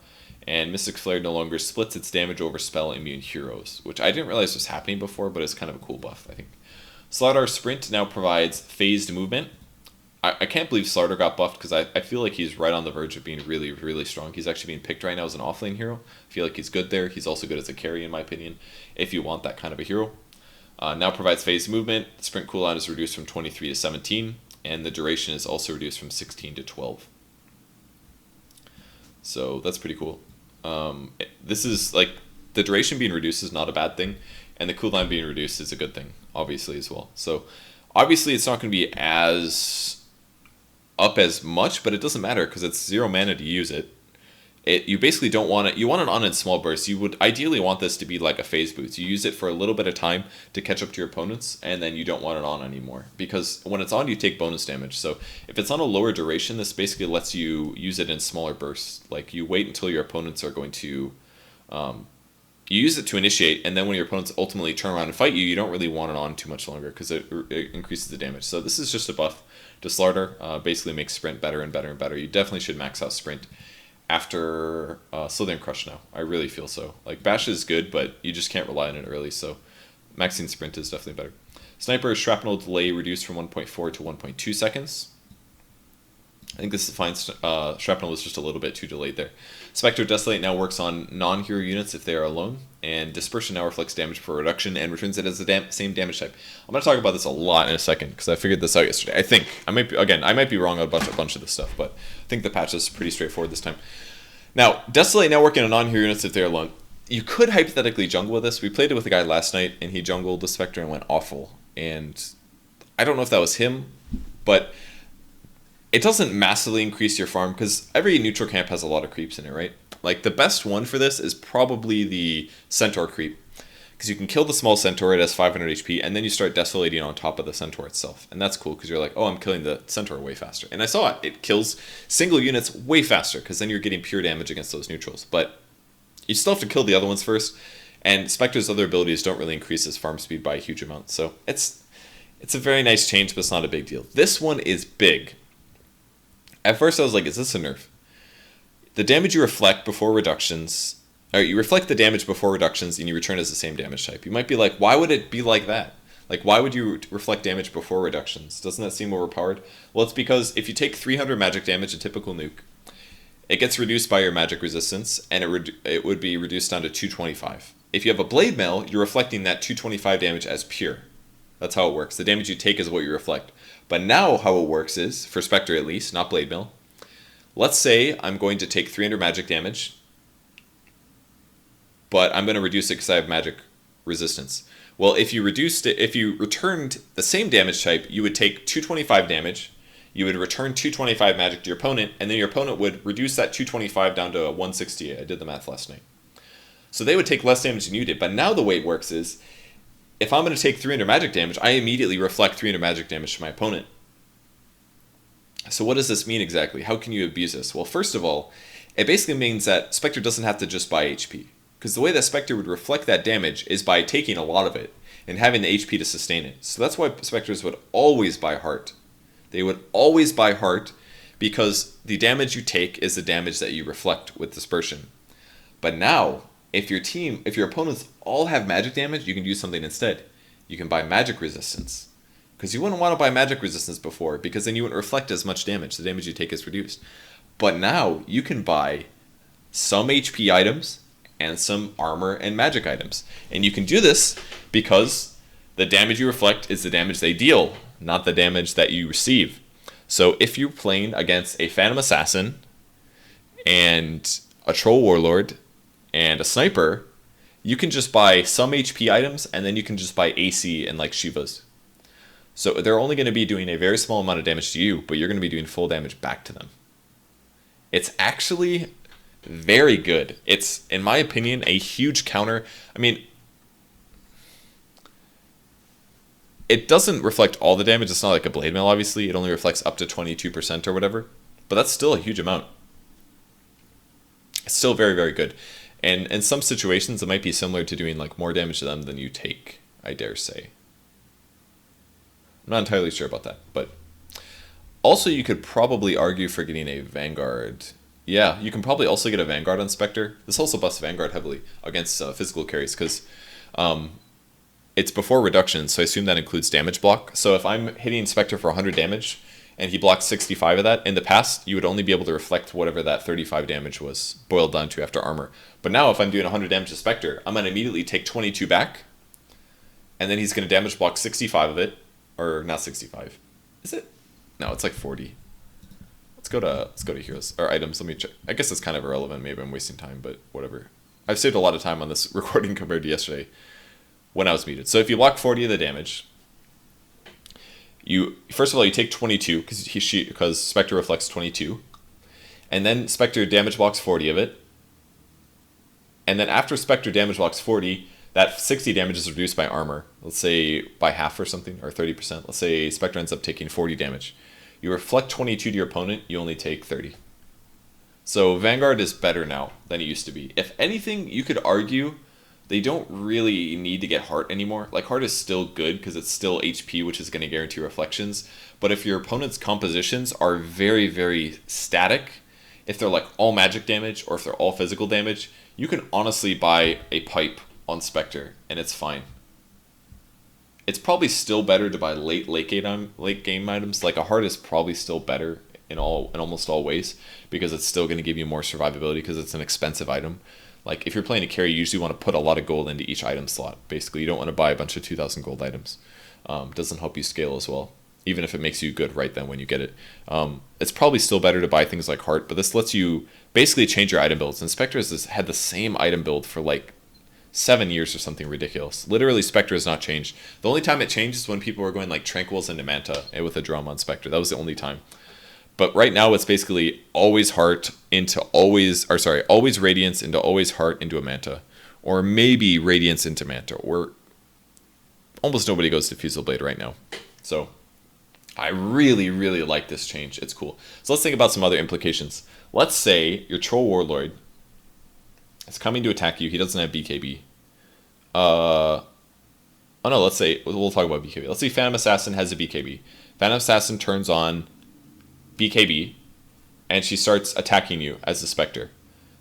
And Mystic Flare no longer splits its damage over spell immune heroes, which I didn't realize was happening before, but it's kind of a cool buff, I think. Slardar Sprint now provides phased movement. I can't believe Slardar got buffed, because I feel like he's right on the verge of being really, really strong. He's actually being picked right now as an offlane hero. I feel like he's good there. He's also good as a carry, in my opinion, if you want that kind of a hero. Now provides phased movement. The sprint cooldown is reduced from 23 to 17, and the duration is also reduced from 16 to 12. So that's pretty cool. This is like, the duration being reduced is not a bad thing, and the cooldown being reduced is a good thing, obviously, as well. So obviously it's not going to be as up as much, but it doesn't matter because it's 0 mana to use it. You basically don't want it. You want it on in small bursts. You would ideally want this to be like a phase boost. You use it for a little bit of time to catch up to your opponents, and then you don't want it on anymore, because when it's on, you take bonus damage. So if it's on a lower duration, this basically lets you use it in smaller bursts. Like, you wait until your opponents are going to you use it to initiate, and then when your opponents ultimately turn around and fight you, you don't really want it on too much longer, because it increases the damage. So this is just a buff to Slardar. Basically makes sprint better and better and better. You definitely should max out sprint after Slither and Crush now. I really feel so. Like, Bash is good, but you just can't rely on it early, so maxing sprint is definitely better. Sniper Shrapnel delay reduced from 1.4 to 1.2 seconds. I think this is fine. Shrapnel was just a little bit too delayed there. Spectre Desolate now works on non-hero units if they are alone, and Dispersion now reflects damage per reduction and returns it as the same damage type. I'm going to talk about this a lot in a second because I figured this out yesterday. I think I might be wrong on a bunch of this stuff, but I think the patch is pretty straightforward this time. Now, Desolate now working on non-hero units if they're alone. You could hypothetically jungle with this. We played it with a guy last night, and he jungled the Spectre and went awful. And I don't know if that was him, but it doesn't massively increase your farm because every neutral camp has a lot of creeps in it, right? Like the best one for this is probably the Centaur creep because you can kill the small Centaur, it has 500 HP, and then you start desolating on top of the Centaur itself. And that's cool because you're like, oh, I'm killing the Centaur way faster. And I saw it. It kills single units way faster because then you're getting pure damage against those neutrals. But you still have to kill the other ones first, and Spectre's other abilities don't really increase his farm speed by a huge amount. So it's a very nice change, but it's not a big deal. This one is big. At first I was like, is this a nerf? The damage you reflect before reductions, or you reflect the damage before reductions and you return as the same damage type. You might be like, why would it be like that? Like, why would you reflect damage before reductions? Doesn't that seem overpowered? Well, it's because if you take 300 magic damage, a typical nuke, it gets reduced by your magic resistance, and it would be reduced down to 225. If you have a blade mail, you're reflecting that 225 damage as pure. That's how it works. The damage you take is what you reflect. But now how it works is, for Spectre at least, not blade mail, let's say I'm going to take 300 magic damage, but I'm going to reduce it because I have magic resistance. Well, if you returned the same damage type, you would take 225 damage, you would return 225 magic to your opponent, and then your opponent would reduce that 225 down to 168. I did the math last night. So they would take less damage than you did. But now the way it works is, if I'm going to take 300 magic damage, I immediately reflect 300 magic damage to my opponent. So what does this mean exactly? How can you abuse this? Well, first of all, it basically means that Spectre doesn't have to just buy HP. Because the way that Spectre would reflect that damage is by taking a lot of it and having the HP to sustain it. So that's why Spectres would always buy Heart. They would always buy Heart because the damage you take is the damage that you reflect with Dispersion. But now, if your opponents all have magic damage, you can do something instead. You can buy magic resistance. Because you wouldn't want to buy magic resistance before, because then you wouldn't reflect as much damage. The damage you take is reduced. But now, you can buy some HP items and some armor and magic items. And you can do this because the damage you reflect is the damage they deal, not the damage that you receive. So if you're playing against a Phantom Assassin and a Troll Warlord and a Sniper, you can just buy some HP items and then you can just buy AC and like Shivas. So they're only going to be doing a very small amount of damage to you, but you're going to be doing full damage back to them. It's actually very good. It's, in my opinion, a huge counter. I mean, it doesn't reflect all the damage. It's not like a blade mail, obviously. It only reflects up to 22% or whatever. But that's still a huge amount. It's still very, very good. And in some situations, it might be similar to doing like more damage to them than you take, I dare say. I'm not entirely sure about that. But also, you could probably argue for getting a Vanguard. Yeah, you can probably also get a Vanguard on Spectre. This also busts Vanguard heavily against physical carries because it's before reduction, so I assume that includes damage block. So if I'm hitting Spectre for 100 damage and he blocks 65 of that, in the past, you would only be able to reflect whatever that 35 damage was boiled down to after armor. But now if I'm doing 100 damage to Spectre, I'm going to immediately take 22 back, and then he's going to damage block 65 of it, or not 65. Is it? No, it's like 40. Let's go to heroes or items. Let me check. I guess it's kind of irrelevant. Maybe I'm wasting time, but whatever. I've saved a lot of time on this recording compared to yesterday when I was muted. So if you block 40 of the damage, you first of all you take 22 because Spectre reflects 22, and then Spectre damage blocks 40 of it, and then after Spectre damage blocks 40, that 60 damage is reduced by armor. Let's say by half or something, or 30%. Let's say Spectre ends up taking 40 damage. You reflect 22 to your opponent, you only take 30. So Vanguard is better now than it used to be. If anything, you could argue they don't really need to get Heart anymore. Like, Heart is still good because it's still HP, which is going to guarantee reflections. But if your opponent's compositions are very, very static, if they're like all magic damage or if they're all physical damage, you can honestly buy a pipe on Spectre and it's fine. It's probably still better to buy late game items. Like a Heart is probably still better in almost all ways, because it's still going to give you more survivability because it's an expensive item. Like if you're playing a carry, you usually want to put a lot of gold into each item slot. Basically, you don't want to buy a bunch of 2,000 gold items. Doesn't help you scale as well, even if it makes you good right then when you get it. It's probably still better to buy things like Heart, but this lets you basically change your item builds. And Spectre has had the same item build for like 7 years or something ridiculous. Literally, Spectre has not changed. The only time it changed is when people were going like Tranquils into Manta with a drum on Spectre. That was the only time. But right now it's basically always Heart into always Radiance into always Heart into a Manta. Or maybe Radiance into Manta. Or almost nobody goes to Fusel Blade right now. So I really, really like this change. It's cool. So let's think about some other implications. Let's say your Troll Warlord is coming to attack you. He doesn't have BKB. Oh no, let's say, we'll talk about BKB. Let's say Phantom Assassin has a BKB. Phantom Assassin turns on BKB, and she starts attacking you as the Spectre.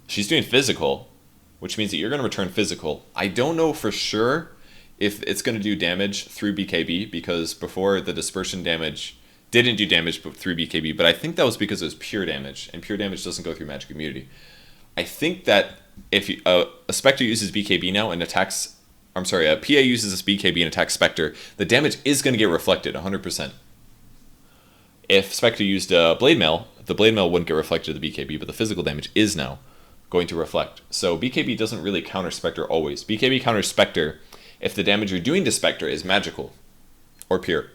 She's doing physical, which means that you're going to return physical. I don't know for sure if it's going to do damage through BKB, because before the dispersion damage didn't do damage through BKB, but I think that was because it was pure damage, and pure damage doesn't go through magic immunity. I think that if a Spectre uses BKB now and attacks, a PA uses this BKB and attacks Spectre, the damage is going to get reflected 100%. If Spectre used a Blade Mail, the Blade Mail wouldn't get reflected to the BKB, but the physical damage is now going to reflect. So BKB doesn't really counter Spectre always. BKB counters Spectre if the damage you're doing to Spectre is magical or pure,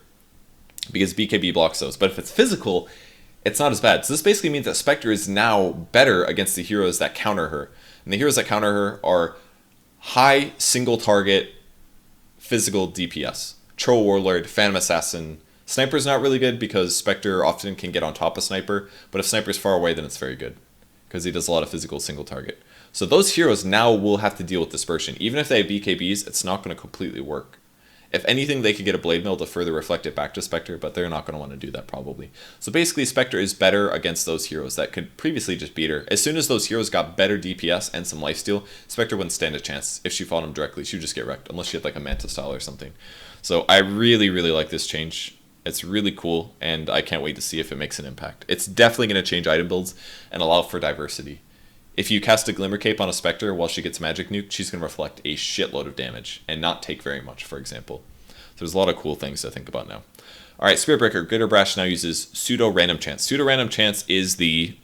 because BKB blocks those. But if it's physical, it's not as bad. So this basically means that Spectre is now better against the heroes that counter her. And the heroes that counter her are high single target physical DPS. Troll Warlord, Phantom Assassin. Sniper's not really good because Spectre often can get on top of Sniper, but if Sniper's far away, then it's very good because he does a lot of physical single target. So those heroes now will have to deal with dispersion. Even if they have BKBs, it's not going to completely work. If anything, they could get a Blade Mail to further reflect it back to Spectre, but they're not going to want to do that probably. So basically, Spectre is better against those heroes that could previously just beat her. As soon as those heroes got better DPS and some lifesteal, Spectre wouldn't stand a chance. If she fought them directly, she would just get wrecked, unless she had like a Manta style or something. So I really, really like this change. It's really cool, and I can't wait to see if it makes an impact. It's definitely going to change item builds and allow for diversity. If you cast a Glimmer Cape on a Spectre while she gets Magic Nuke, she's going to reflect a shitload of damage and not take very much, for example. So there's a lot of cool things to think about now. All right, Spirit Breaker, Greater Brash now uses Pseudo Random Chance. Pseudo Random Chance is it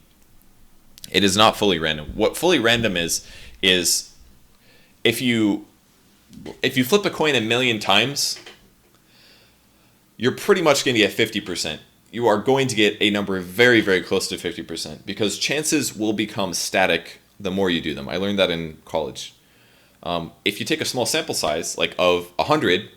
is not fully random. What fully random is if you flip a coin a million times, you're pretty much going to get 50%. You are going to get a number very, very close to 50% because chances will become static the more you do them. I learned that in college. If you take a small sample size, like of 100,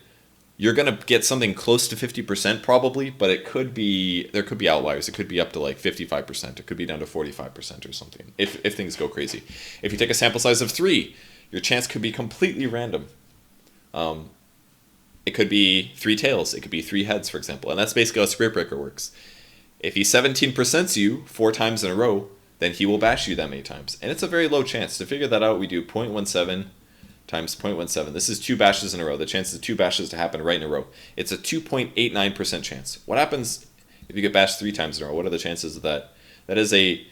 you're going to get something close to 50% probably, but there could be outliers. It could be up to like 55%. It could be down to 45% or something if things go crazy. If you take a sample size of 3, your chance could be completely random. It could be 3 tails. It could be 3 heads, for example. And that's basically how Spirit Breaker works. If he 17%s you 4 times in a row, then he will bash you that many times. And it's a very low chance. To figure that out, we do 0.17 times 0.17. This is 2 bashes in a row. The chance of 2 bashes to happen right in a row. It's a 2.89% chance. What happens if you get bashed 3 times in a row? What are the chances of that? That is a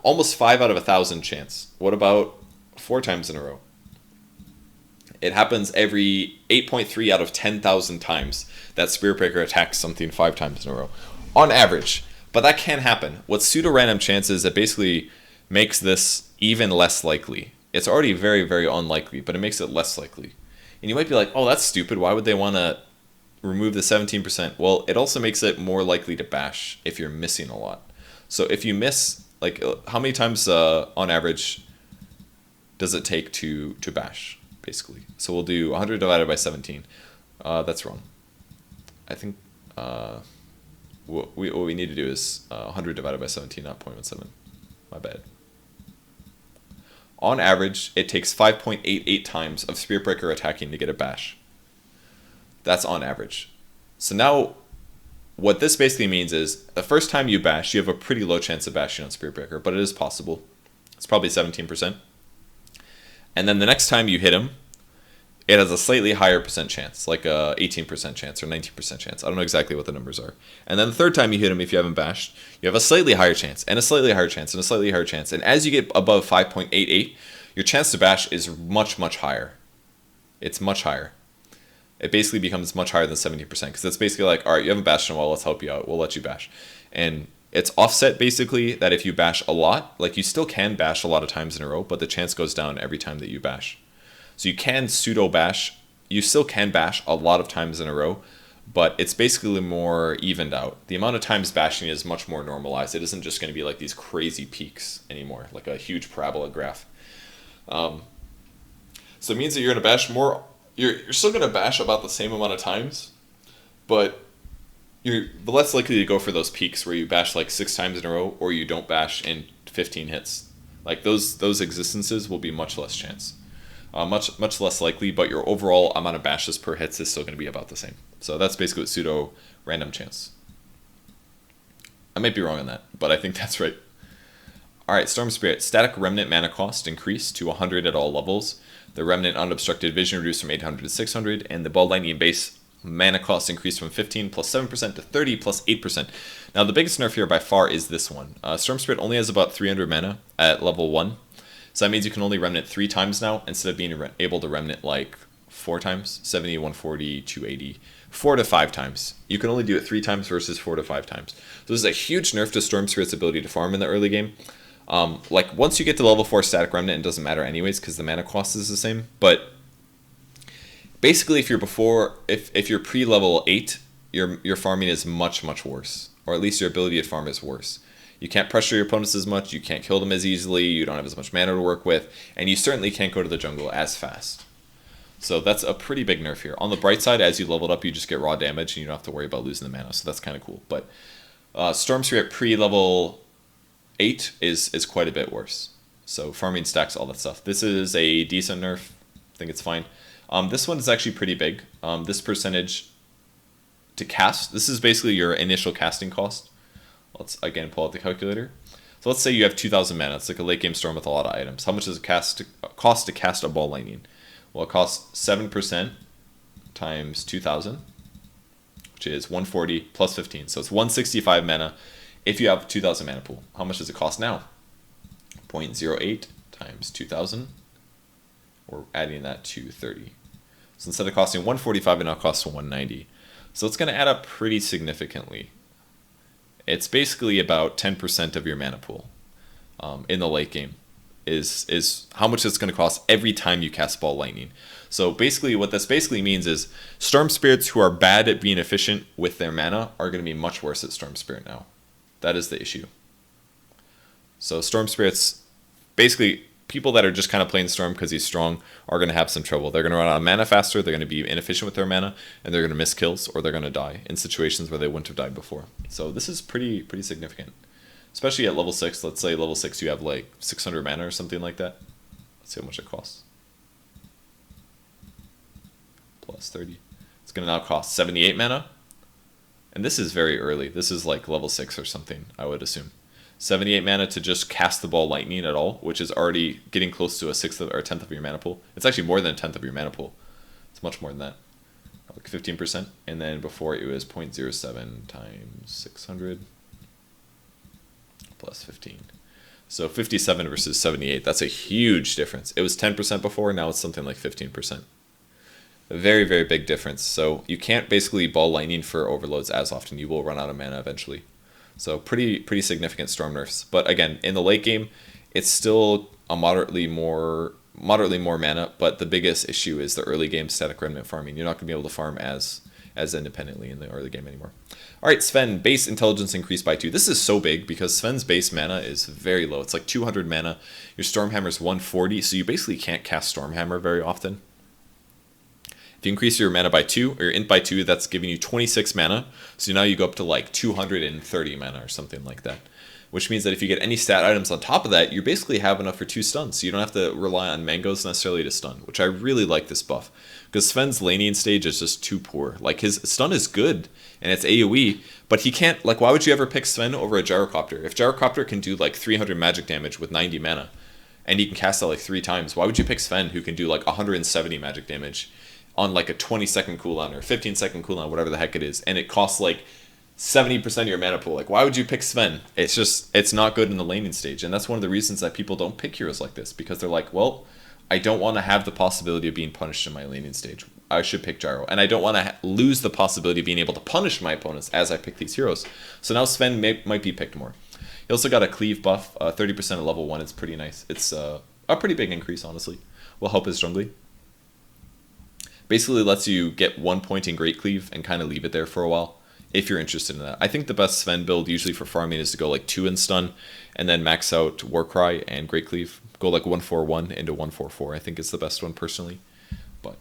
almost 5 out of 1,000 chance. What about 4 times in a row? It happens every 8.3 out of 10,000 times that Spirit Breaker attacks something 5 times in a row. On average. But that can happen. What pseudo-random chance is, that basically makes this even less likely. It's already very, very unlikely, but it makes it less likely. And you might be like, oh, that's stupid. Why would they want to remove the 17%? Well, it also makes it more likely to bash if you're missing a lot. So if you miss, like, how many times on average does it take to bash? Basically. So we'll do 100 divided by 17. That's wrong. I think what we need to do is 100 divided by 17, not 0.17. My bad. On average, it takes 5.88 times of Spirit Breaker attacking to get a bash. That's on average. So now, what this basically means is, the first time you bash, you have a pretty low chance of bashing on Spirit Breaker, but it is possible. It's probably 17%. And then the next time you hit him, it has a slightly higher percent chance, like a 18% chance or 19% chance. I don't know exactly what the numbers are. And then the third time you hit him, if you haven't bashed, you have a slightly higher chance, and a slightly higher chance, and a slightly higher chance. And as you get above 5.88, your chance to bash is much, much higher. It's much higher. It basically becomes much higher than 70%, because it's basically like, all right, you haven't bashed in a while, let's help you out, we'll let you bash. And it's offset basically that if you bash a lot, like you still can bash a lot of times in a row, but the chance goes down every time that you bash. So you can pseudo bash, you still can bash a lot of times in a row, but it's basically more evened out. The amount of times bashing is much more normalized. It isn't just going to be like these crazy peaks anymore, like a huge parabola graph. So it means that you're going to bash more, you're still going to bash about the same amount of times, but you're less likely to go for those peaks where you bash like 6 times in a row, or you don't bash in 15 hits. Like those existences will be much less chance. Much less likely, but your overall amount of bashes per hits is still going to be about the same. So that's basically what pseudo random chance. I might be wrong on that, but I think that's right. Alright, Storm Spirit. Static Remnant mana cost increased to 100 at all levels. The Remnant Unobstructed Vision reduced from 800 to 600, and the Ball Lightning base mana cost increased from 15 plus 7% to 30 plus 8%. Now the biggest nerf here by far is this one. Storm Spirit only has about 300 mana at level 1. So that means you can only remnant 3 times now, instead of being able to remnant like 4 times, 70, 140, 280, 4 to 5 times. You can only do it 3 times versus 4 to 5 times. So this is a huge nerf to Storm Spirit's ability to farm in the early game. Like once you get to level 4 static remnant, it doesn't matter anyways because the mana cost is the same. But basically, if you're pre-level 8, your farming is much worse, or at least your ability to farm is worse. You can't pressure your opponents as much, you can't kill them as easily, you don't have as much mana to work with, and you certainly can't go to the jungle as fast. So that's a pretty big nerf here. On the bright side, as you leveled up, you just get raw damage and you don't have to worry about losing the mana, so that's kind of cool. But Storm Spirit pre-level 8 is quite a bit worse. So farming stacks, all that stuff. This is a decent nerf, I think it's fine. This one is actually pretty big. This percentage to cast, this is basically your initial casting cost. Let's again pull out the calculator. So let's say you have 2,000 mana. It's like a late game storm with a lot of items. How much does it cost to cast a Ball Lightning? Well, it costs 7% times 2,000, which is 140 plus 15. So it's 165 mana if you have a 2,000 mana pool. How much does it cost now? 0.08 times 2,000. We're adding that to 30. So instead of costing 145, it now costs 190. So it's going to add up pretty significantly. It's basically about 10% of your mana pool in the late game is how much it's going to cost every time you cast Ball Lightning. So basically what this basically means is Storm Spirits who are bad at being efficient with their mana are going to be much worse at Storm Spirit now. That is the issue. So Storm Spirits, basically people that are just kind of playing Storm because he's strong are going to have some trouble. They're going to run out of mana faster, they're going to be inefficient with their mana, and they're going to miss kills, or they're going to die in situations where they wouldn't have died before. So this is pretty significant. Especially at level 6. Let's say level 6 you have like 600 mana or something like that. Let's see how much it costs. Plus 30. It's going to now cost 78 mana. And this is very early. This is like level 6 or something, I would assume. 78 mana to just cast the Ball Lightning at all, which is already getting close to a 10th of your mana pool. It's actually more than a 10th of your mana pool. It's much more than that. Like 15%. And then before it was 0.07 times 600 plus 15. So 57 versus 78. That's a huge difference. It was 10% before, now it's something like 15%. A very big difference. So you can't basically Ball Lightning for overloads as often. You will run out of mana eventually. So pretty significant storm nerfs. But again, in the late game, it's still a moderately more mana, but the biggest issue is the early game static remnant farming. You're not going to be able to farm as independently in the early game anymore. All right, Sven, base intelligence increased by 2. This is so big because Sven's base mana is very low. It's like 200 mana. Your Stormhammer's 140, so you basically can't cast Stormhammer very often. If you increase your mana by 2, or your int by 2, that's giving you 26 mana. So now you go up to like 230 mana or something like that. Which means that if you get any stat items on top of that, you basically have enough for 2 stuns. So you don't have to rely on mangoes necessarily to stun, which I really like this buff. Because Sven's laning stage is just too poor. Like, his stun is good, and it's AoE, but he can't, like, why would you ever pick Sven over a Gyrocopter? If Gyrocopter can do like 300 magic damage with 90 mana, and he can cast that like 3 times, why would you pick Sven who can do like 170 magic damage on like a 20-second cooldown or 15-second cooldown, whatever the heck it is, and it costs like 70% of your mana pool. Like, why would you pick Sven? It's not good in the laning stage, and that's one of the reasons that people don't pick heroes like this, because they're like, well, I don't want to have the possibility of being punished in my laning stage. I should pick Gyro, and I don't want to lose the possibility of being able to punish my opponents as I pick these heroes. So now Sven might be picked more. He also got a cleave buff, 30% at level 1. It's pretty nice. It's a pretty big increase, honestly. Will help his jungling. Basically lets you get 1 point in Great Cleave and kind of leave it there for a while, if you're interested in that. I think the best Sven build usually for farming is to go like 2 in stun, and then max out Warcry and Great Cleave. Go like 1-4-1 into 1-4-4. I think it's the best one personally. But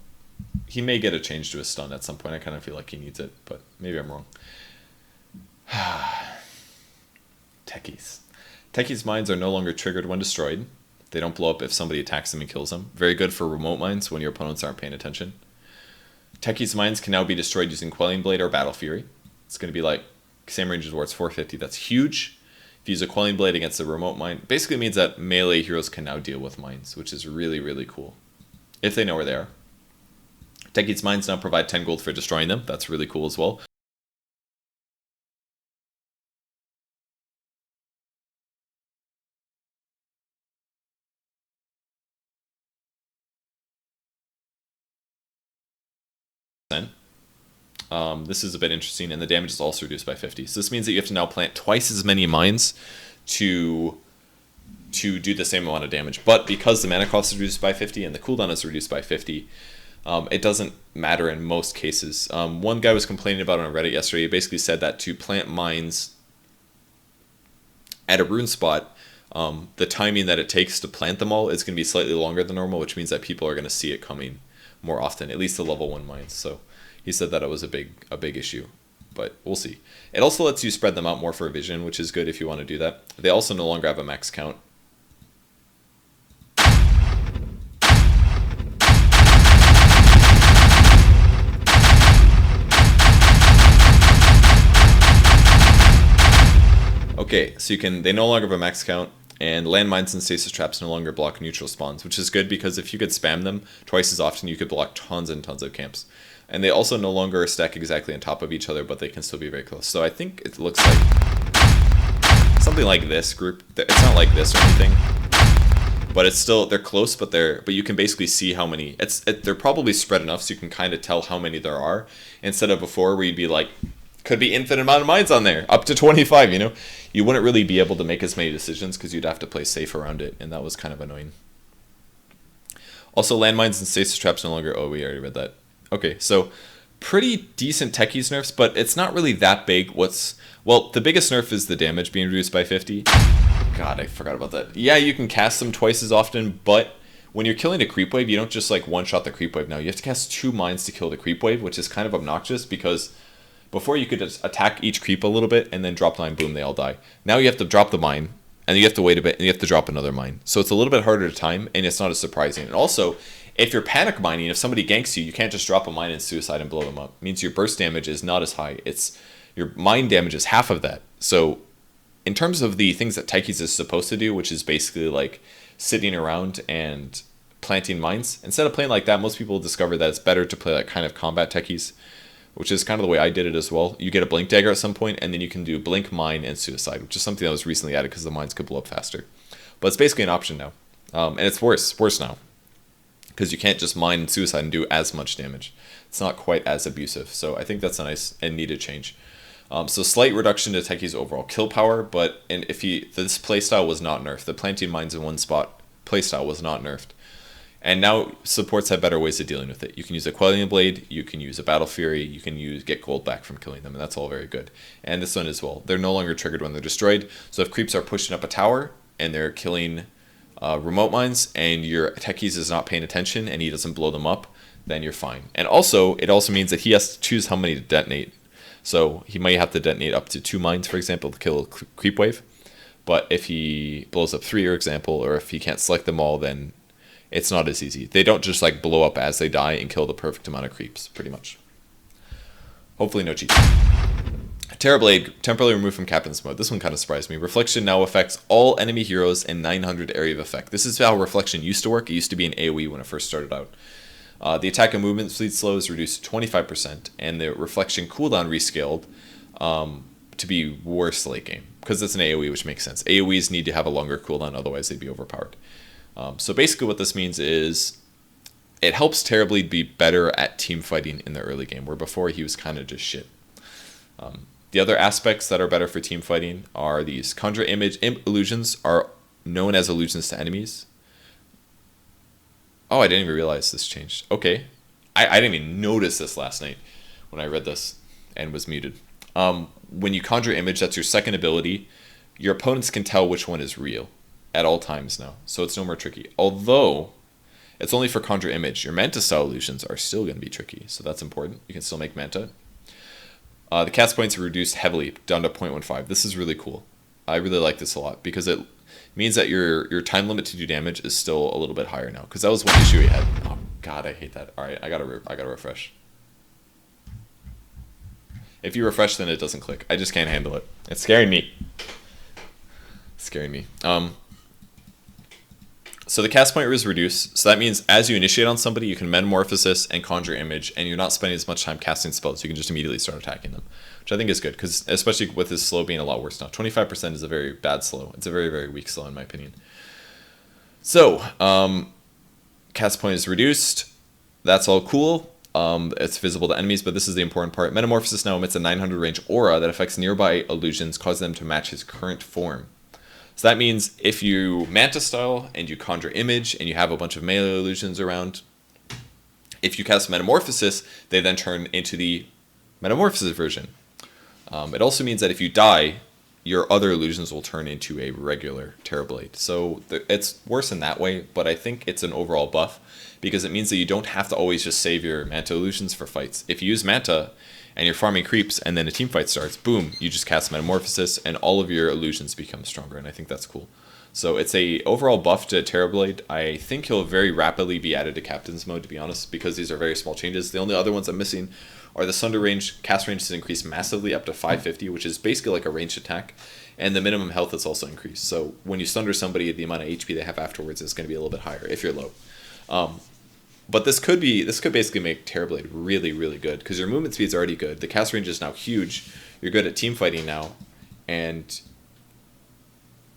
he may get a change to his stun at some point. I kind of feel like he needs it, but maybe I'm wrong. Techies. Techies' mines are no longer triggered when destroyed. They don't blow up if somebody attacks them and kills them. Very good for remote mines when your opponents aren't paying attention. Techies' mines can now be destroyed using Quelling Blade or Battle Fury. It's going to be like same range as Ward's 450. That's huge. If you use a Quelling Blade against a remote mine, basically means that melee heroes can now deal with mines, which is really, really cool. If they know where they are. Techies' mines now provide 10 gold for destroying them. That's really cool as well. This is a bit interesting, and the damage is also reduced by 50. So this means that you have to now plant twice as many mines to do the same amount of damage. But because the mana cost is reduced by 50 and the cooldown is reduced by 50, it doesn't matter in most cases. One guy was complaining about it on Reddit yesterday. He basically said that to plant mines at a rune spot, the timing that it takes to plant them all is going to be slightly longer than normal, which means that people are going to see it coming more often, at least the level 1 mines. So he said that it was a big issue, but we'll see. It also lets you spread them out more for vision, which is good if you want to do that. They also no longer have a max count. Okay, so they no longer have a max count, and landmines and stasis traps no longer block neutral spawns, which is good because if you could spam them twice as often, you could block tons and tons of camps. And they also no longer stack exactly on top of each other, but they can still be very close. So I think it looks like something like this group. It's not like this or anything, but it's still, they're close, but you can basically see how many. They're probably spread enough so you can kind of tell how many there are, instead of before where you'd be like, could be infinite amount of mines on there, up to 25. You know, you wouldn't really be able to make as many decisions because you'd have to play safe around it, and that was kind of annoying. Also, landmines and stasis traps no longer. Oh, we already read that. Okay, so pretty decent techies nerfs, but it's not really that big. Well, the biggest nerf is the damage being reduced by 50. God, I forgot about that. Yeah, you can cast them twice as often, but when you're killing a creep wave, you don't just like one-shot the creep wave now. You have to cast 2 mines to kill the creep wave, which is kind of obnoxious because before you could just attack each creep a little bit and then drop the mine, boom, they all die. Now you have to drop the mine, and you have to wait a bit, and you have to drop another mine. So it's a little bit harder to time, and it's not as surprising. And also, if you're panic mining, if somebody ganks you, you can't just drop a mine and suicide and blow them up. It means your burst damage is not as high. Your mine damage is half of that. So in terms of the things that Techies is supposed to do, which is basically like sitting around and planting mines, instead of playing like that, most people discover that it's better to play like kind of combat Techies, which is kind of the way I did it as well. You get a blink dagger at some point, and then you can do blink, mine, and suicide, which is something that was recently added because the mines could blow up faster. But it's basically an option now, and it's worse now, because you can't just mine and suicide and do as much damage. It's not quite as abusive, so I think that's a nice and needed change. So slight reduction to Techies' overall kill power, but this playstyle was not nerfed. The planting mines in one spot playstyle was not nerfed. And now supports have better ways of dealing with it. You can use a Quelling Blade, you can use a Battle Fury, you can get gold back from killing them, and that's all very good. And this one as well. They're no longer triggered when they're destroyed, so if creeps are pushing up a tower and they're killing remote mines, and your Techies is not paying attention and he doesn't blow them up, then you're fine. And also, it also means that he has to choose how many to detonate. So he might have to detonate up to 2 mines, for example, to kill a creep wave. But if he blows up 3, for example, or if he can't select them all, then it's not as easy. They don't just like blow up as they die and kill the perfect amount of creeps, pretty much. Hopefully no cheats. Terrorblade, temporarily removed from Captain's mode. This one kind of surprised me. Reflection now affects all enemy heroes in 900 area of effect. This is how Reflection used to work. It used to be an AoE when it first started out. The attack and movement speed slow is reduced to 25%, and the reflection cooldown rescaled to be worse late game, because it's an AoE, which makes sense. AoEs need to have a longer cooldown, otherwise they'd be overpowered. So basically what this means is it helps Terrorblade be better at team fighting in the early game, where before he was kind of just shit. The other aspects that are better for team fighting are these. Conjure Image illusions are known as illusions to enemies. Oh, I didn't even realize this changed. Okay. I didn't even notice this last night when I read this and was muted. When you Conjure Image, that's your second ability. Your opponents can tell which one is real at all times now, so it's no more tricky. Although, it's only for Conjure Image. Your Manta style illusions are still going to be tricky, so that's important. You can still make Manta. The cast points are reduced heavily, down to 0.15. This is really cool. I really like this a lot, because it means that your time limit to do damage is still a little bit higher now, because that was one issue we had. Oh god, I hate that. Alright, I gotta refresh. If you refresh, then it doesn't click. I just can't handle it. It's scaring me. So the cast point is reduced, so that means as you initiate on somebody, you can Metamorphosis and Conjure Image, and you're not spending as much time casting spells, so you can just immediately start attacking them, which I think is good, because especially with his slow being a lot worse now. 25% is a very bad slow. It's a very, very weak slow in my opinion. So, cast point is reduced. That's all cool. It's visible to enemies, but this is the important part. Metamorphosis now emits a 900 range aura that affects nearby illusions, causing them to match his current form. So that means if you Manta style and you Conjure Image and you have a bunch of melee illusions around, if you cast Metamorphosis, they then turn into the Metamorphosis version. It also means that if you die, your other illusions will turn into a regular Terrorblade. So it's worse in that way, but I think it's an overall buff, because it means that you don't have to always just save your Manta illusions for fights. If you use Manta and you're farming creeps and then a team fight starts, boom, you just cast Metamorphosis and all of your illusions become stronger, and I think that's cool. So it's a overall buff to Terrorblade. I think he'll very rapidly be added to Captain's Mode, to be honest, because these are very small changes. The only other ones I'm missing are the Sunder range. Cast range is increased massively up to 550, which is basically like a ranged attack, and the minimum health is also increased. So when you Sunder somebody, the amount of HP they have afterwards is going to be a little bit higher if you're low. But this could basically make Terrorblade really, really good, because your movement speed is already good. The cast range is now huge. You're good at team fighting now, and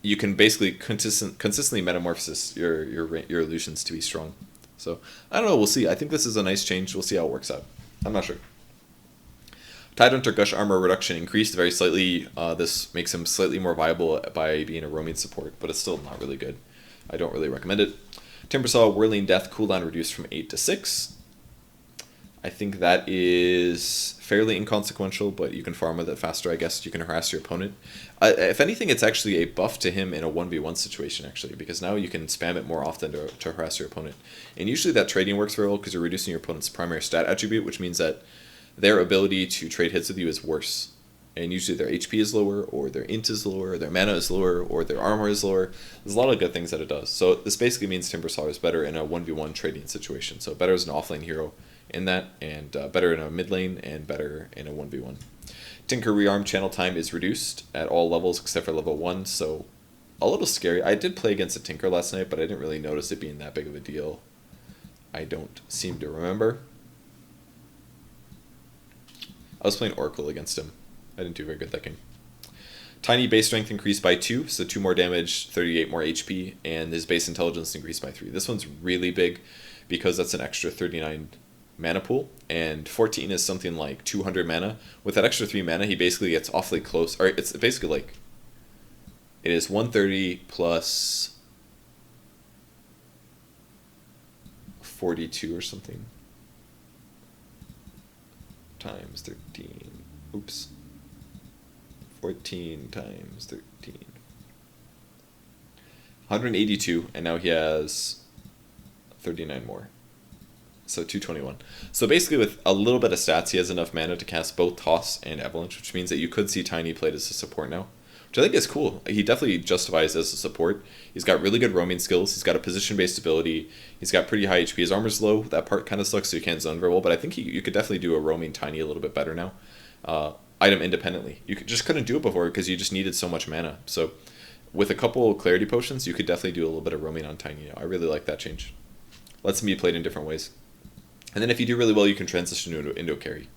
you can basically consistently Metamorphosis your illusions to be strong. So I don't know. We'll see. I think this is a nice change. We'll see how it works out. I'm not sure. Tidehunter Gush armor reduction increased very slightly. This makes him slightly more viable by being a roaming support, but it's still not really good. I don't really recommend it. Timbersaw Whirling Death cooldown reduced from 8 to 6. I think that is fairly inconsequential, but you can farm with it faster, I guess. You can harass your opponent. If anything, it's actually a buff to him in a 1v1 situation, actually, because now you can spam it more often to harass your opponent. And usually that trading works very well, because you're reducing your opponent's primary stat attribute, which means that their ability to trade hits with you is worse. And usually their HP is lower, or their int is lower, or their mana is lower, or their armor is lower. There's a lot of good things that it does. So this basically means Timbersaw is better in a 1v1 trading situation. So better as an offlane hero in that, and better in a mid lane, and better in a 1v1. Tinker Rearm channel time is reduced at all levels except for level 1, so a little scary. I did play against a Tinker last night, but I didn't really notice it being that big of a deal. I don't seem to remember. I was playing Oracle against him. I didn't do very good that game. Tiny base strength increased by 2, so 2 more damage, 38 more HP, and his base intelligence increased by 3. This one's really big because that's an extra 39 mana pool, and 14 is something like 200 mana. With that extra 3 mana, he basically gets awfully close, or it's basically like, it is 130 plus 42 or something, times 13, oops. 14 times 13. 182, and now he has 39 more. So 221. So basically with a little bit of stats, he has enough mana to cast both Toss and Avalanche, which means that you could see Tiny played as a support now, which I think is cool. He definitely justifies as a support. He's got really good roaming skills. He's got a position-based ability. He's got pretty high HP. His armor's low. That part kind of sucks, so you can't zone very well, but I think you could definitely do a roaming Tiny a little bit better now. Item independently. You just couldn't do it before because you just needed so much mana. So with a couple clarity potions, you could definitely do a little bit of roaming on Tiny now. I really like that change. Lets him be played in different ways. And then if you do really well, you can transition into a carry.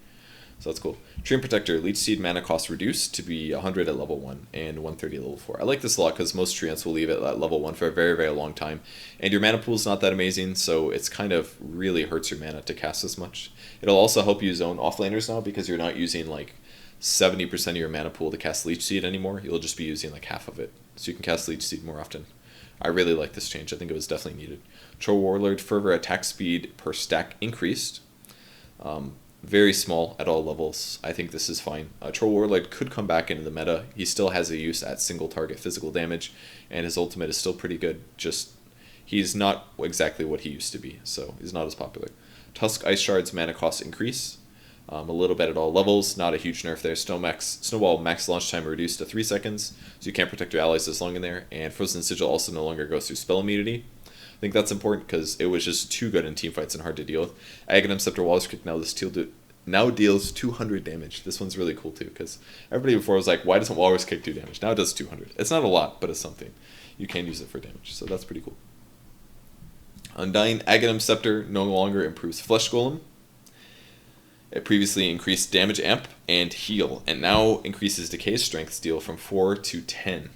So that's cool. Treant Protector, Leech Seed mana cost reduced to be 100 at level 1 and 130 at level 4. I like this a lot because most Treants will leave it at level 1 for a very, very long time. And your mana pool is not that amazing, so it's kind of really hurts your mana to cast as much. It'll also help you zone offlaners now because you're not using like 70% of your mana pool to cast Leech Seed anymore. You'll just be using like half of it. So you can cast Leech Seed more often. I really like this change. I think it was definitely needed. Troll Warlord, Fervor attack speed per stack increased. Very small at all levels. I think this is fine. Troll Warlord could come back into the meta. He still has a use at single target physical damage, and his ultimate is still pretty good. Just, he's not exactly what he used to be, so he's not as popular. Tusk Ice Shard's mana cost increase. A little bit at all levels, not a huge nerf there. Snowball max launch time reduced to 3 seconds, so you can't protect your allies as long in there. And Frozen Sigil also no longer goes through spell immunity. I think that's important because it was just too good in teamfights and hard to deal with. Aghanim Scepter Walrus Kick now deals 200 damage. This one's really cool too because everybody before was like, why doesn't Walrus Kick do damage? Now it does 200. It's not a lot, but it's something. You can use it for damage, so that's pretty cool. Undying Aghanim Scepter no longer improves Flesh Golem. It previously increased damage amp and heal, and now increases decay strength steal from 4 to 10.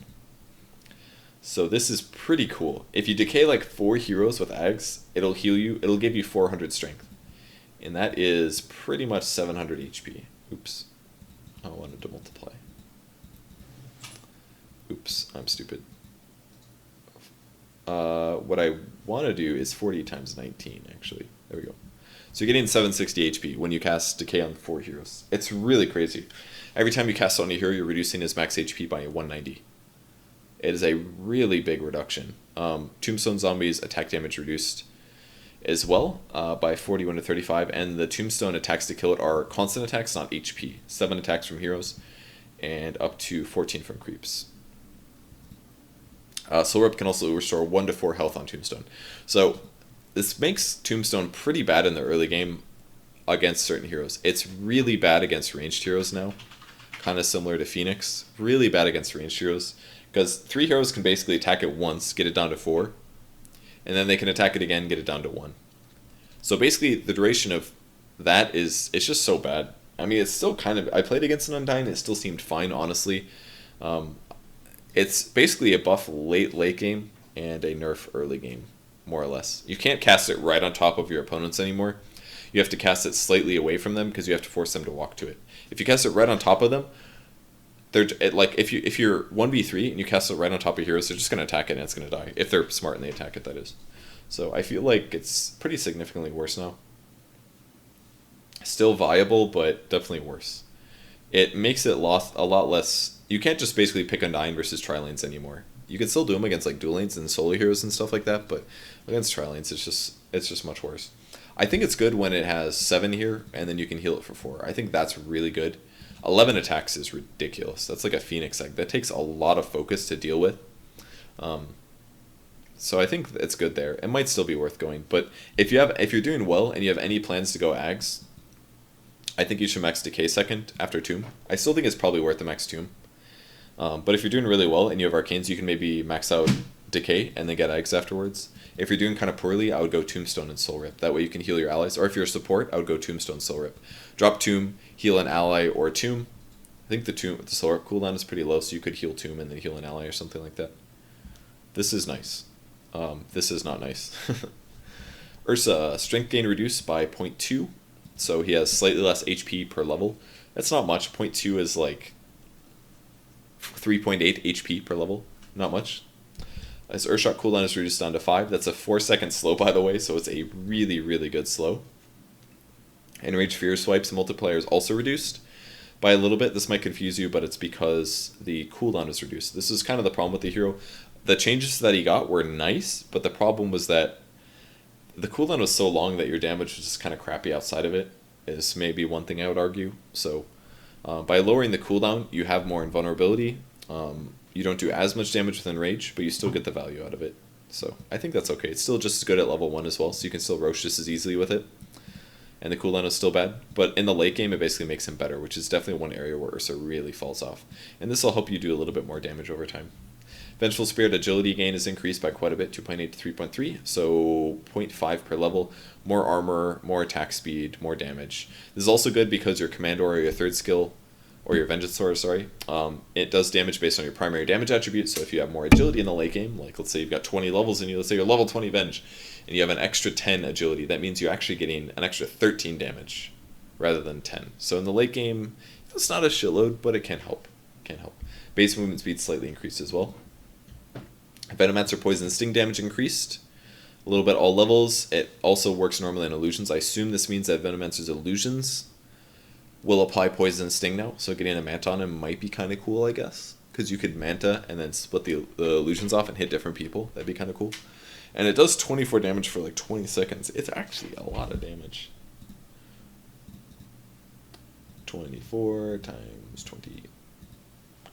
So this is pretty cool. If you decay like 4 heroes with Ags, it'll heal you, it'll give you 400 strength. And that is pretty much 700 HP. Oops. I wanted to multiply. Oops, I'm stupid. What I want to do is 40 times 19, actually. There we go. So you're getting 760 HP when you cast Decay on 4 heroes. It's really crazy. Every time you cast on a hero, you're reducing his max HP by 190. It is a really big reduction. Tombstone Zombies attack damage reduced as well by 41 to 35, and the Tombstone attacks to kill it are constant attacks, not HP. 7 attacks from heroes, and up to 14 from creeps. Soul Rip can also restore 1 to 4 health on Tombstone. So this makes Tombstone pretty bad in the early game against certain heroes. It's really bad against ranged heroes now, kind of similar to Phoenix. Really bad against ranged heroes, because 3 heroes can basically attack it once, get it down to 4, and then they can attack it again, get it down to 1. So basically, the duration of that is, it's just so bad. I mean, it's still kind of, I played against an Undying, it still seemed fine, honestly. It's basically a buff late game and a nerf early game, more or less. You can't cast it right on top of your opponents anymore. You have to cast it slightly away from them because you have to force them to walk to it. If you cast it right on top of them, if you're 1v3 and you cast it right on top of heroes, they're just going to attack it and it's going to die. If they're smart and they attack it, that is. So I feel like it's pretty significantly worse now. Still viable, but definitely worse. It makes it a lot less. You can't just basically pick Undying versus Tri-Lanes anymore. You can still do them against like Dual Lanes and solo heroes and stuff like that, but against Tri-Lanes, it's just much worse. I think it's good when it has 7 here and then you can heal it for 4. I think that's really good. 11 attacks is ridiculous. That's like a Phoenix egg. That takes a lot of focus to deal with. So I think it's good there. It might still be worth going, but if you're doing well and you have any plans to go Ags, I think you should max Decay second after Tomb. I still think it's probably worth the max Tomb. But if you're doing really well and you have Arcanes, you can maybe max out Decay and then get Eggs afterwards. If you're doing kind of poorly, I would go Tombstone and Soul Rip. That way you can heal your allies. Or if you're a support, I would go Tombstone, Soul Rip. Drop Tomb, heal an ally or a Tomb. I think the Soul Rip cooldown is pretty low, so you could heal Tomb and then heal an ally or something like that. This is nice. This is not nice. Ursa, strength gain reduced by 0.2. So he has slightly less HP per level. That's not much. 0.2 is like 3.8 HP per level. Not much. His Earthshot cooldown is reduced down to 5. That's a 4-second slow, by the way, so it's a really, really good slow. Enraged Fear Swipes multiplier is also reduced by a little bit. This might confuse you, but it's because the cooldown is reduced. This is kind of the problem with the hero. The changes that he got were nice, but the problem was that the cooldown was so long that your damage was just kind of crappy outside of it, is maybe one thing I would argue. So by lowering the cooldown, you have more invulnerability. You don't do as much damage with Enrage, but you still get the value out of it. So I think that's okay. It's still just as good at level 1 as well, so you can still roach just as easily with it. And the cooldown is still bad, but in the late game it basically makes him better, which is definitely one area where Ursa really falls off. And this will help you do a little bit more damage over time. Vengeful Spirit agility gain is increased by quite a bit, 2.8 to 3.3, so zero point 0.5 per level. More armor, more attack speed, more damage. This is also good because your Command or your third skill, or your Vengeance Sword, sorry, it does damage based on your primary damage attribute. So if you have more agility in the late game, like let's say you've got 20 levels in you, let's say you're level 20 Venge, and you have an extra 10 agility, that means you're actually getting an extra 13 damage rather than 10. So in the late game, it's not a shitload, but it can help. Base movement speed slightly increased as well. Venomancer poison and sting damage increased a little bit all levels. It also works normally in illusions. I assume this means that Venomancer's illusions will apply poison and sting now, so getting a Manta on him might be kind of cool, I guess, because you could Manta and then split the illusions off and hit different people. That'd be kind of cool. And it does 24 damage for like 20 seconds. It's actually a lot of damage. 24 times 20,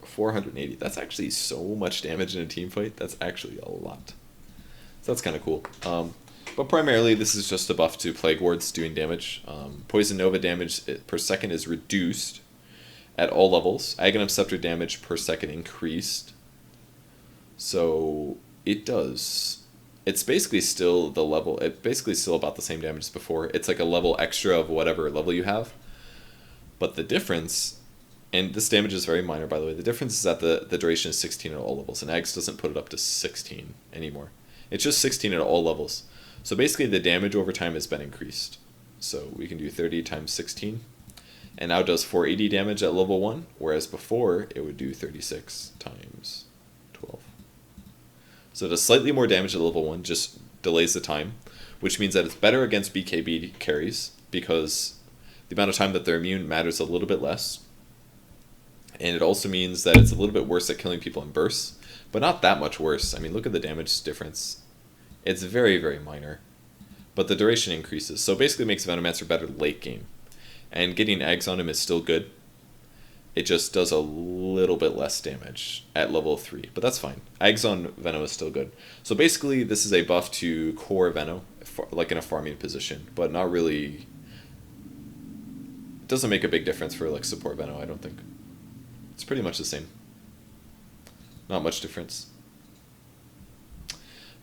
480. That's actually so much damage in a team fight. That's actually a lot. So that's kind of cool. But primarily, this is just a buff to Plague Wards doing damage. Poison Nova damage per second is reduced at all levels. Aghanim Scepter damage per second increased. So it does. It's basically still the level. It's basically still about the same damage as before. It's like a level extra of whatever level you have. But the difference, and this damage is very minor, by the way, the difference is that the duration is 16 at all levels, and Ags doesn't put it up to 16 anymore. It's just 16 at all levels. So basically the damage over time has been increased. So we can do 30 times 16, and now does 480 damage at level 1, whereas before it would do 36 times 12. So it does slightly more damage at level 1, just delays the time, which means that it's better against BKB carries, because the amount of time that they're immune matters a little bit less. And it also means that it's a little bit worse at killing people in bursts, but not that much worse. I mean, look at the damage difference. It's very, very minor. But the duration increases, so basically makes Venomancer better late game. And getting eggs on him is still good. It just does a little bit less damage at level 3, but that's fine. Eggs on Venom is still good. So basically, this is a buff to core Venom, like in a farming position, but not really. It doesn't make a big difference for like support Venom, I don't think. It's pretty much the same. Not much difference.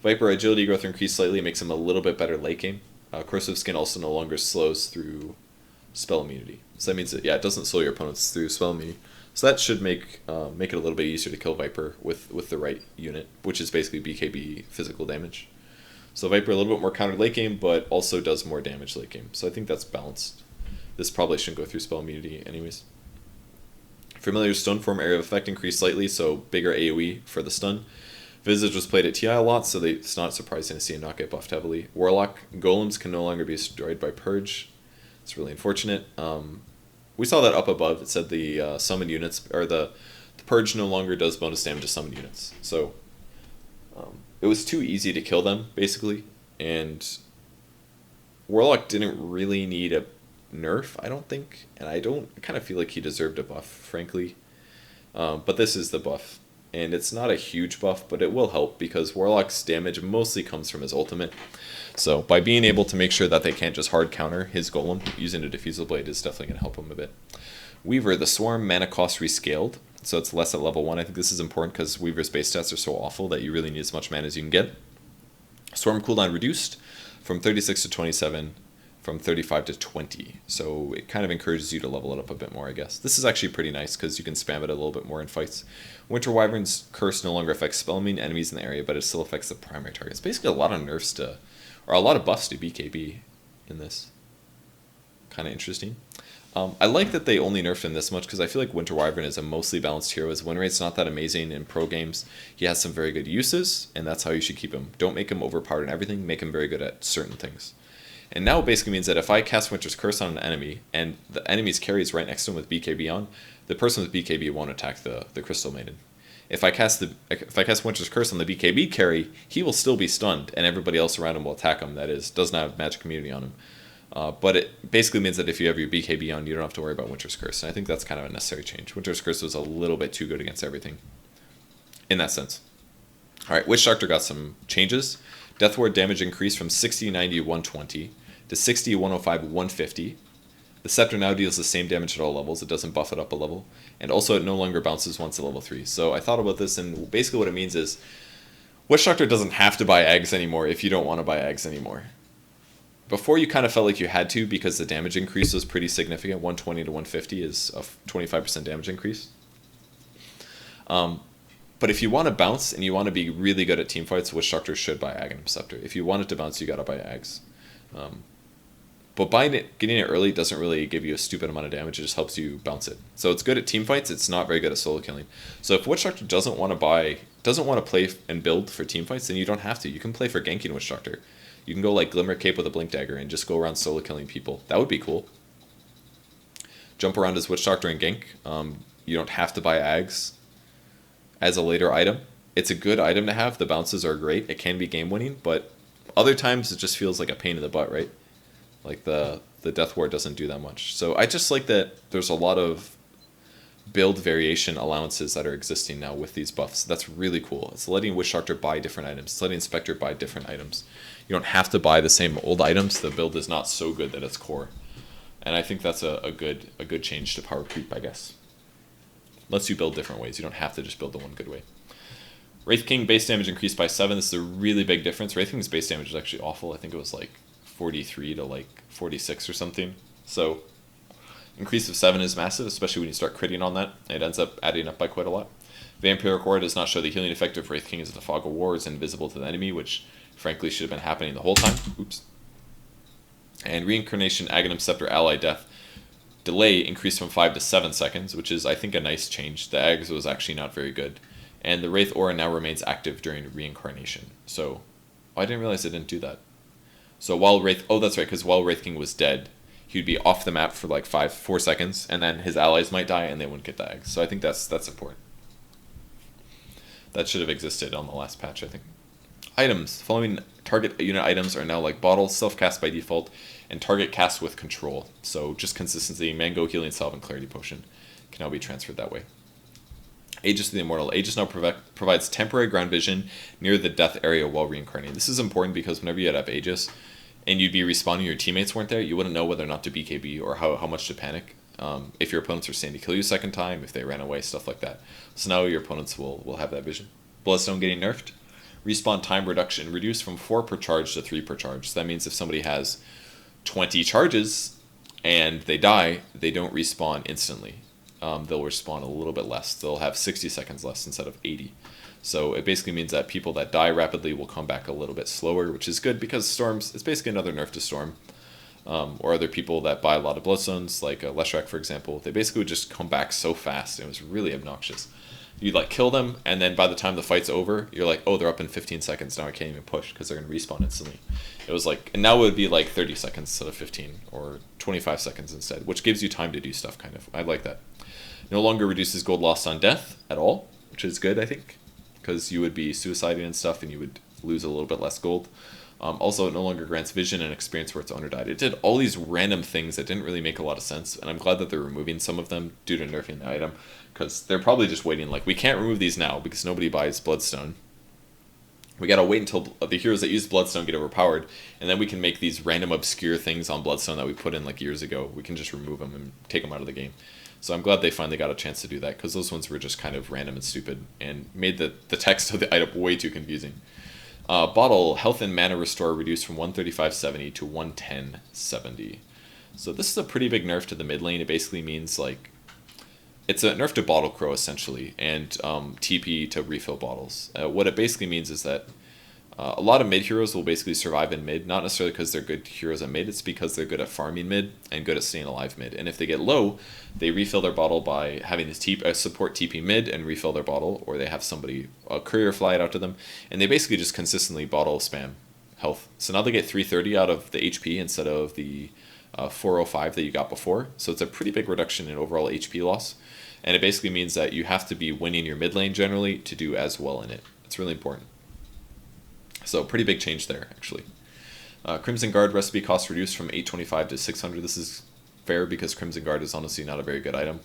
Viper agility growth increased slightly, makes him a little bit better late game. Corrosive Skin also no longer slows through spell immunity. So that means that, yeah, it doesn't slow your opponents through spell immunity. So that should make it a little bit easier to kill Viper with the right unit, which is basically BKB physical damage. So Viper a little bit more countered late game, but also does more damage late game. So I think that's balanced. This probably shouldn't go through spell immunity anyways. Familiar Stun Form area of effect increased slightly, so bigger AoE for the stun. Visage was played at TI a lot, so it's not surprising to see him not get buffed heavily. Warlock Golems can no longer be destroyed by Purge. It's really unfortunate. We saw that up above. It said the summon units, or the Purge no longer does bonus damage to summon units. So it was too easy to kill them, basically. And Warlock didn't really need a nerf, I don't think. And I kind of feel like he deserved a buff, frankly. But this is the buff. And it's not a huge buff, but it will help because Warlock's damage mostly comes from his ultimate. So by being able to make sure that they can't just hard counter his golem using a Diffusal Blade is definitely going to help him a bit. Weaver, the Swarm mana cost rescaled, so it's less at level 1. I think this is important because Weaver's base stats are so awful that you really need as much mana as you can get. Swarm cooldown reduced from 36 to 27, from 35 to 20. So it kind of encourages you to level it up a bit more, I guess. This is actually pretty nice because you can spam it a little bit more in fights. Winter Wyvern's Curse no longer affects spell-immune enemies in the area, but it still affects the primary targets. Basically a lot of nerfs to, or a lot of buffs to BKB in this. Kind of interesting. I like that they only nerfed him this much because I feel like Winter Wyvern is a mostly balanced hero. His win rate's not that amazing in pro games. He has some very good uses, and that's how you should keep him. Don't make him overpowered in everything. Make him very good at certain things. And now it basically means that if I cast Winter's Curse on an enemy, and the enemy's carry is right next to him with BKB on, the person with BKB won't attack the Crystal Maiden. If I cast Winter's Curse on the BKB carry, he will still be stunned, and everybody else around him will attack him. That is, does not have magic immunity on him. But it basically means that if you have your BKB on, you don't have to worry about Winter's Curse. And I think that's kind of a necessary change. Winter's Curse was a little bit too good against everything in that sense. All right, Witch Doctor got some changes. Death Ward damage increased from 60, 90, 120 to 60, 105, 150. The Scepter now deals the same damage at all levels. It doesn't buff it up a level. And also it no longer bounces once at level 3. So I thought about this, and basically what it means is Witch Doctor doesn't have to buy eggs anymore if you don't want to buy eggs anymore. Before you kind of felt like you had to because the damage increase was pretty significant. 120 to 150 is a 25% damage increase. But if you want to bounce and you want to be really good at team fights, Witch Doctor should buy Aghanim Scepter. If you want it to bounce, you gotta buy eggs. But buying it, getting it early doesn't really give you a stupid amount of damage. It just helps you bounce it. So it's good at team fights. It's not very good at solo killing. So if Witch Doctor doesn't want to play and build for team fights, then you don't have to. You can play for ganking Witch Doctor. You can go like Glimmer Cape with a Blink Dagger and just go around solo killing people. That would be cool. Jump around as Witch Doctor and gank. You don't have to buy Ags as a later item. It's a good item to have. The bounces are great. It can be game winning, but other times it just feels like a pain in the butt, right? Like the Death Ward doesn't do that much. So I just like that there's a lot of build variation allowances that are existing now with these buffs. That's really cool. It's letting Witch Doctor buy different items. It's letting Spectre buy different items. You don't have to buy the same old items. The build is not so good that it's core. And I think that's a good change to power creep, I guess. Lets you build different ways. You don't have to just build the one good way. Wraith King base damage increased by 7. This is a really big difference. Wraith King's base damage is actually awful. I think it was like 43 to like 46 or something. So increase of 7 is massive, especially when you start critting on that. It ends up adding up by quite a lot. Vampiric Aura does not show the healing effect of Wraith King as the Fog of War is invisible to the enemy, which frankly should have been happening the whole time. Oops. And Reincarnation Aghanim Scepter Ally Death delay increased from 5 to 7 seconds, which is I think a nice change. The Ags was actually not very good. And the Wraith Aura now remains active during Reincarnation. So I didn't realize it didn't do that. So while Wraith... Oh, that's right, because while Wraith King was dead, he'd be off the map for like 4 seconds, and then his allies might die, and they wouldn't get the eggs. So I think that's important. That should have existed on the last patch, I think. Items. Following target unit items are now like bottles, self-cast by default, and target cast with control. So just consistency, Mango, Healing Salve, and Clarity Potion can now be transferred that way. Aegis of the Immortal. Aegis now provides temporary ground vision near the death area while reincarnating. This is important because whenever you have Aegis and you'd be respawning, your teammates weren't there, you wouldn't know whether or not to BKB or how much to panic. If your opponents are saying to kill you a second time, if they ran away, stuff like that. So now your opponents will have that vision. Bloodstone getting nerfed. Respawn time reduction reduced from 4 per charge to 3 per charge. So that means if somebody has 20 charges and they die, they don't respawn instantly. They'll respawn a little bit less. They'll have 60 seconds less instead of 80. So it basically means that people that die rapidly will come back a little bit slower, which is good because Storms, it's basically another nerf to Storm. Or other people that buy a lot of Bloodstones, like Leshrac, for example, they basically would just come back so fast. It was really obnoxious. You'd like kill them, and then by the time the fight's over, you're like, oh, they're up in 15 seconds. Now I can't even push because they're going to respawn instantly. It was like, and now it would be like 30 seconds instead of 15, or 25 seconds instead, which gives you time to do stuff, kind of. I like that. No longer reduces gold lost on death at all, which is good, I think, because you would be suiciding and stuff, and you would lose a little bit less gold. Also, it no longer grants vision and experience where its owner died. It did all these random things that didn't really make a lot of sense, and I'm glad that they're removing some of them due to nerfing the item, because they're probably just waiting, like, we can't remove these now because nobody buys Bloodstone. We gotta wait until the heroes that use Bloodstone get overpowered, and then we can make these random obscure things on Bloodstone that we put in like years ago. We can just remove them and take them out of the game. So I'm glad they finally got a chance to do that, because those ones were just kind of random and stupid, and made the text of the item way too confusing. Bottle, health and mana restore reduced from 135.70 to 110.70. So this is a pretty big nerf to the mid lane. It basically means, like, it's a nerf to Bottle Crow, essentially, and TP to refill bottles. What it basically means is that a lot of mid heroes will basically survive in mid, not necessarily because they're good heroes at mid, it's because they're good at farming mid and good at staying alive mid. And if they get low, they refill their bottle by having this support TP mid and refill their bottle, or they have somebody, a courier, fly it out to them, and they basically just consistently bottle spam health. So now they get 330 out of the HP instead of the 405 that you got before. So it's a pretty big reduction in overall HP loss. And it basically means that you have to be winning your mid lane generally to do as well in it. It's really important. So pretty big change there, actually. Crimson Guard recipe cost reduced from 825 to 600. This is fair because Crimson Guard is honestly not a very good item.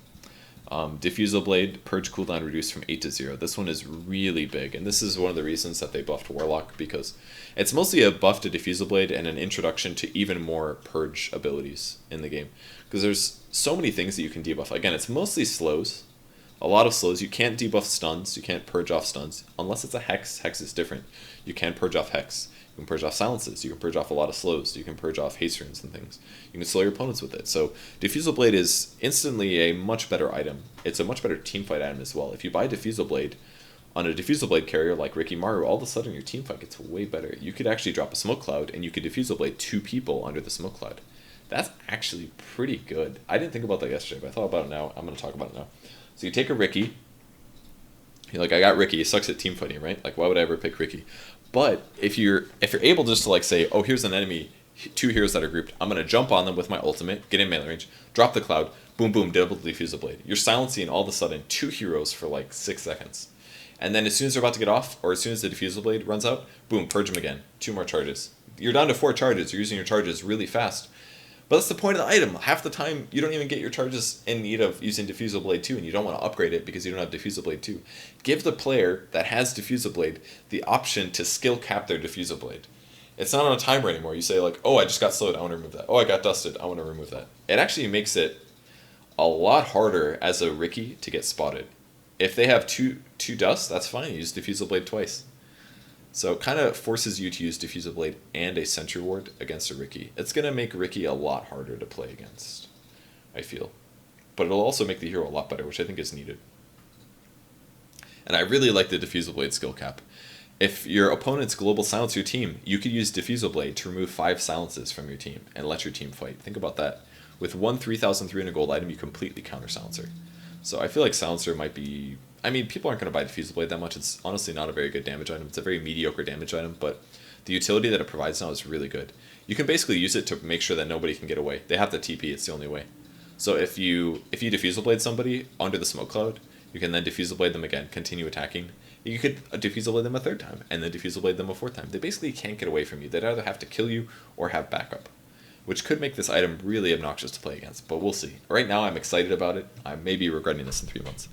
Diffusal Blade, Purge cooldown reduced from 8 to 0. This one is really big, and this is one of the reasons that they buffed Warlock, because it's mostly a buff to Diffusal Blade and an introduction to even more Purge abilities in the game. Because there's so many things that you can debuff. Again, it's mostly slows. A lot of slows. You can't debuff stuns. You can't purge off stuns. Unless it's a Hex. Hex is different. You can purge off Hex. You can purge off silences. You can purge off a lot of slows. You can purge off haste runes and things. You can slow your opponents with it. So Diffusal Blade is instantly a much better item. It's a much better teamfight item as well. If you buy Diffusal Blade on a Diffusal Blade carrier like Ricky Maru, all of a sudden your teamfight gets way better. You could actually drop a Smoke Cloud and you could Diffusal Blade 2 people under the Smoke Cloud. That's actually pretty good. I didn't think about that yesterday, but I thought about it now. I'm going to talk about it now. So you take a Ricky. You're like, I got Ricky. He sucks at teamfighting, right? Like, why would I ever pick Ricky? But if you're able just to like say, oh, here's an enemy, 2 heroes that are grouped. I'm going to jump on them with my ultimate, get in melee range, drop the cloud, boom, boom, double Diffusal Blade. You're silencing all of a sudden 2 heroes for like 6 seconds. And then as soon as they're about to get off, or as soon as the Diffusal Blade runs out, boom, purge them again. 2 more charges. You're down to 4 charges. You're using your charges really fast. But that's the point of the item. Half the time, you don't even get your charges in need of using Diffusal Blade 2, and you don't want to upgrade it because you don't have Diffusal Blade 2. Give the player that has Diffusal Blade the option to skill cap their Diffusal Blade. It's not on a timer anymore. You say like, oh, I just got slowed, I want to remove that. Oh, I got dusted, I want to remove that. It actually makes it a lot harder as a Ricky to get spotted. If they have two dust, that's fine. You use Diffusal Blade twice. So it kind of forces you to use Diffusal Blade and a Sentry Ward against a Ricky. It's going to make Ricky a lot harder to play against, I feel. But it'll also make the hero a lot better, which I think is needed. And I really like the Diffusal Blade skill cap. If your opponent's global silence your team, you could use Diffusal Blade to remove 5 silences from your team and let your team fight. Think about that. With one 3,300 gold item, you completely counter Silencer. So I feel like Silencer might be... I mean, people aren't going to buy Diffusal Blade that much. It's honestly not a very good damage item. It's a very mediocre damage item, but the utility that it provides now is really good. You can basically use it to make sure that nobody can get away. They have to TP, it's the only way. So if you Diffusal Blade somebody under the Smoke Cloud, you can then Diffusal Blade them again, continue attacking. You could Diffusal Blade them a 3rd time, and then Diffusal Blade them a 4th time. They basically can't get away from you. They'd either have to kill you or have backup, which could make this item really obnoxious to play against, but we'll see. Right now, I'm excited about it. I may be regretting this in 3 months.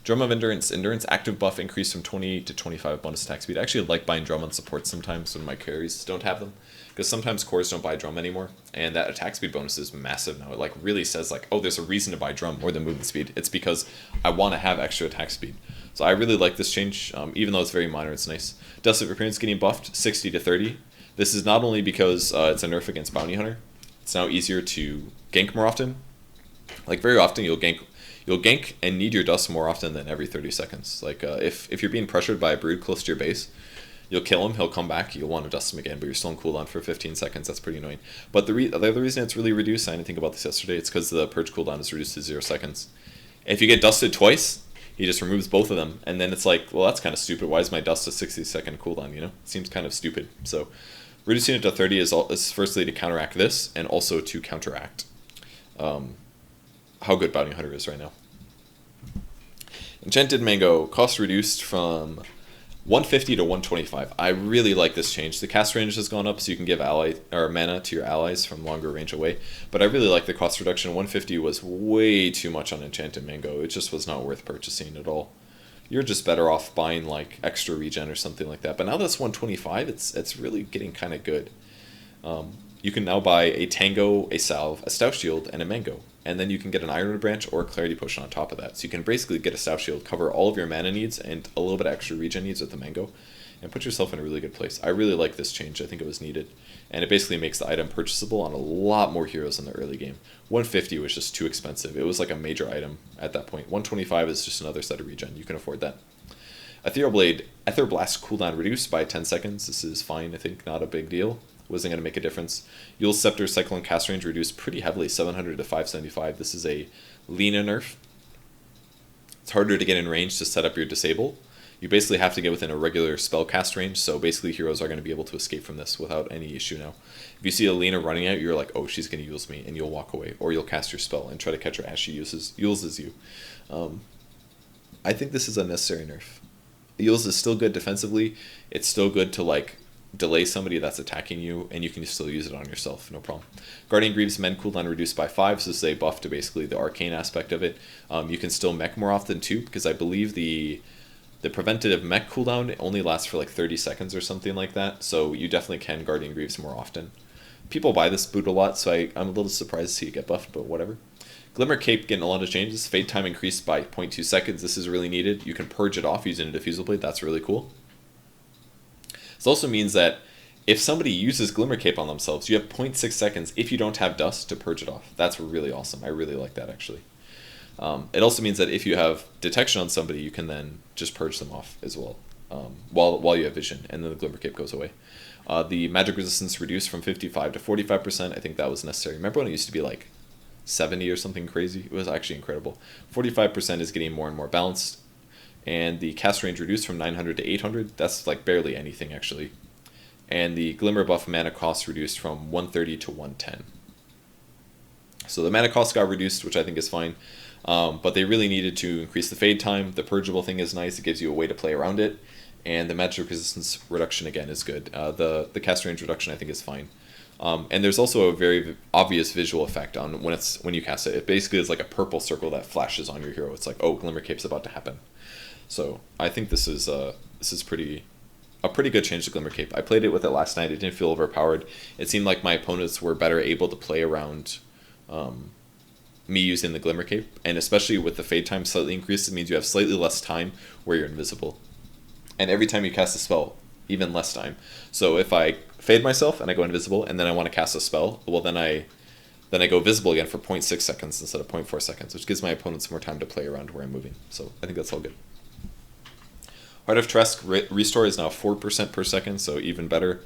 Drum of Endurance. Endurance active buff increased from 20 to 25 bonus attack speed. I actually like buying Drum on support sometimes when my carries don't have them, because sometimes cores don't buy Drum anymore, and that attack speed bonus is massive now. It like really says like, oh, there's a reason to buy Drum more than movement speed. It's because I want to have extra attack speed. So I really like this change, even though it's very minor, it's nice. Dust of Appearance getting buffed 60 to 30. This is not only because it's a nerf against Bounty Hunter. It's now easier to gank more often. Like very often you'll gank and need your dust more often than every 30 seconds. Like if you're being pressured by a brood close to your base, you'll kill him, he'll come back, you'll want to dust him again, but you're still on cooldown for 15 seconds. That's pretty annoying. But the other reason it's really reduced, I didn't think about this yesterday, it's because the Purge cooldown is reduced to 0 seconds. If you get dusted twice, he just removes both of them, and then it's like, well, that's kind of stupid. Why is my dust a 60-second cooldown, you know? It seems kind of stupid. So reducing it to 30 is firstly to counteract this, and also to counteract how good Bounty Hunter is right now. Enchanted Mango, cost reduced from 150 to 125. I really like this change. The cast range has gone up, so you can give mana to your allies from longer range away. But I really like the cost reduction. 150 was way too much on Enchanted Mango. It just was not worth purchasing at all. You're just better off buying like extra regen or something like that. But now that's 125, it's really getting kind of good. You can now buy a Tango, a Salve, a Stout Shield, and a Mango. And then you can get an Ironwood Branch or a Clarity Potion on top of that. So you can basically get a Stout Shield, cover all of your mana needs and a little bit of extra regen needs with the Mango, and put yourself in a really good place. I really like this change. I think it was needed. And it basically makes the item purchasable on a lot more heroes in the early game. 150 was just too expensive. It was like a major item at that point. 125 is just another set of regen. You can afford that. Ethereal Blade, Ether Blast cooldown reduced by 10 seconds. This is fine, I think, not a big deal. Wasn't going to make a difference. Yule's Scepter Cyclone cast range reduced pretty heavily, 700 to 575. This is a Lina nerf. It's harder to get in range to set up your disable. You basically have to get within a regular spell cast range, so basically heroes are going to be able to escape from this without any issue now. If you see a Lina running out, you're like, oh, she's going to use me, and you'll walk away. Or you'll cast your spell and try to catch her as she uses you. I think this is a necessary nerf. Yule's is still good defensively. It's still good to like delay somebody that's attacking you, and you can still use it on yourself, no problem. Guardian Greaves Mend cooldown reduced by 5, so this is a buff to basically the arcane aspect of it. You can still mech more often too, because I believe the preventative mech cooldown only lasts for like 30 seconds or something like that, so you definitely can Guardian Greaves more often. People buy this boot a lot, so I'm a little surprised to see it get buffed, but whatever. Glimmer Cape getting a lot of changes. Fade time increased by 0.2 seconds. This is really needed. You can purge it off using a diffusal blade. That's really cool. This also means that if somebody uses Glimmer Cape on themselves, you have 0.6 seconds if you don't have dust to purge it off. That's really awesome. I really like that, actually. It also means that if you have detection on somebody, you can then just purge them off as well, while you have vision, and then the Glimmer Cape goes away. The magic resistance reduced from 55 to 45%. I think that was necessary. Remember when it used to be like 70 or something crazy? It was actually incredible. 45% is getting more and more balanced. And the cast range reduced from 900 to 800. That's like barely anything, actually. And the Glimmer buff mana cost reduced from 130 to 110. So the mana cost got reduced, which I think is fine. But they really needed to increase the fade time. The purgeable thing is nice. It gives you a way to play around it. And the magic resistance reduction, again, is good. The cast range reduction, I think, is fine. And there's also a very obvious visual effect on when you cast it. It basically is like a purple circle that flashes on your hero. It's like, oh, Glimmer Cape's about to happen. So I think this is a pretty good change to Glimmer Cape. I played it with it last night. It didn't feel overpowered. It seemed like my opponents were better able to play around me using the Glimmer Cape, and especially with the fade time slightly increased, it means you have slightly less time where you're invisible. And every time you cast a spell, even less time. So if I fade myself and I go invisible, and then I want to cast a spell, well, then I go visible again for 0.6 seconds instead of 0.4 seconds, which gives my opponents more time to play around where I'm moving. So I think that's all good. Heart of Trust restore is now 4% per second, so even better.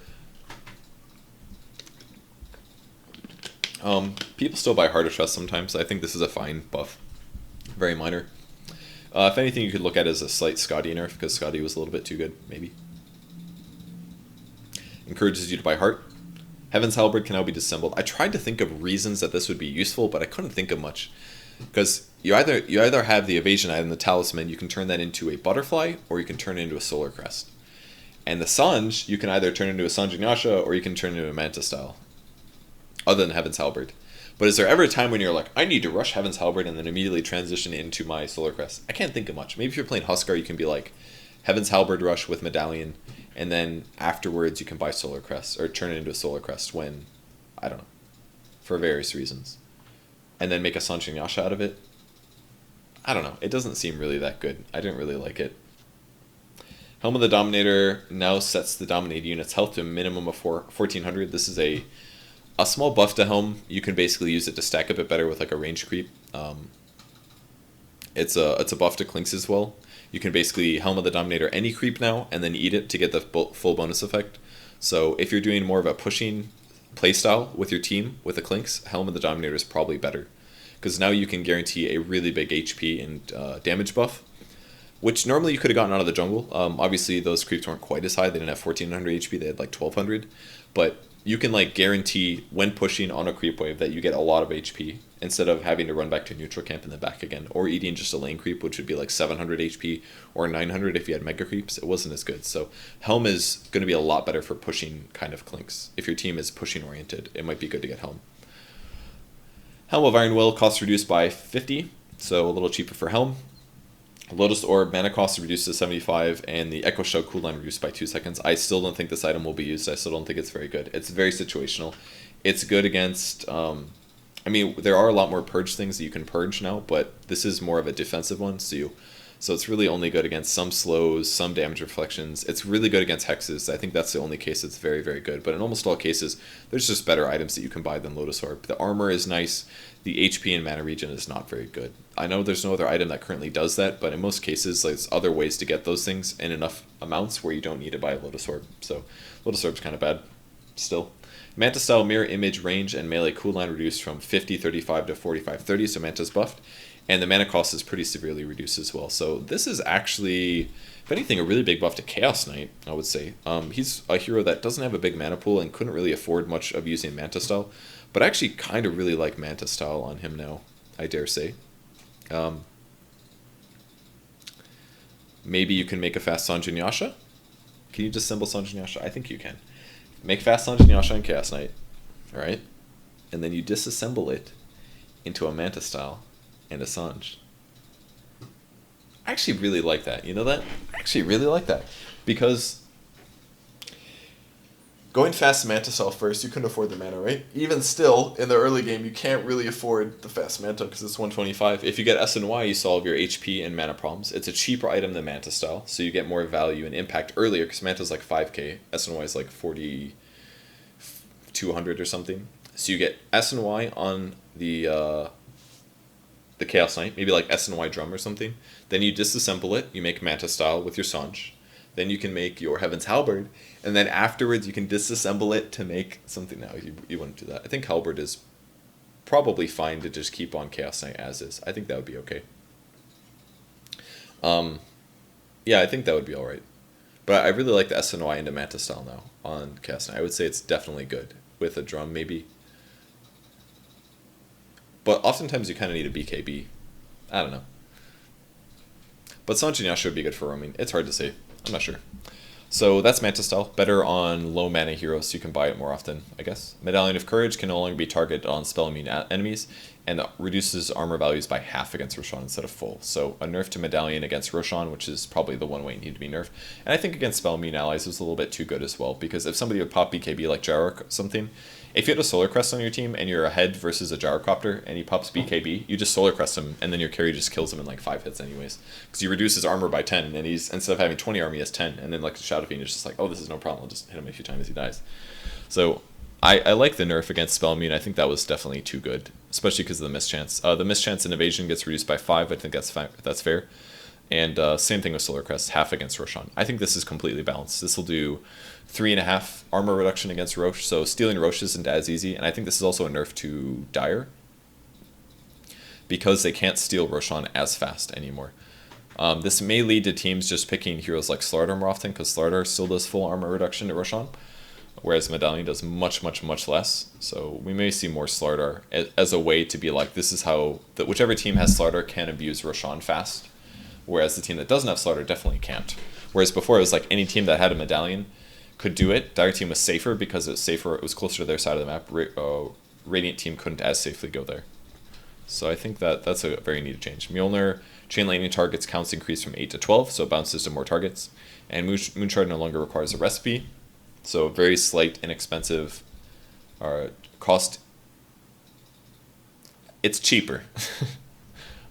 People still buy Heart of Trust sometimes. I think this is a fine buff. Very minor. If anything, you could look at it as a slight Scotty nerf, because Scotty was a little bit too good, maybe. Encourages you to buy Heart. Heaven's Halberd can now be disassembled. I tried to think of reasons that this would be useful, but I couldn't think of much. Because you either have the evasion item, the talisman, you can turn that into a butterfly, or you can turn it into a solar crest. And the Sanj, you can either turn into a Sanj Inyasha, or you can turn into a Manta style. Other than Heaven's Halberd. But is there ever a time when you're like, I need to rush Heaven's Halberd and then immediately transition into my Solar Crest? I can't think of much. Maybe if you're playing Huskar, you can be like, Heaven's Halberd rush with Medallion, and then afterwards you can buy Solar Crest, or turn it into a Solar Crest when, I don't know, for various reasons. And then make a Sanjin Yasha out of it. I don't know. It doesn't seem really that good. I didn't really like it. Helm of the Dominator now sets the dominated unit's health to a minimum of 1400. This is a small buff to Helm. You can basically use it to stack a bit better with like a range creep. It's a buff to Clinks as well. You can basically Helm of the Dominator any creep now and then eat it to get the full bonus effect. So if you're doing more of a pushing playstyle with your team with the Clinks, Helm of the Dominator is probably better. Because now you can guarantee a really big HP and damage buff, which normally you could have gotten out of the jungle. Obviously those creeps weren't quite as high. They didn't have 1400 HP, they had like 1200. But you can like guarantee when pushing on a creep wave that you get a lot of HP instead of having to run back to neutral camp and then back again, or eating just a lane creep, which would be like 700 HP or 900 if you had mega creeps. It wasn't as good. So Helm is going to be a lot better for pushing kind of Clinks. If your team is pushing oriented, it might be good to get Helm. Helm of Iron Will cost reduced by 50, so a little cheaper for Helm. Lotus Orb mana cost reduced to 75, and the Echo Shell cooldown reduced by 2 seconds. I still don't think this item will be used. I still don't think it's very good. It's very situational. It's good against... I mean, there are a lot more Purge things that you can Purge now, but this is more of a defensive one, so it's really only good against some slows, some damage reflections. It's really good against hexes. I think that's the only case it's very, very good. But in almost all cases, there's just better items that you can buy than Lotus Orb. The armor is nice. The HP and mana regen is not very good. I know there's no other item that currently does that, but in most cases, there's other ways to get those things in enough amounts where you don't need to buy a Lotus Orb. So Lotus Orb's kind of bad still. Manta style mirror image range and melee cooldown reduced from 50-35 to 45-30, so Manta's buffed. And the mana cost is pretty severely reduced as well. So this is actually, if anything, a really big buff to Chaos Knight, I would say. He's a hero that doesn't have a big mana pool and couldn't really afford much of using Manta Style. But I actually kind of really like Manta Style on him now, I dare say. Maybe you can make a fast Sanjin Yasha? Can you disassemble Sanjin Yasha? I think you can. make Fast Lunge and Yasha and Chaos Knight, alright? And then you disassemble it into a Manta style and a Sanj. I actually really like that. You know that? I actually really like that. Because going fast Manta style first, you couldn't afford the mana, right? Even still, in the early game, you can't really afford the fast Manta because it's 125. If you get S and Y, you solve your HP and mana problems. It's a cheaper item than Manta style, so you get more value and impact earlier because Manta's like 5k, S and Y is like 4,200 or something. So you get S and Y on the Chaos Knight, maybe like S and Y Drum or something. Then you disassemble it, you make Manta style with your Sanj. Then you can make your Heaven's Halberd, and then afterwards you can disassemble it to make something. No, you wouldn't do that. I think Halberd is probably fine to just keep on Chaos Knight as is. I think that would be okay. Yeah, I think that would be alright. But I really like the S and Y into Manta style now on Chaos Knight. I would say it's definitely good. With a drum, maybe. But oftentimes you kind of need a BKB. I don't know. But Sanj and Yasha would be good for roaming. It's hard to say. I'm not sure. So that's Manta style. Better on low mana heroes, so you can buy it more often, I guess. Medallion of Courage can no longer be targeted on spell immune enemies, and reduces armor values by half against Roshan instead of full. So a nerf to Medallion against Roshan, which is probably the one way you need to be nerfed. And I think against spell immune allies is a little bit too good as well, because if somebody would pop BKB like Jarok or something, if you had a Solar Crest on your team and you're ahead versus a Gyrocopter and he pops BKB, you just Solar Crest him and then your carry just kills him in like 5 hits anyways. Because you reduce his armor by 10 and he's, instead of having 20 armor, he has 10. And then like Shadow Fiend is just like, oh, this is no problem. I'll just hit him a few times as he dies. So I like the nerf against Spell Immune. I think that was definitely too good, especially because of the mischance. The mischance and evasion gets reduced by 5. I think that's fair. And same thing with Solar Crest, half against Roshan. I think this is completely balanced. This will do 3.5 armor reduction against Roche, so stealing Roche isn't as easy. And I think this is also a nerf to Dire, because they can't steal Roshan as fast anymore. This may lead to teams just picking heroes like Slardar more often, because Slardar still does full armor reduction to Roshan, whereas Medallion does much, much, much less. So we may see more Slardar as a way to be like, this is how, whichever team has Slardar can abuse Roshan fast, whereas the team that doesn't have Slardar definitely can't. Whereas before it was like any team that had a Medallion could do it. Dire team was safer because it was safer. It was closer to their side of the map. Radiant team couldn't as safely go there. So I think that's a very needed change. Mjolnir chain lightning targets counts increase from 8 to 12, so it bounces to more targets. And Moonshard no longer requires a recipe, so very slight, inexpensive cost. It's cheaper.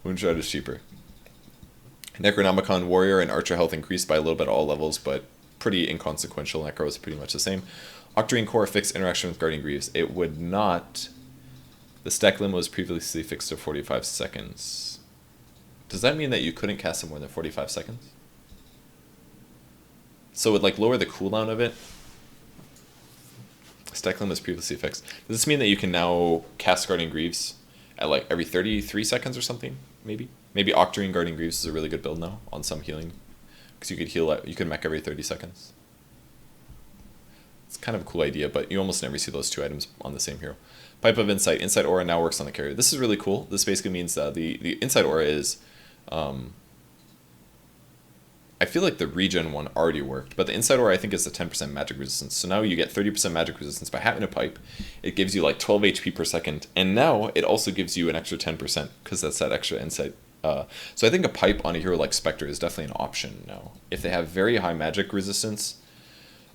Moonshard is cheaper. Necronomicon Warrior and Archer health increased by a little bit at all levels, but pretty inconsequential. Necro is pretty much the same. Octarine Core fixed interaction with Guardian Greaves. It would not. The stack limit was previously fixed to 45 seconds. Does that mean that you couldn't cast it more than 45 seconds? So it would like lower the cooldown of it. Stack limit was previously fixed. Does this mean that you can now cast Guardian Greaves at like every 33 seconds or something? Maybe Octarine Guardian Greaves is a really good build now on some healing, because you could heal you could mech every 30 seconds. It's kind of a cool idea, but you almost never see those two items on the same hero. Pipe of Insight. Insight Aura now works on the carrier. This is really cool. This basically means that the Insight Aura is, I feel like the regen one already worked, but the Insight Aura I think is the 10% magic resistance. So now you get 30% magic resistance by having a pipe. It gives you like 12 HP per second, and now it also gives you an extra 10% because that's that extra insight. So I think a pipe on a hero like Spectre is definitely an option now. If they have very high magic resistance,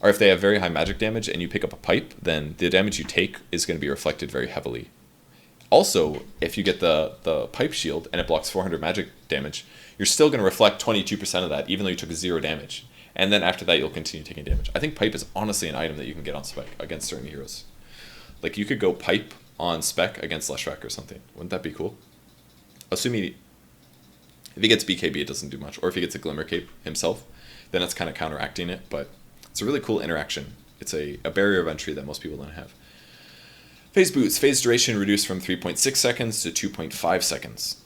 or if they have very high magic damage and you pick up a pipe, then the damage you take is going to be reflected very heavily. Also, if you get the pipe shield and it blocks 400 magic damage, you're still going to reflect 22% of that, even though you took 0 damage. And then after that, you'll continue taking damage. I think pipe is honestly an item that you can get on spec against certain heroes. Like, you could go pipe on spec against Leshrac or something. Wouldn't that be cool? Assuming if he gets BKB, it doesn't do much. Or if he gets a Glimmer Cape himself, then it's kind of counteracting it. But it's a really cool interaction. It's a barrier of entry that most people don't have. Phase boots. Phase duration reduced from 3.6 seconds to 2.5 seconds.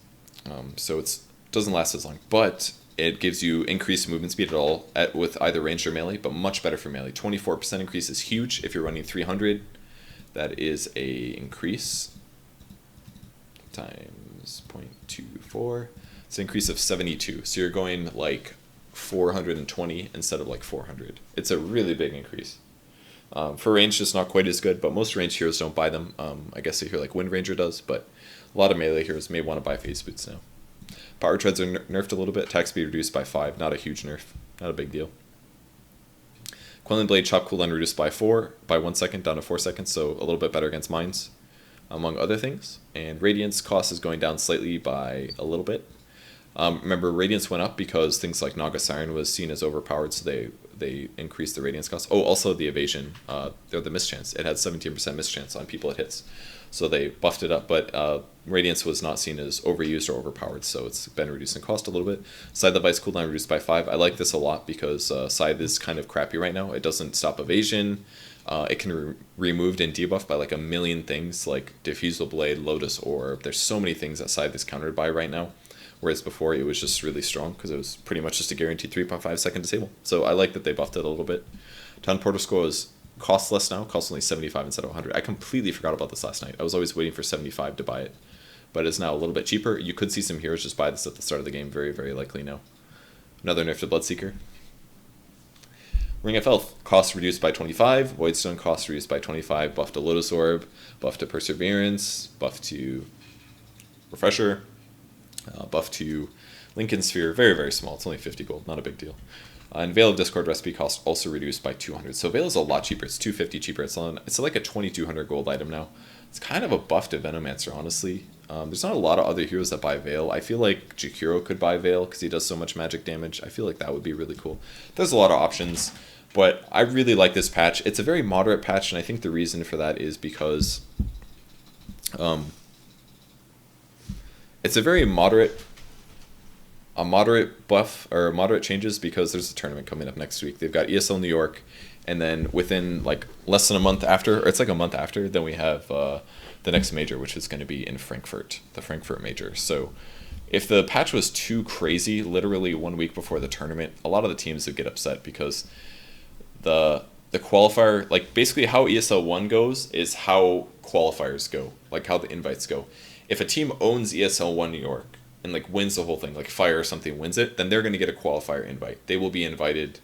So it doesn't last as long. But it gives you increased movement speed with either ranged or melee, but much better for melee. 24% increase is huge if you're running 300. That is a increase times 0.24. It's an increase of 72. So you're going like 420 instead of like 400. It's a really big increase. For range, just not quite as good, but most range heroes don't buy them. I guess a hero like Wind Ranger does, but a lot of melee heroes may want to buy Phase Boots now. Power Treads are nerfed a little bit. Attack speed reduced by 5. Not a huge nerf. Not a big deal. Quelling Blade chop cooldown reduced by 1 second down to 4 seconds, so a little bit better against mines, among other things. And Radiance cost is going down slightly by a little bit. Remember, Radiance went up because things like Naga Siren was seen as overpowered, so they increased the Radiance cost. Oh, also the evasion, or the mischance. It had 17% mischance on people it hits, so they buffed it up, but Radiance was not seen as overused or overpowered, so it's been reduced in cost a little bit. Scythe Device cooldown reduced by 5. I like this a lot because Scythe is kind of crappy right now. It doesn't stop evasion. It can be removed and debuffed by like a million things, like Diffusal Blade, Lotus Orb. There's so many things that Scythe is countered by right now, whereas before it was just really strong because it was pretty much just a guaranteed 3.5 second disable. So I like that they buffed it a little bit. Town Portal Score is cost less now, costs only 75 instead of 100. I completely forgot about this last night. I was always waiting for 75 to buy it, but it's now a little bit cheaper. You could see some heroes just buy this at the start of the game, very, very likely now. Another nerf to Bloodseeker. Ring of Health, cost reduced by 25, Voidstone cost reduced by 25, buff to Lotus Orb, buff to Perseverance, buff to Refresher, buff to Lincoln Sphere, very, very small, it's only 50 gold, not a big deal. And Veil of Discord recipe cost also reduced by 200. So Veil is a lot cheaper. It's 250 cheaper. It's like a 2200 gold item now. It's kind of a buff to Venomancer, honestly. There's not a lot of other heroes that buy Veil. I feel like Jakiro could buy Veil because he does so much magic damage. I feel like that would be really cool. There's a lot of options, but I really like this patch. It's a very moderate patch, and I think the reason for that is because it's a very moderate buff or moderate changes because there's a tournament coming up next week. They've got ESL New York, and then within like less than a month after, or it's like a month after, then we have the next major, which is going to be in Frankfurt, the Frankfurt major. So if the patch was too crazy, literally 1 week before the tournament, a lot of the teams would get upset because the qualifier, like basically how ESL 1 goes is how qualifiers go, like how the invites go. If a team owns ESL 1 New York and like wins the whole thing, like Fire or something wins it, then they're going to get a qualifier invite. They will be invited,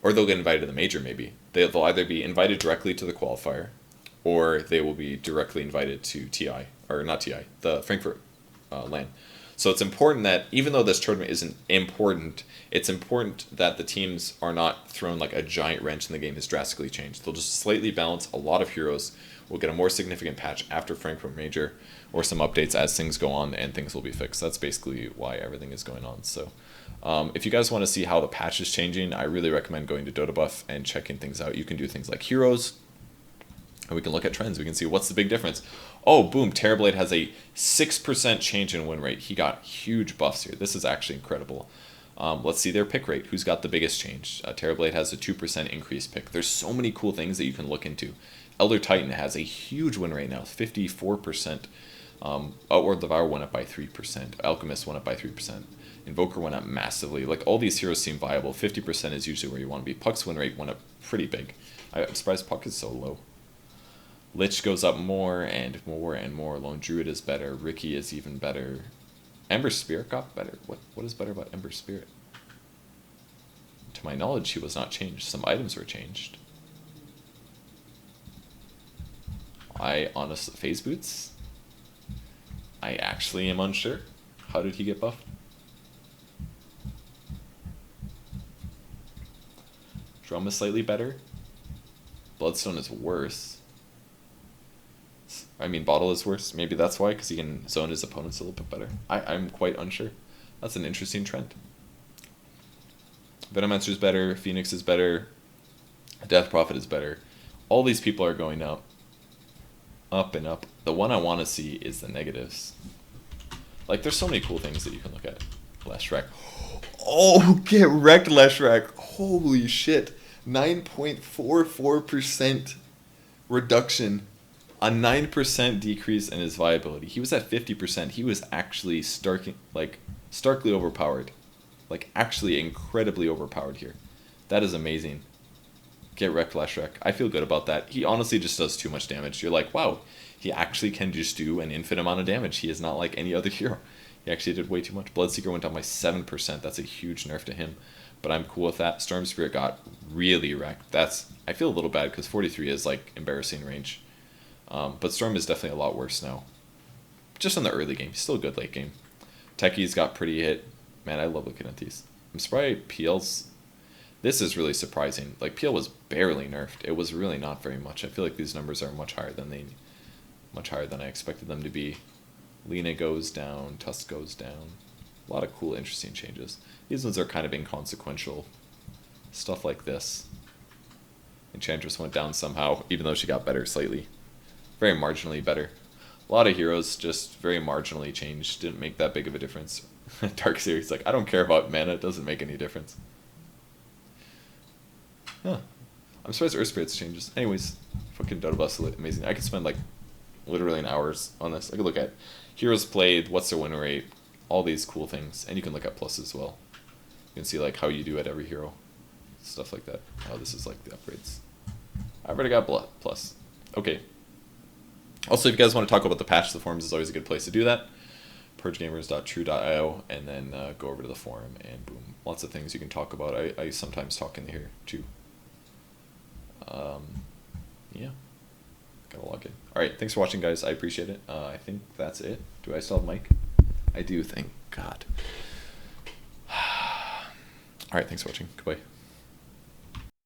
or they'll get invited to the major maybe. They'll either be invited directly to the qualifier, or they will be directly invited to TI, or not TI, the Frankfurt LAN. So it's important that, even though this tournament isn't important, it's important that the teams are not thrown like a giant wrench and the game is drastically changed. They'll just slightly balance a lot of heroes. We'll get a more significant patch after Frankfurt Major, or some updates as things go on and things will be fixed. That's basically why everything is going on. So if you guys want to see how the patch is changing, I really recommend going to DotaBuff and checking things out. You can do things like heroes, and we can look at trends. We can see what's the big difference. Oh, boom, Terrorblade has a 6% change in win rate. He got huge buffs here. This is actually incredible. Let's see their pick rate. Who's got the biggest change? Terrorblade has a 2% increased pick. There's so many cool things that you can look into. Elder Titan has a huge win rate now, 54%. Outward Devour went up by 3%. Alchemist went up by 3%. Invoker went up massively. Like, all these heroes seem viable. 50% is usually where you want to be. Puck's win rate went up pretty big. I'm surprised Puck is so low. Lich goes up more and more and more. Lone Druid is better. Ricky is even better. Ember Spirit got better. What is better about Ember Spirit? To my knowledge, he was not changed. Some items were changed. I honestly... Phase Boots? I actually am unsure. How did he get buffed? Drum is slightly better. Bloodstone is worse. I mean, Bottle is worse. Maybe that's why, because he can zone his opponents a little bit better. I'm quite unsure. That's an interesting trend. Venomancer is better. Phoenix is better. Death Prophet is better. All these people are going up. Up and up. The one I want to see is the negatives. Like, there's so many cool things that you can look at. Leshrac. Oh, get wrecked, Leshrac. Holy shit. 9.44% reduction. A 9% decrease in his viability. He was at 50%. He was actually starkly overpowered. Like, actually incredibly overpowered here. That is amazing. Get wrecked, Leshrac. I feel good about that. He honestly just does too much damage. You're like, wow, he actually can just do an infinite amount of damage. He is not like any other hero. He actually did way too much. Bloodseeker went down by 7%. That's a huge nerf to him, but I'm cool with that. Storm Spirit got really wrecked. I feel a little bad because 43 is like embarrassing range. But Storm is definitely a lot worse now. Just in the early game. He's still a good late game. Techie's got pretty hit. Man, I love looking at these. I'm surprised PL's... This is really surprising. Like, PL was barely nerfed. It was really not very much. I feel like these numbers are much higher than I expected them to be. Lena goes down. Tusk goes down. A lot of cool, interesting changes. These ones are kind of inconsequential. Stuff like this. Enchantress went down somehow, even though she got better slightly. Very marginally better. A lot of heroes just very marginally changed. Didn't make that big of a difference. Dark Series like, I don't care about mana. It doesn't make any difference. Huh. I'm surprised Earth Spirits changes. Anyways, fucking Dotobus is amazing. I could spend like literally an hours on this. I could look at heroes played, what's their win rate, all these cool things, and you can look at plus as well. You can see like how you do at every hero, stuff like that. Oh, this is like the upgrades. I've already got plus. Okay. Also, if you guys want to talk about the patch, the forums is always a good place to do that. purgegamers.true.io, and then go over to the forum, and boom, lots of things you can talk about. I sometimes talk in here too. Yeah, gotta log in. All right, thanks for watching, guys. I appreciate it. I think that's it. Do I still have mic? I do. Thank God. All right, thanks for watching. Goodbye.